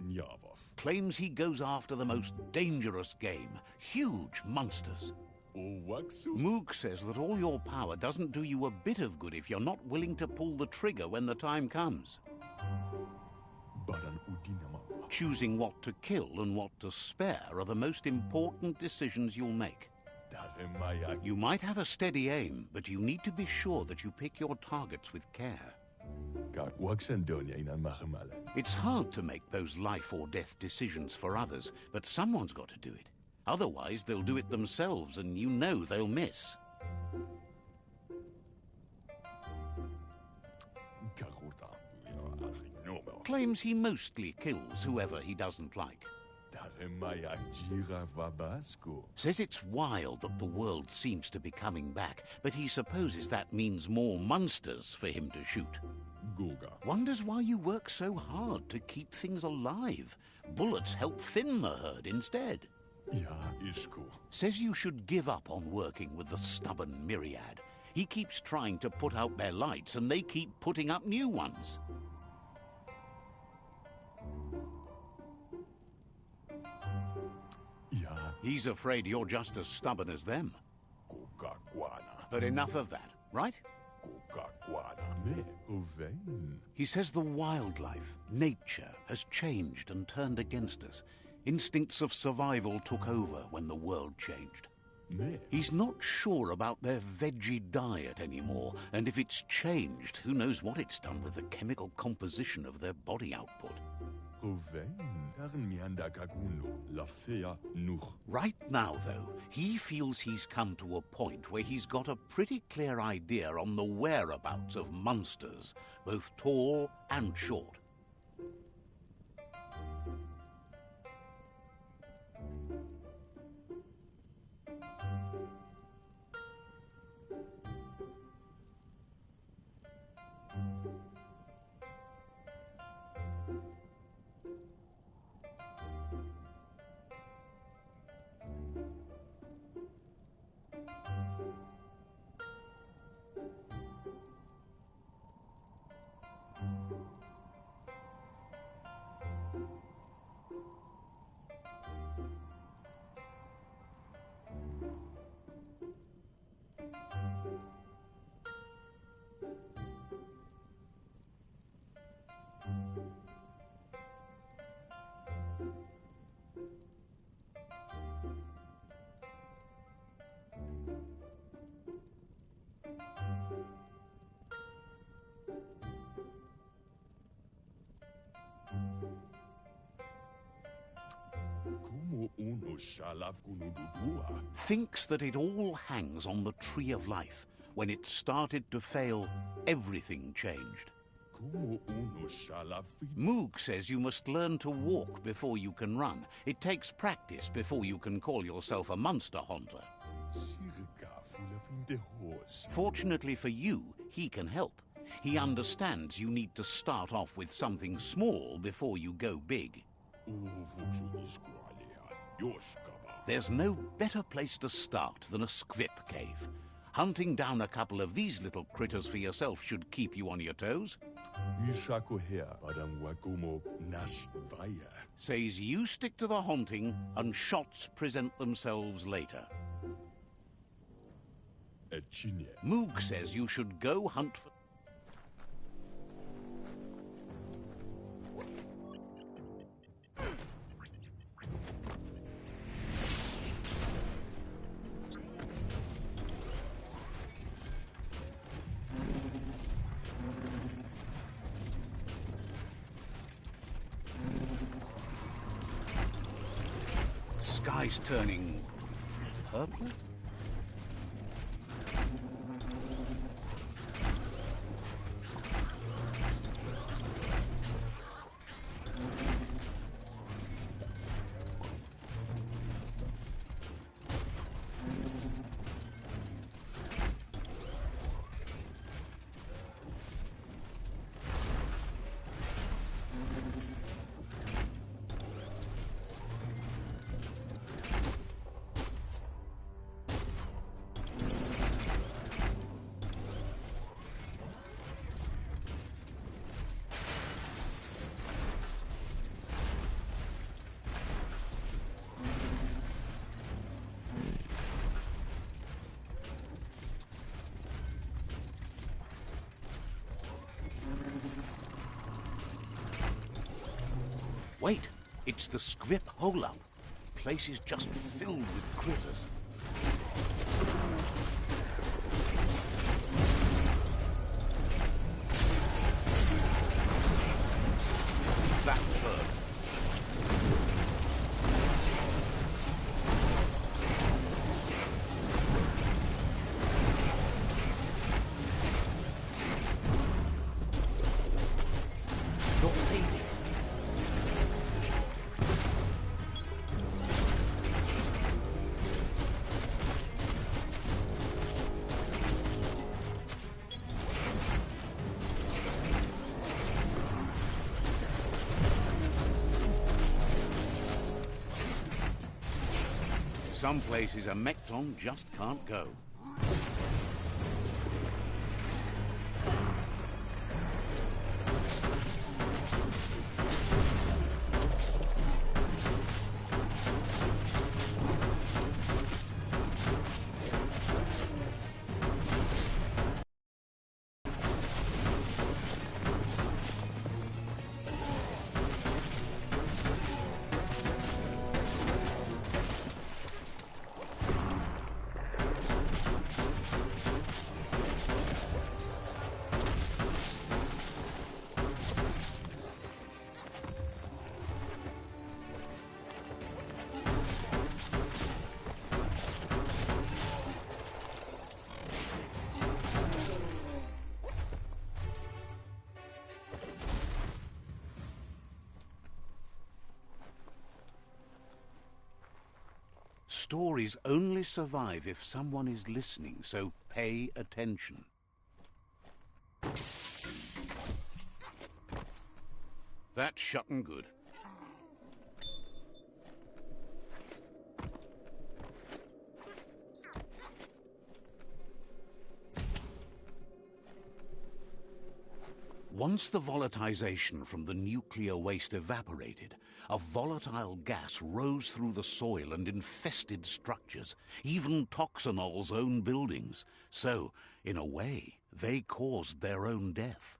Nyavov. Claims he goes after the most dangerous game, huge monsters. Moog says that all your power doesn't do you a bit of good if you're not willing to pull the trigger when the time comes. Choosing what to kill and what to spare are the most important decisions you'll make. You might have a steady aim, but you need to be sure that you pick your targets with care. It's hard to make those life or death decisions for others, but someone's got to do it. Otherwise, they'll do it themselves, and you know they'll miss. Karuta, ja, Arinomo. Claims he mostly kills whoever he doesn't like. Daremaya Jira Vabasco. Says it's wild that the world seems to be coming back, but he supposes that means more monsters for him to shoot. Goga. Wonders why you work so hard to keep things alive. Bullets help thin the herd instead. Ja, Ishku. Says you should give up on working with the stubborn Myriad. He keeps trying to put out their lights, and they keep putting up new ones. Ja, He's afraid you're just as stubborn as them. Coca-Guana. But enough of that, right? Coca-Guana. Me, Ovein. He says the wildlife, nature, has changed and turned against us. Instincts of survival took over when the world changed. Me, He's not sure about their veggie diet anymore, and if it's changed, who knows what it's done with the chemical composition of their body output. Ovein. Darren Mianda Kaguno. La Fea Nuch. Right now, though, he feels he's come to a point where he's got a pretty clear idea on the whereabouts of monsters, both tall and short. Como uno shalav gunududua. Thinks that it all hangs on the tree of life. When it started to fail, everything changed. Como uno shalav Moog says you must learn to walk before you can run. It takes practice before you can call yourself a monster hunter. Circa full de horse. Fortunately for you, he can help. He understands you need to start off with something small before you go big. There's no better place to start than a Skvip cave. Hunting down a couple of these little critters for yourself should keep you on your toes. Mishako her, Padam Wagumo Nash Vaya. Says you stick to the hunting and shots present themselves later. Echine. Moog says you should go hunt for... Sky's turning purple? Wait, it's the Skvip hole-up. Place is just filled with critters. That bird. some places a Mekton just can't go. Stories only survive if someone is listening, so pay attention. That's shut and good. Once the volatilization from the nuclear waste evaporated, a volatile gas rose through the soil and infested structures, even Toxanol's own buildings. So, in a way, they caused their own death.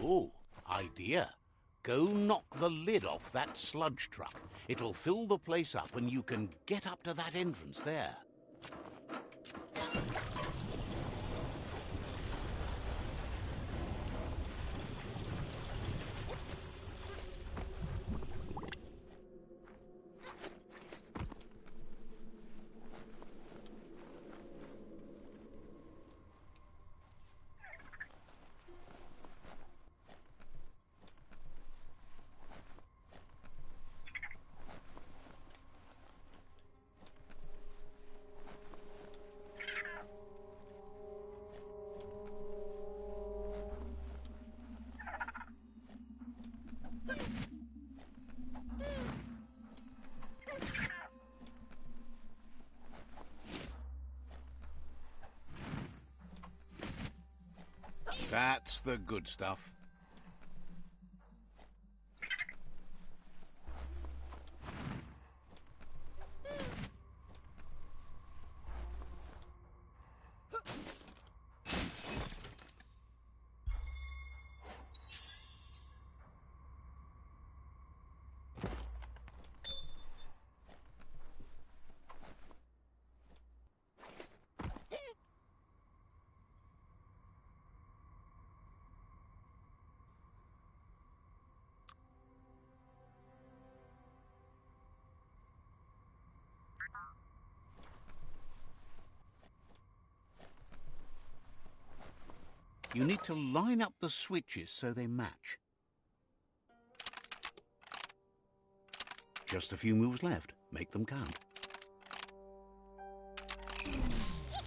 Oh, idea. Go knock the lid off that sludge truck. It'll fill the place up and you can get up to that entrance there. That's the good stuff. You need to line up the switches so they match. Just a few moves left. Make them count.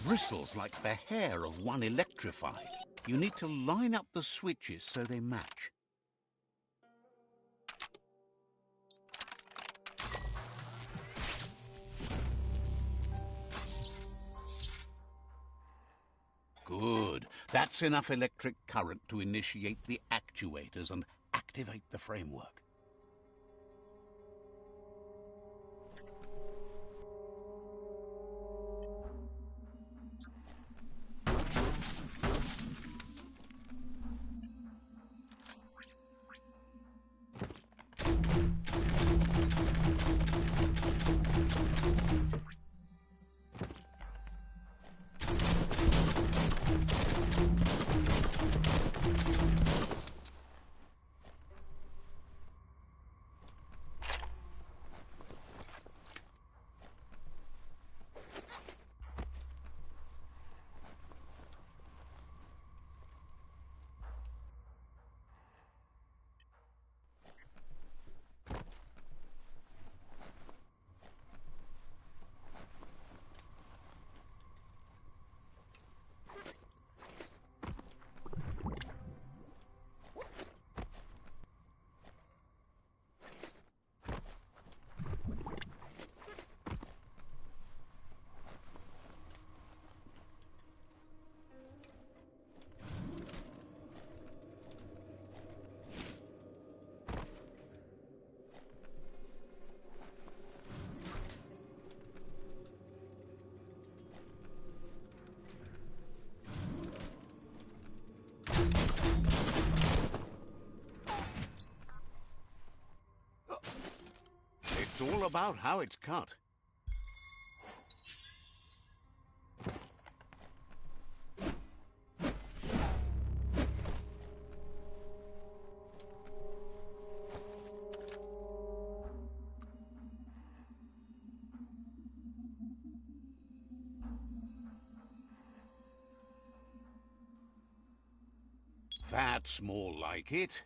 Bristles like the hair of one electrified. You need to line up the switches so they match. Good. That's enough electric current to initiate the actual actuators and activate the framework. It's all about how it's cut. That's more like it.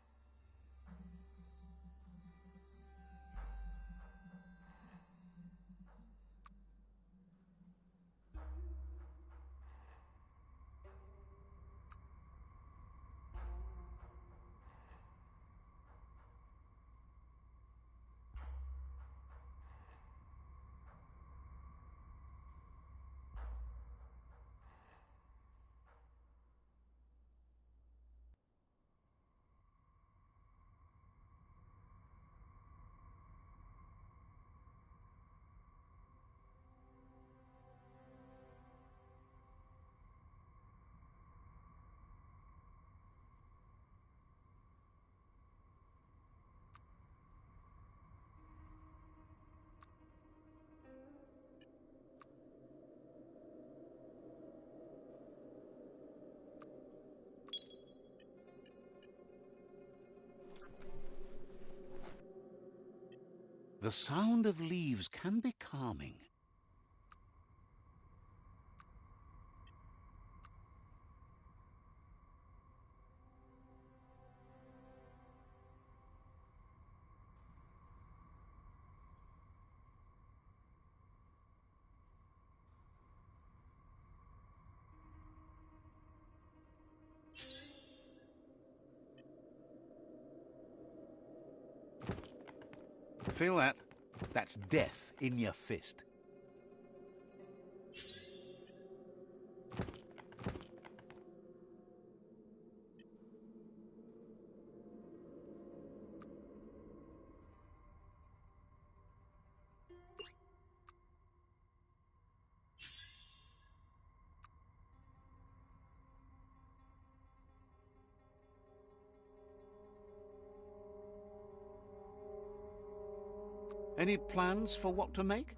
The sound of leaves can be calming. Feel that? That's death in your fist. Any plans for what to make?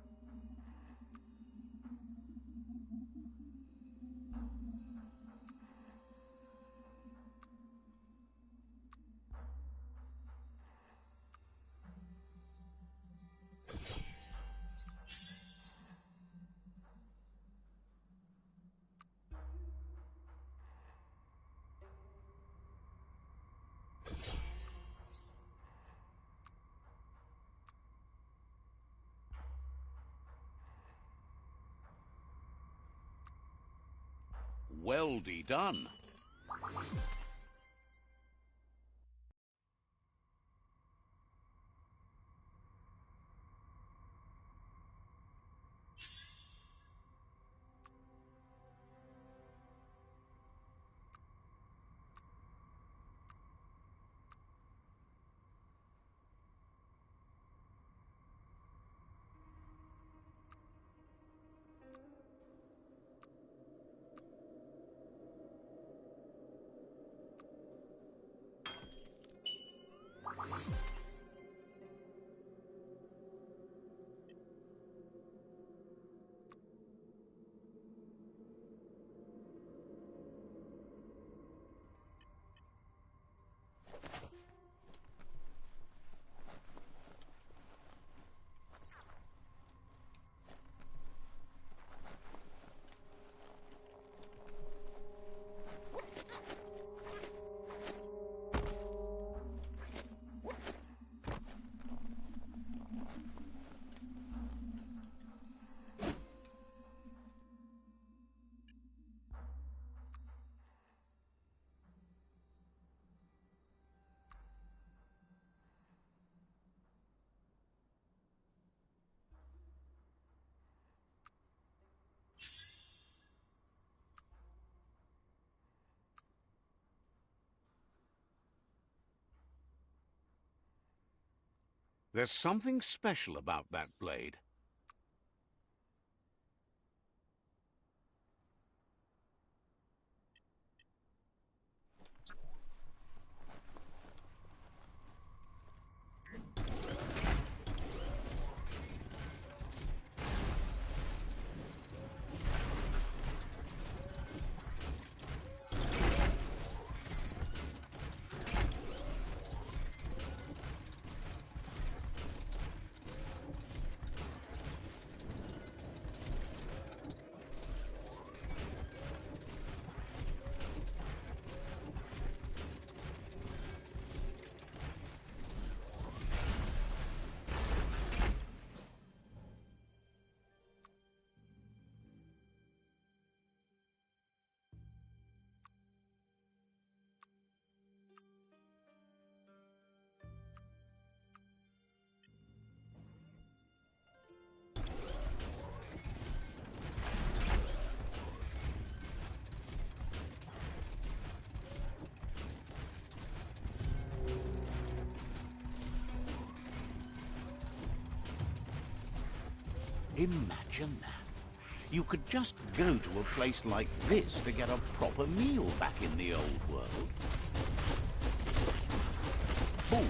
Well-de done. There's something special about that blade. Imagine that. You could just go to a place like this to get a proper meal back in the old world. Ooh.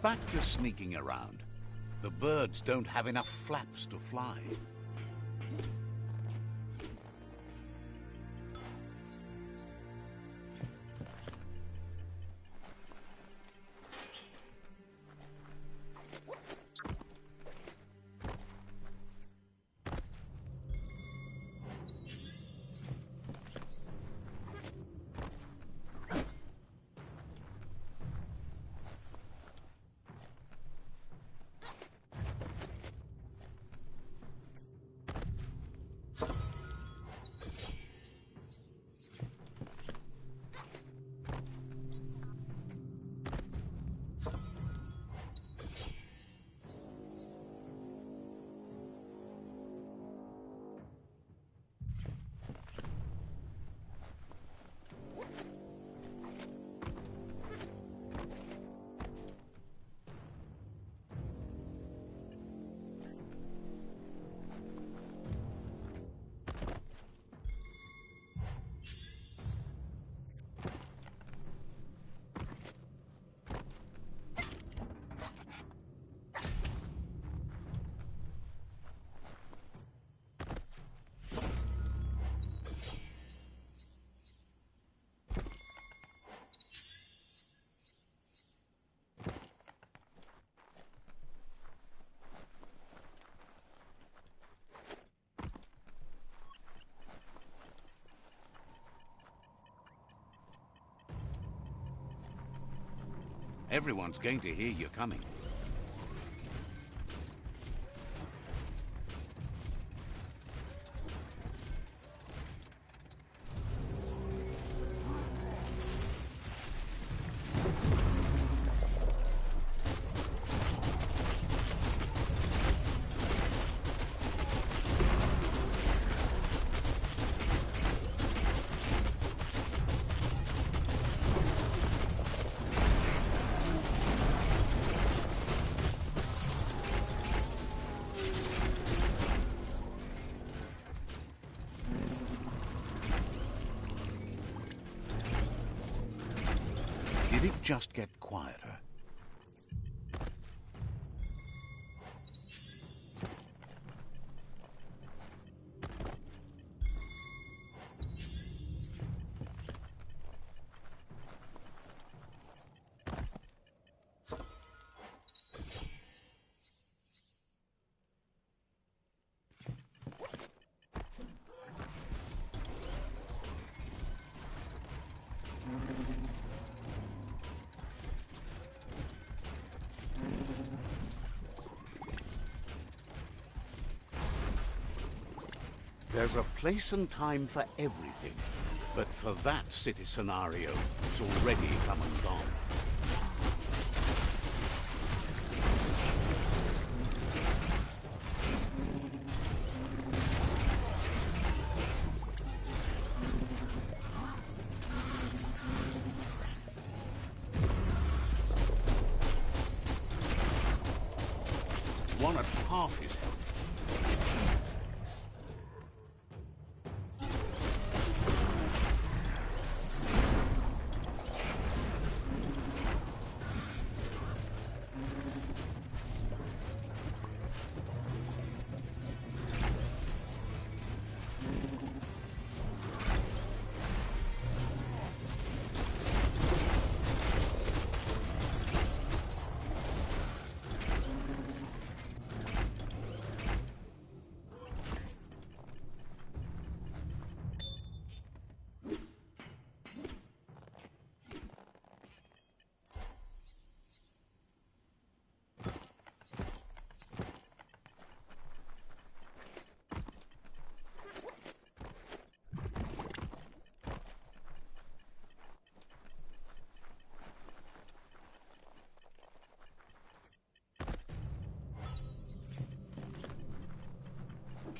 Back to sneaking around. The birds don't have enough flaps to fly. Everyone's going to hear you coming. Did it just get quieter? There's a place and time for everything, but for that city scenario, it's already come and gone. One at half his health.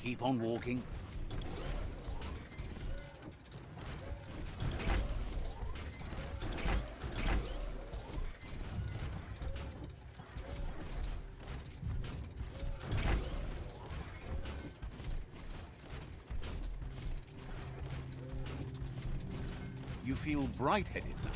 Keep on walking. You feel bright-headed now.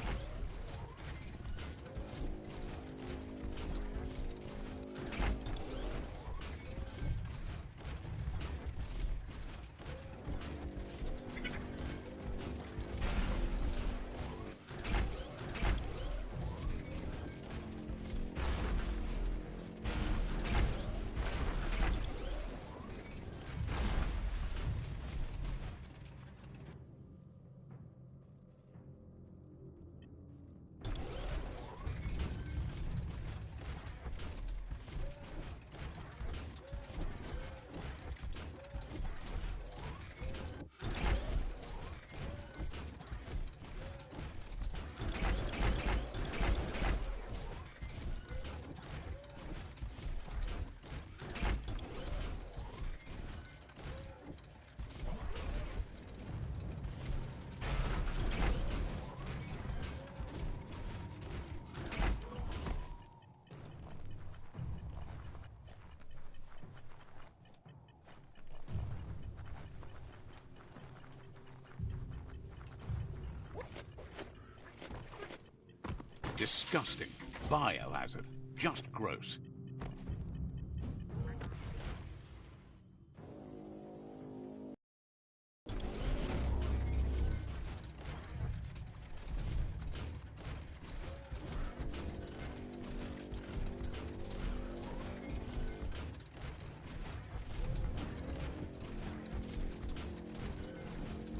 Disgusting. Biohazard. Just gross.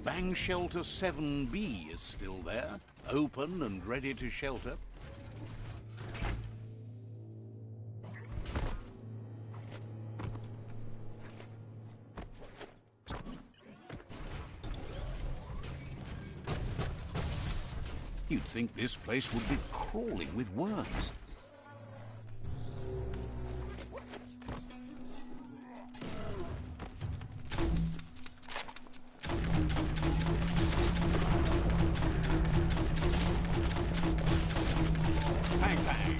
Bang Shelter 7B is still there, open and ready to shelter. You'd think this place would be crawling with worms. Bang, bang.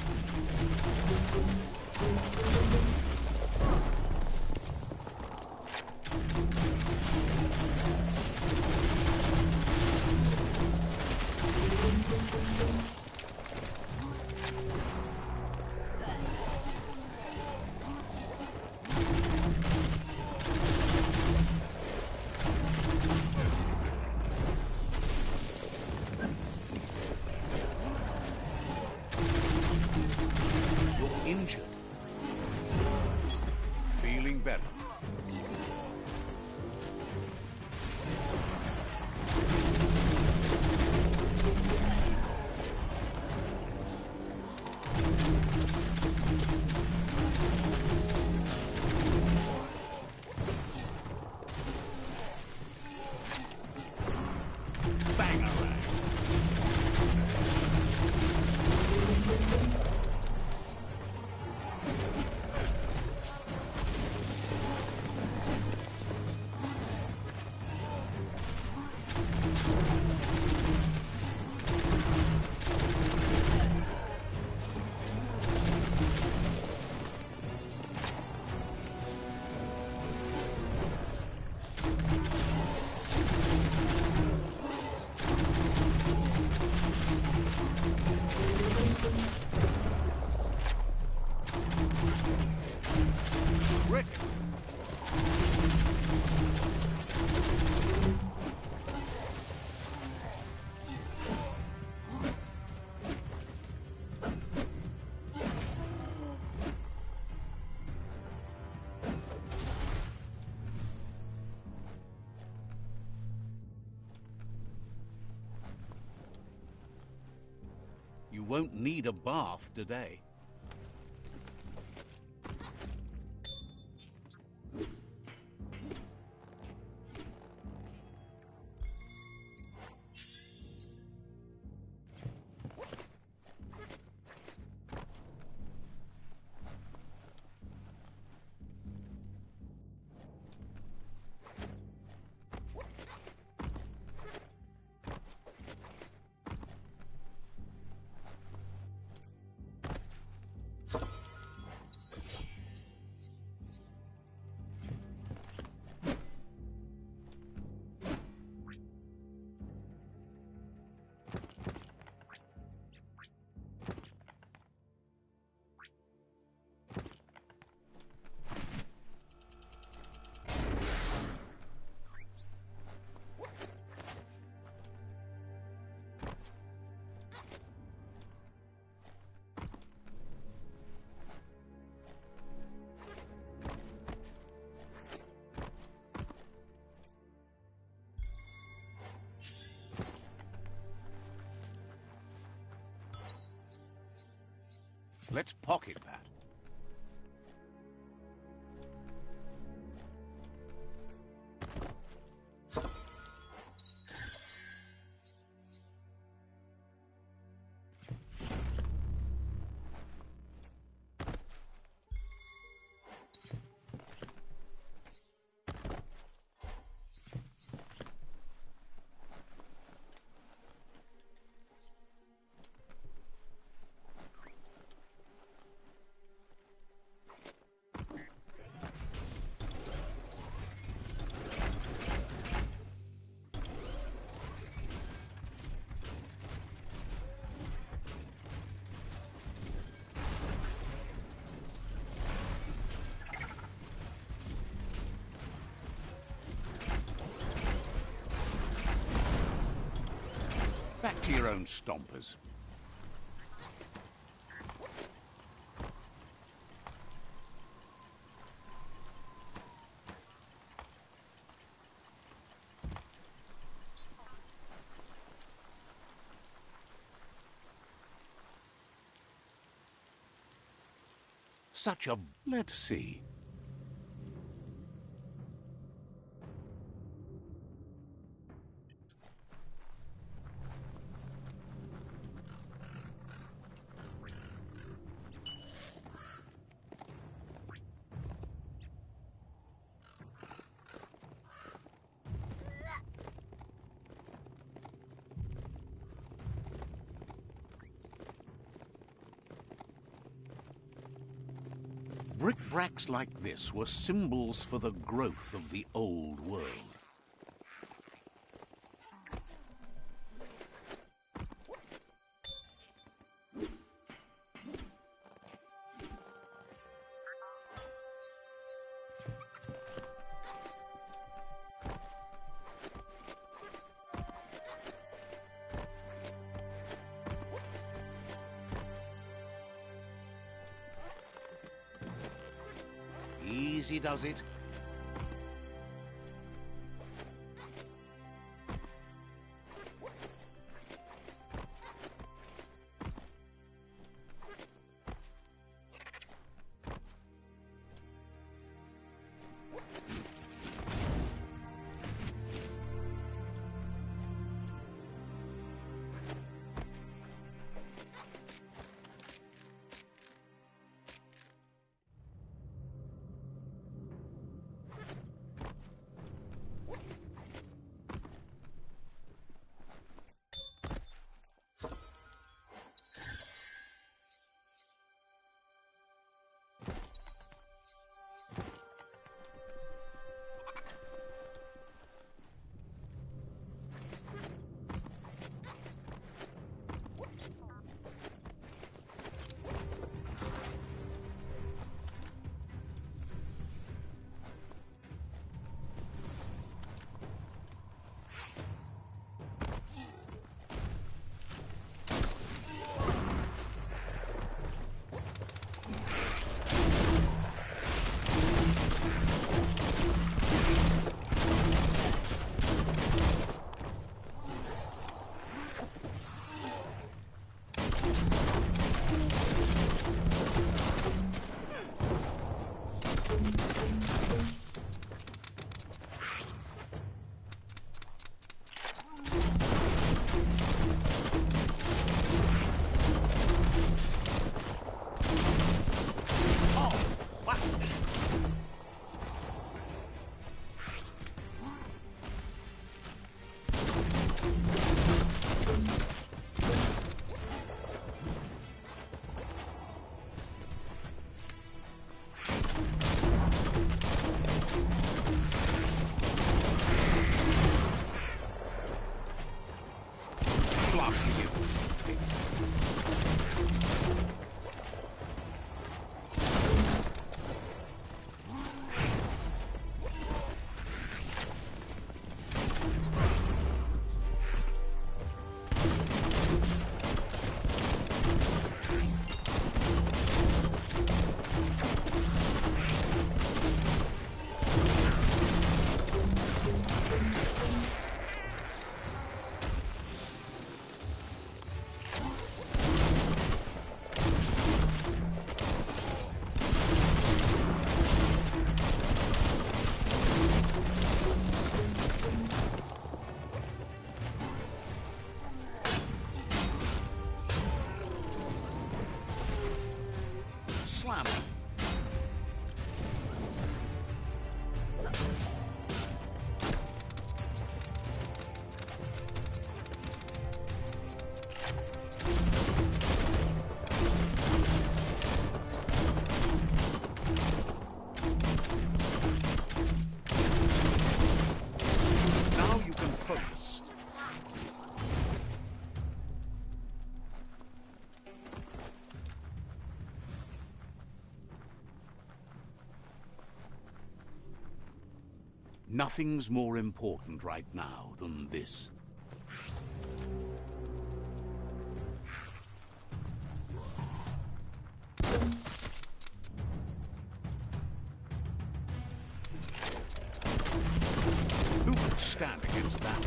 You won't need a bath today. Let's pocket that. Back to your own stompers. Such a... Let's see. Brick-bracks like this were symbols for the growth of the old world. Easy does it. Nothing's more important right now than this. Who could stand against that?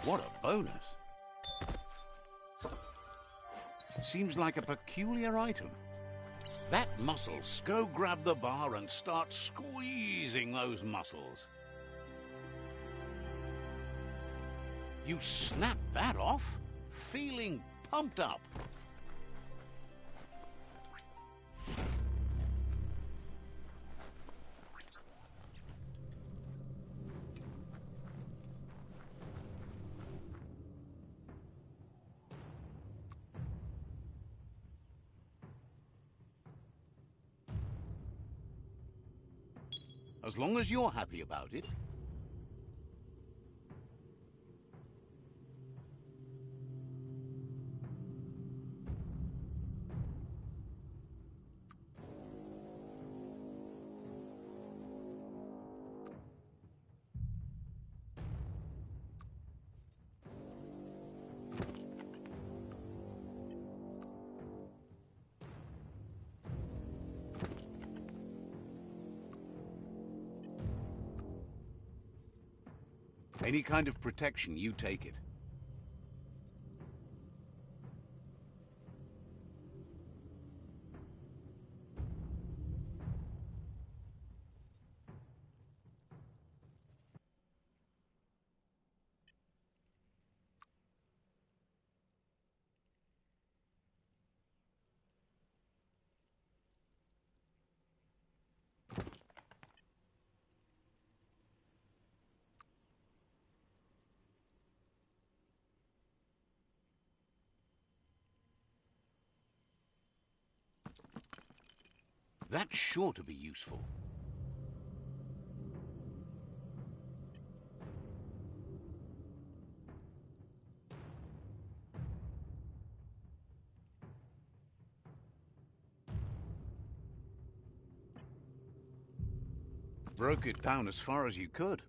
What a bonus. Seems like a peculiar item. That muscles. Go grab the bar and start squeezing those muscles. You snap that off, feeling pumped up. As long as you're happy about it. Any kind of protection, you take it. That's sure to be useful. Broke it down as far as you could.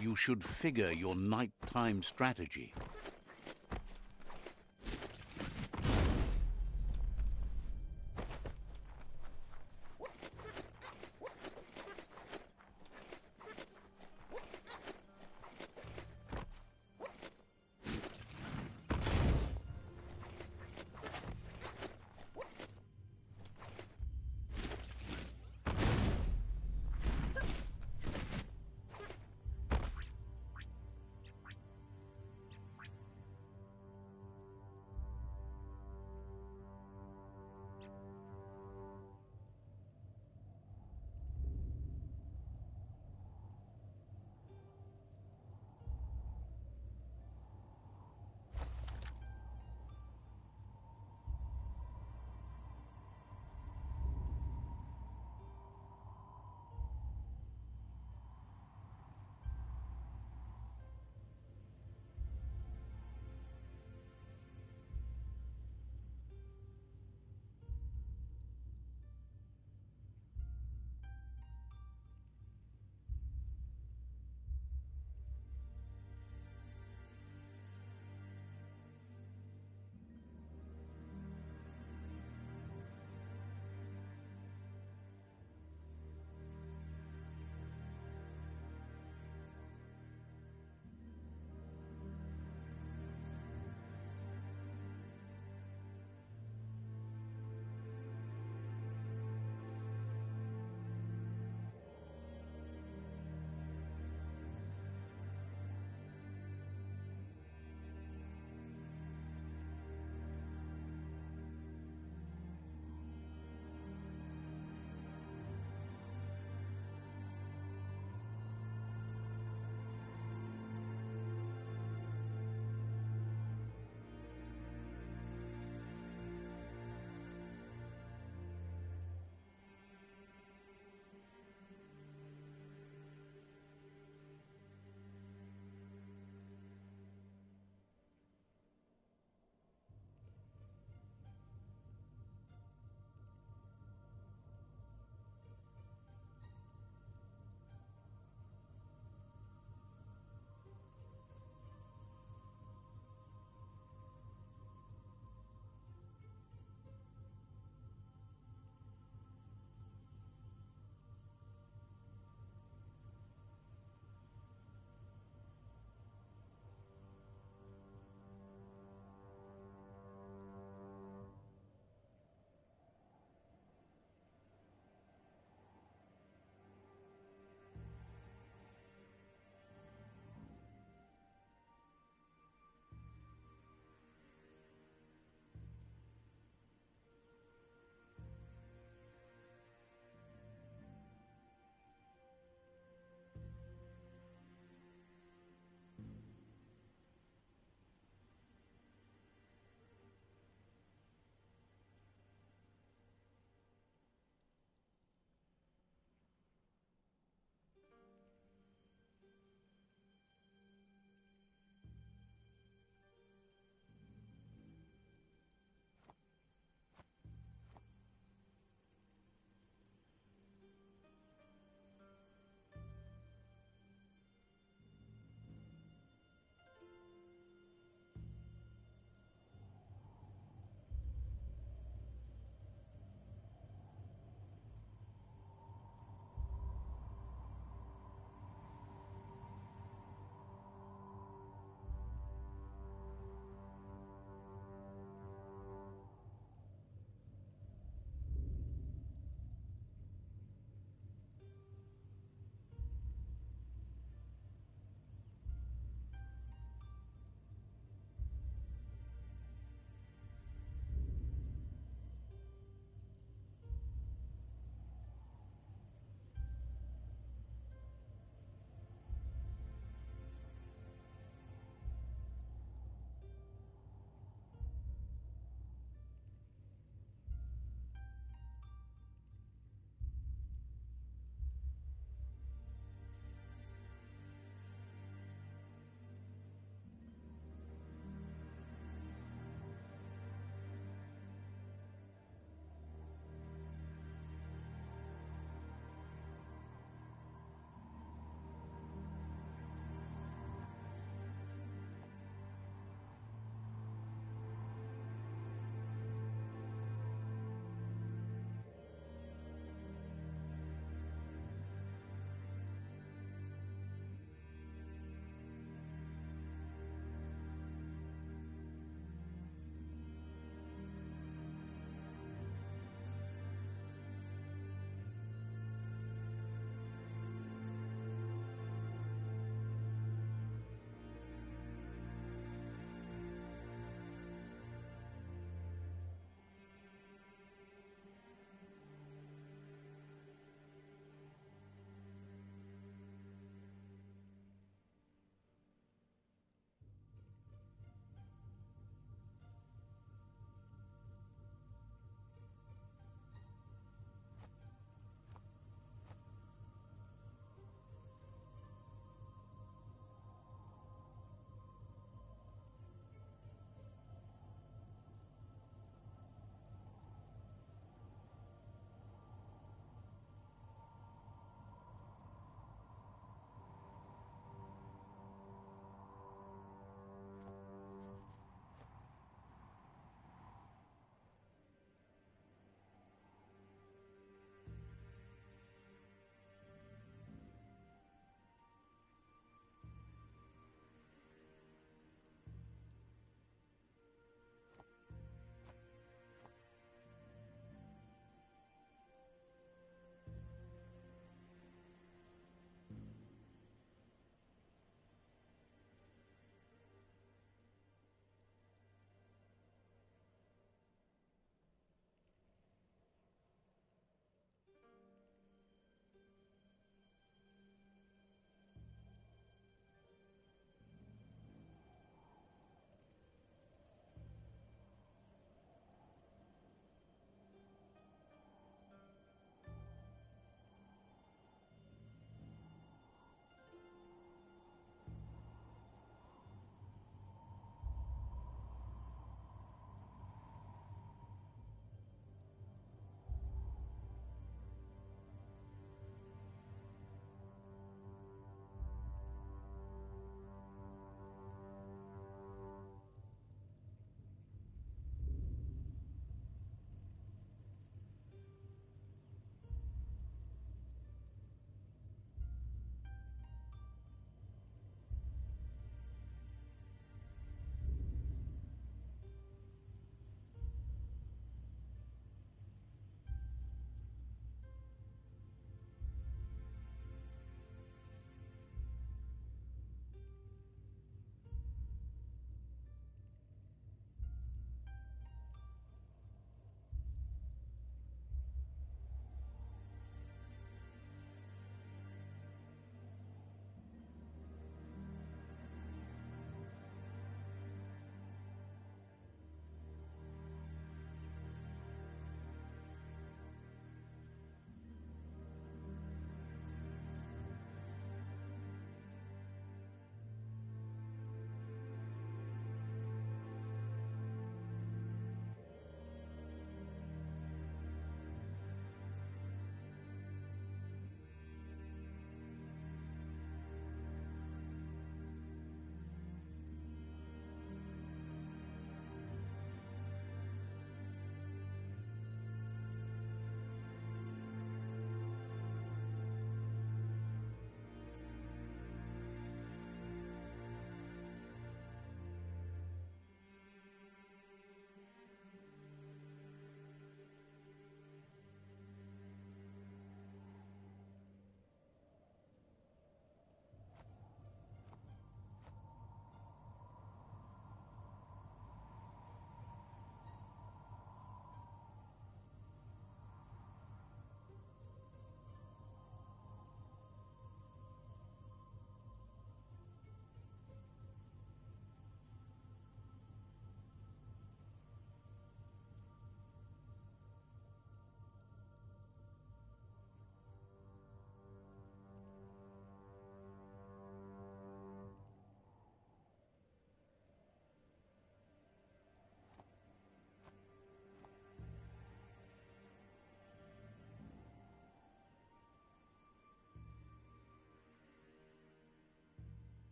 You should figure your nighttime strategy.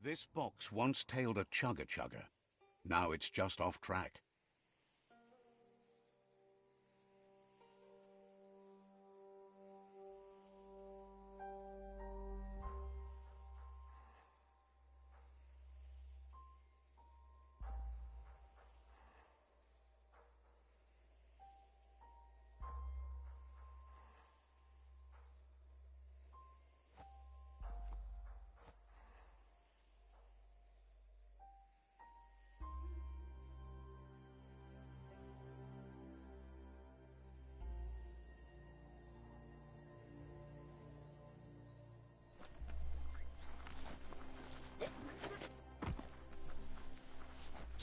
This box once tailed a chugger-chugger. Now it's just off track.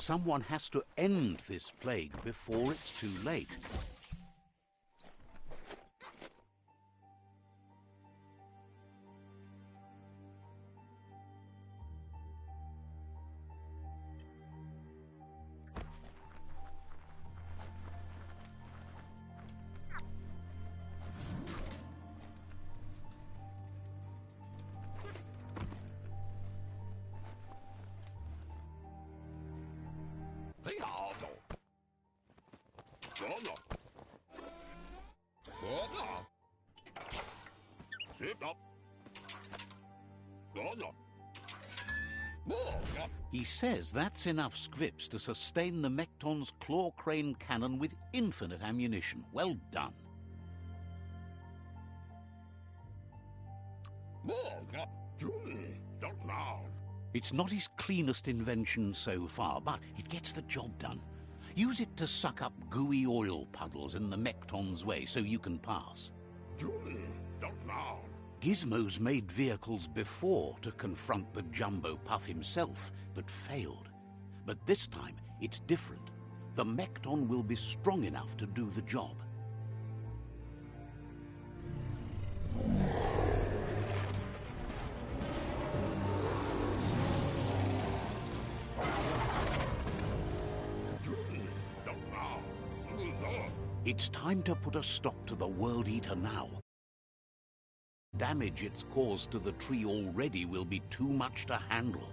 Someone has to end this plague before it's too late. He says that's enough scrips to sustain the Mekton's claw crane cannon with infinite ammunition. Well done. It's not his cleanest invention so far, but it gets the job done. Use it to suck up gooey oil puddles in the Mekton's way so you can pass. Gizmo's made vehicles before to confront the Jumbo Puff himself, but failed. But this time, it's different. The Mekton will be strong enough to do the job. It's time to put a stop to the World Eater now. Damage it's caused to the tree already will be too much to handle.